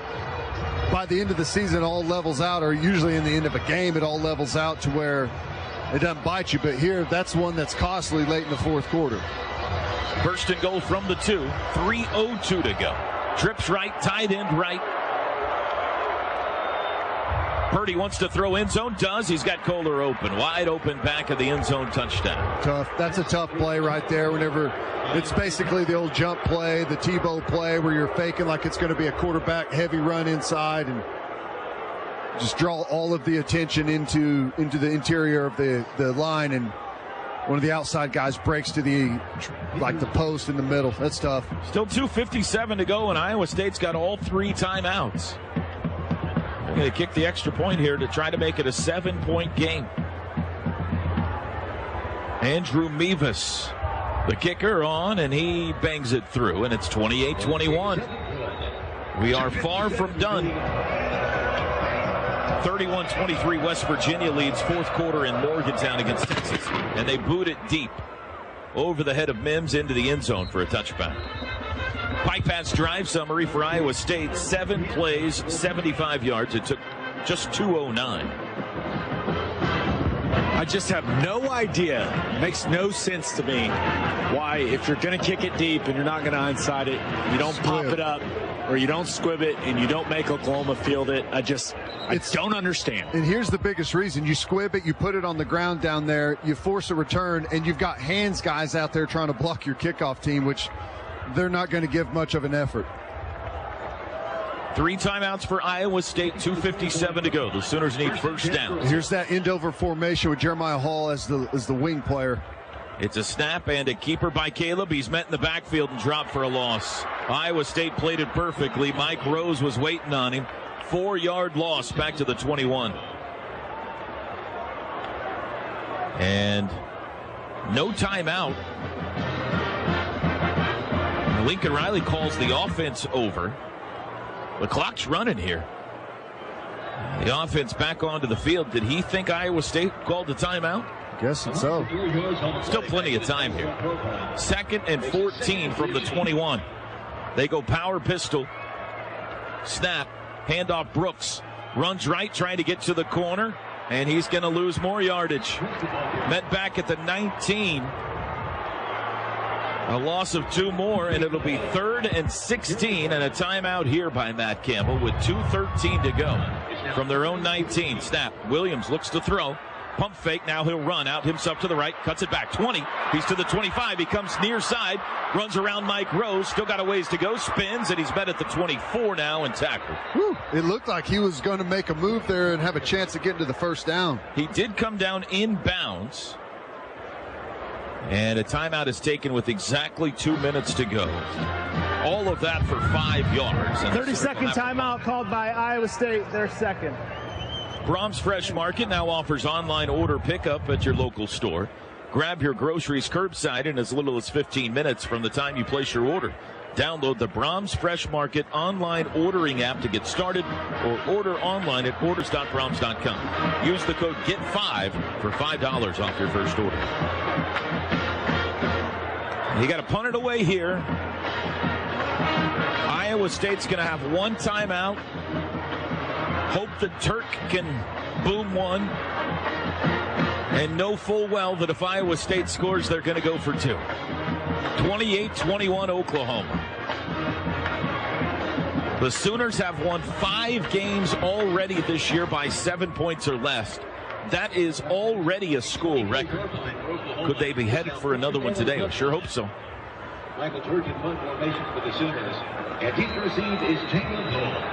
by the end of the season, all levels out, or usually in the end of a game, it all levels out to where it doesn't bite you. But here, that's one that's costly late in the 4th quarter. 1st and goal from the 2. 3:02 to go. Trips right, tight end right. Purdy wants to throw end zone. Does. He's got Kohler open. Wide open back of the end zone, touchdown. Tough. That's a tough play right there. Whenever it's basically the old jump play, the Tebow play, where you're faking like it's going to be a quarterback heavy run inside and just draw all of the attention into the interior of the line, and one of the outside guys breaks to the post in the middle. That's tough. Still 2:57 to go, and Iowa State's got all 3 timeouts. They're going to kick the extra point here to try to make it a 7-point game. Andrew Mevis, the kicker, on, and he bangs it through, and it's 28-21. We are far from done. 31-23, West Virginia leads 4th quarter in Morgantown against Texas, and they boot it deep over the head of Mims into the end zone for a touchback. Pike pass drive summary for Iowa State: 7 plays, 75 yards. It took just 2:09. I just have no idea. It makes no sense to me why, if you're going to kick it deep and you're not going to onside it, you don't pop it up, or you don't squib it, and you don't make Oklahoma field it. I don't understand. And here's the biggest reason. You squib it, you put it on the ground down there, you force a return, and you've got hands guys out there trying to block your kickoff team, which they're not going to give much of an effort. 3 timeouts for Iowa State, 2:57 to go. The Sooners need 1st down. Here's that end-over formation with Jeremiah Hall as the wing player. It's a snap and a keeper by Caleb. He's met in the backfield and dropped for a loss. Iowa State played it perfectly. Mike Rose was waiting on him. 4-yard loss back to the 21. And no timeout. Lincoln Riley calls the offense over. The clock's running here. The offense back onto the field. Did he think Iowa State called the timeout? Guess it's so. Still plenty of time here. 2nd and 14 from the 21. They go power pistol. Snap. Handoff Brooks. Runs right, trying to get to the corner. And he's going to lose more yardage. Met back at the 19. A loss of 2 more, and it'll be 3rd and 16, and a timeout here by Matt Campbell with 2:13 to go from their own 19. Snap. Williams looks to throw. Pump fake, now he'll run out himself to the right, cuts it back, 20, he's to the 25, he comes near side, runs around Mike Rose, still got a ways to go, spins, and he's met at the 24 now and tackled. Whew. It looked like he was going to make a move there and have a chance of getting to the first down. He did come down in bounds, and a timeout is taken with exactly 2 minutes to go. All of that for 5 yards. 30-second timeout called by Iowa State, their second. Brahms Fresh Market now offers online order pickup at your local store. Grab your groceries curbside in as little as 15 minutes from the time you place your order. Download the Brahms Fresh Market online ordering app to get started or order online at orders.brahms.com. Use the code GET5 for $5 off your first order. You got to punt it away here. Iowa State's going to have one timeout. Hope that Turk can boom one. And know full well that if Iowa State scores, they're going to go for 2. 28-21 Oklahoma. The Sooners have won 5 games already this year by 7 points or less. That is already a school record. Could they be headed for another one today? I sure hope so. Michael Turk in punt formation for the Sooners. And deep to receive is Jalen Noel.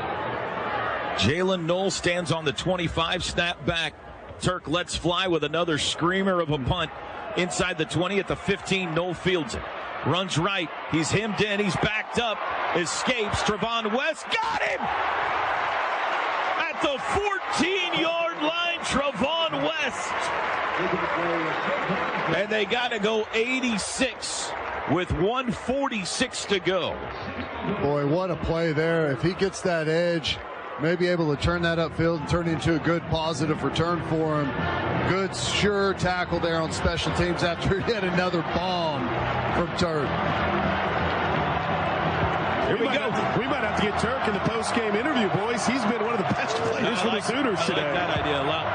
Jalen Noel stands on the 25, snap back. Turk lets fly with another screamer of a punt. Inside the 20 at the 15, Noel fields it. Runs right, he's hemmed in, he's backed up, escapes. Trevon West got him! At the 14-yard line, Trevon West. And they got to go 86 with 1:46 to go. Boy, what a play there. If he gets that edge, maybe able to turn that upfield and turn into a good positive return for him. Good, sure tackle there on special teams after he had another bomb from Turk. Here we go. We might have to get Turk in the post-game interview, boys. He's been one of the best players for the Sooners today. I like that idea a lot.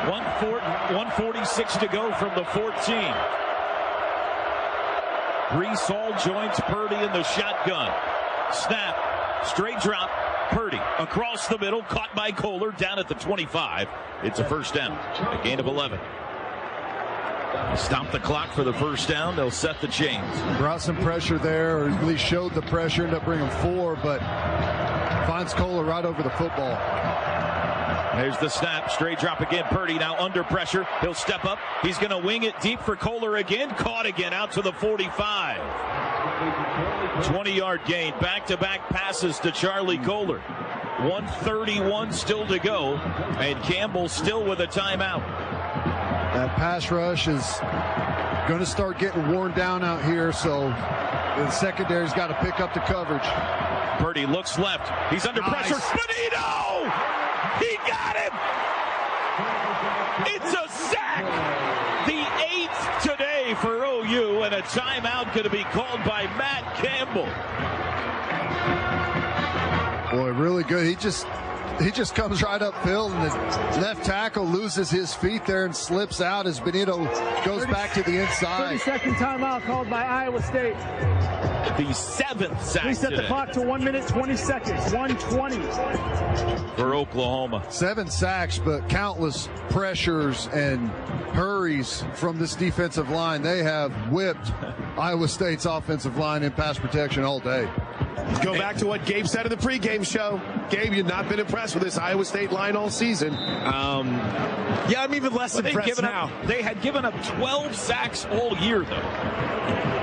1:46 to go from the 14. Brees Hall joins Purdy in the shotgun. Snap, straight drop. Purdy across the middle, caught by Kohler, down at the 25. It's a first down, a gain of 11. Stop the clock for the first down. They'll set the chains. Brought some pressure there, or at least showed the pressure. Ended up bringing 4, but finds Kohler right over the football. There's the snap, straight drop again. Purdy now under pressure. He'll step up. He's going to wing it deep for Kohler again. Caught again out to the 45. 20-yard gain. Back-to-back passes to Charlie Kohler. 1:31 still to go. And Campbell still with a timeout. That pass rush is going to start getting worn down out here, so the secondary's got to pick up the coverage. Purdy looks left. He's under pressure. Benito! He got him! It's a sack! The 8th today for OU, and a timeout going to be called by Matt Campbell. Boy, really good. He just comes right upfield, and the left tackle loses his feet there and slips out as Benito goes back to the inside. 30-second timeout called by Iowa State. The 7th sack. Reset the clock to 1 minute, 20 seconds. 1:20 for Oklahoma. 7 sacks, but countless pressures and hurries from this defensive line. They have whipped Iowa State's offensive line in pass protection all day. Go back to what Gabe said in the pregame show. Gabe, you've not been impressed with this Iowa State line all season. Yeah, I'm even less impressed now. They had given up 12 sacks all year, though.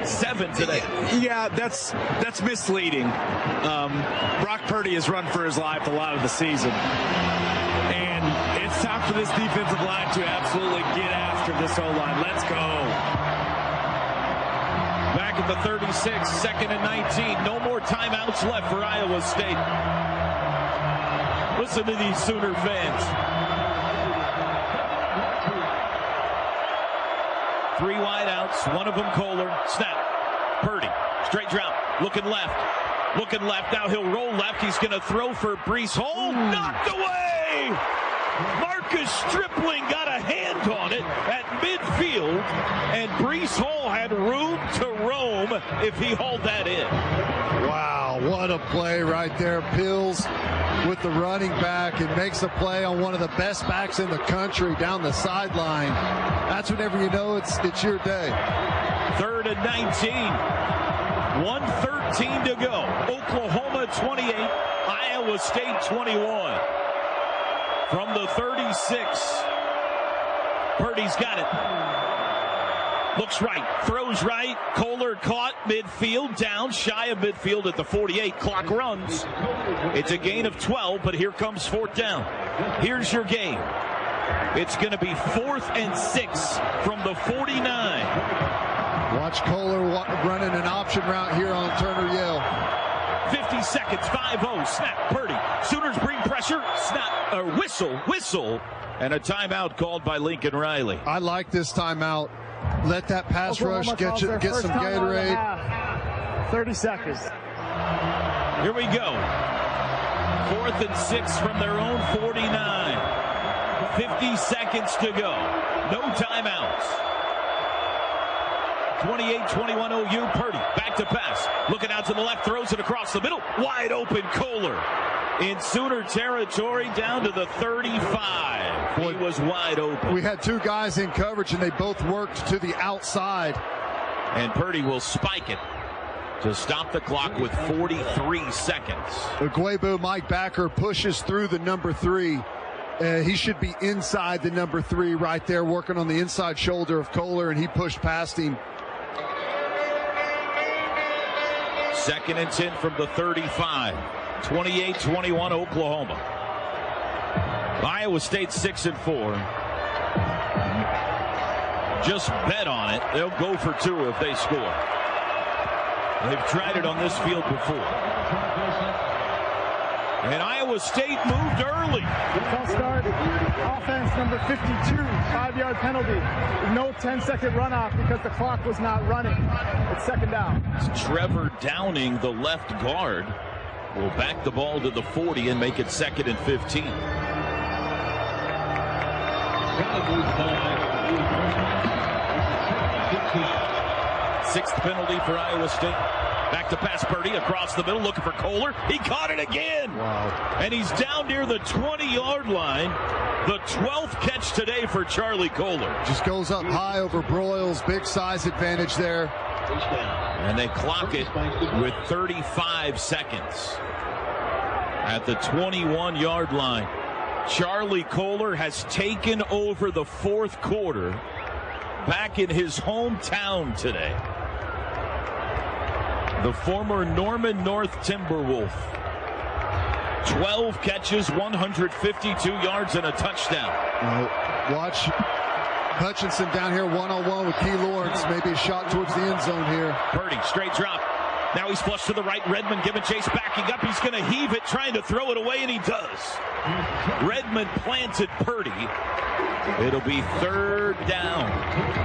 7 today. Yeah, that's misleading. Brock Purdy has run for his life a lot of the season. And it's time for this defensive line to absolutely get after this O-line. Let's go. Back at the 36, 2nd and 19. No more timeouts left for Iowa State. Listen to these Sooner fans. 3 wideouts, one of them Kohler. Snap. Purdy. Straight drop. Looking left. Now he'll roll left. He's going to throw for Brees Hall. Knocked away. Marcus Stripling got a hand on it at midfield. And Brees Hall ball had room to roam if he hauled that in. Wow, what a play right there. Pills with the running back and makes a play on one of the best backs in the country down the sideline. That's whenever you know it's your day. 3rd and 19. 1:13 to go. Oklahoma 28, Iowa State 21. From the 36, Purdy's got it. Looks right, throws right. Kohler caught midfield, down shy of midfield at the 48. Clock runs. It's a gain of 12, but here comes 4th down. Here's your game. It's going to be 4th and 6 from the 49. Watch Kohler running an option route here on Turner Yale. 50 seconds, 5-0, snap, Purdy. Sooners bring pressure, snap, whistle, and a timeout called by Lincoln Riley. I like this timeout. Let that pass rush get some Gatorade. 30 seconds. Here we go. 4th and 6 from their own 49. 50 seconds to go. No timeouts. 28-21 OU. Purdy back to pass. Looking out to the left, throws it across the middle. Wide open Kohler. In Sooner territory down to the 35. He was wide open. We had 2 guys in coverage and they both worked to the outside. And Purdy will spike it to stop the clock with 43 seconds. Ugwebu, Mike Backer, pushes through the number 3. He should be inside the number 3 right there, working on the inside shoulder of Kohler, and he pushed past him. 2nd and 10 from the 35. 28-21 Oklahoma. Iowa State 6-4. Just bet on it. They'll go for 2 if they score. They've tried it on this field before. And Iowa State moved early. False start. Offense number 52. 5-yard penalty. No 10-second runoff because the clock was not running. It's 2nd down. It's Trevor Downing, the left guard, will back the ball to the 40 and make it 2nd and 15. Sixth penalty for Iowa State. Back to pass Purdy across the middle, looking for Kohler. He caught it again. Wow. And he's down near the 20-yard line. The 12th catch today for Charlie Kohler. Just goes up high over Broyles. Big size advantage there. And they clock it with 35 seconds. At the 21-yard line. Charlie Kohler has taken over the 4th quarter back in his hometown today. The former Norman North Timberwolf. 12 catches, 152 yards, and a touchdown. Watch Hutchinson down here one-on-one with Key Lawrence. Maybe a shot towards the end zone here. Purdy, straight drop. Now he's flushed to the right. Redmond giving chase, backing up. He's going to heave it, trying to throw it away, and he does. Redmond planted Purdy. It'll be 3rd down.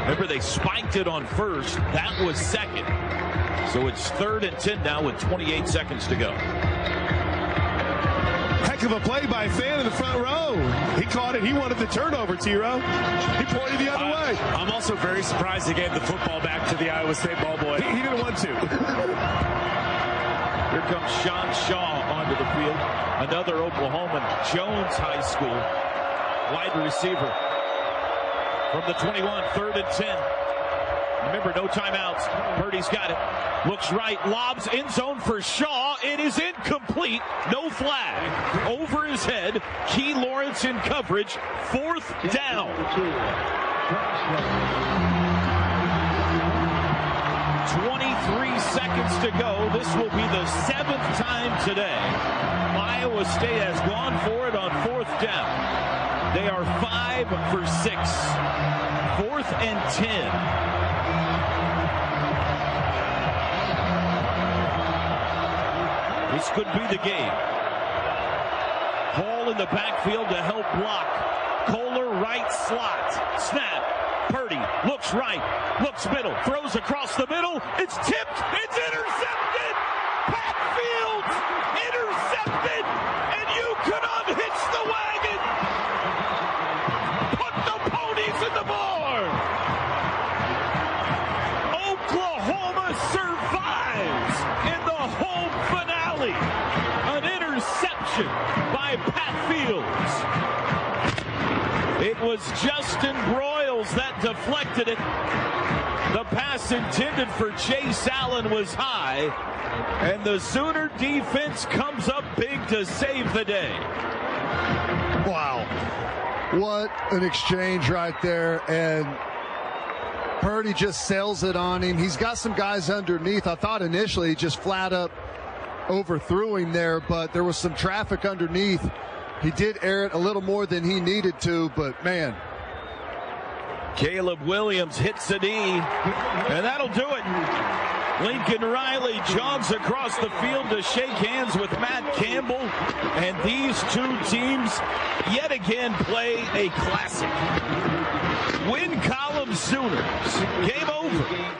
Remember, they spiked it on 1st. That was 2nd. So it's 3rd and 10 now with 28 seconds to go. Heck of a play by a fan in the front row. He caught it. He wanted the turnover, T-Row. He pointed the other way. I'm also very surprised he gave the football back to the Iowa State ball boy. He didn't want to. Here comes Sean Shaw onto the field. Another Oklahoman, Jones High School. Wide receiver. From the 21, 3rd and 10. Remember, no timeouts. Purdy's got it. Looks right, lobs end zone for Shaw. It is incomplete. No flag. Over his head. Key Lawrence in coverage. 4th down. 23 seconds to go. This will be the 7th time today Iowa State has gone for it on 4th down. They are 5 for 6. 4th and 10. This could be the game. Hall in the backfield to help block. Kohler right slot. Snap. Purdy looks right, looks middle, throws across the middle. It's tipped. It's intercepted. Pat Fields intercepted. And you could unhitch the wagon. Put the ponies in the barn. interception by Pat Fields. It was Justin Broyles that deflected it. The pass intended for Chase Allen was high, and the Sooner defense comes up big to save the day. Wow. What an exchange right there, and Purdy just sails it on him. He's got some guys underneath. I thought initially he just flat up overthrew him there, but there was some traffic underneath. He did air it a little more than he needed to, but man. Caleb Williams hits a knee, and that'll do it. Lincoln Riley jogs across the field to shake hands with Matt Campbell, and these two teams yet again play a classic. Win column Sooners. Game over.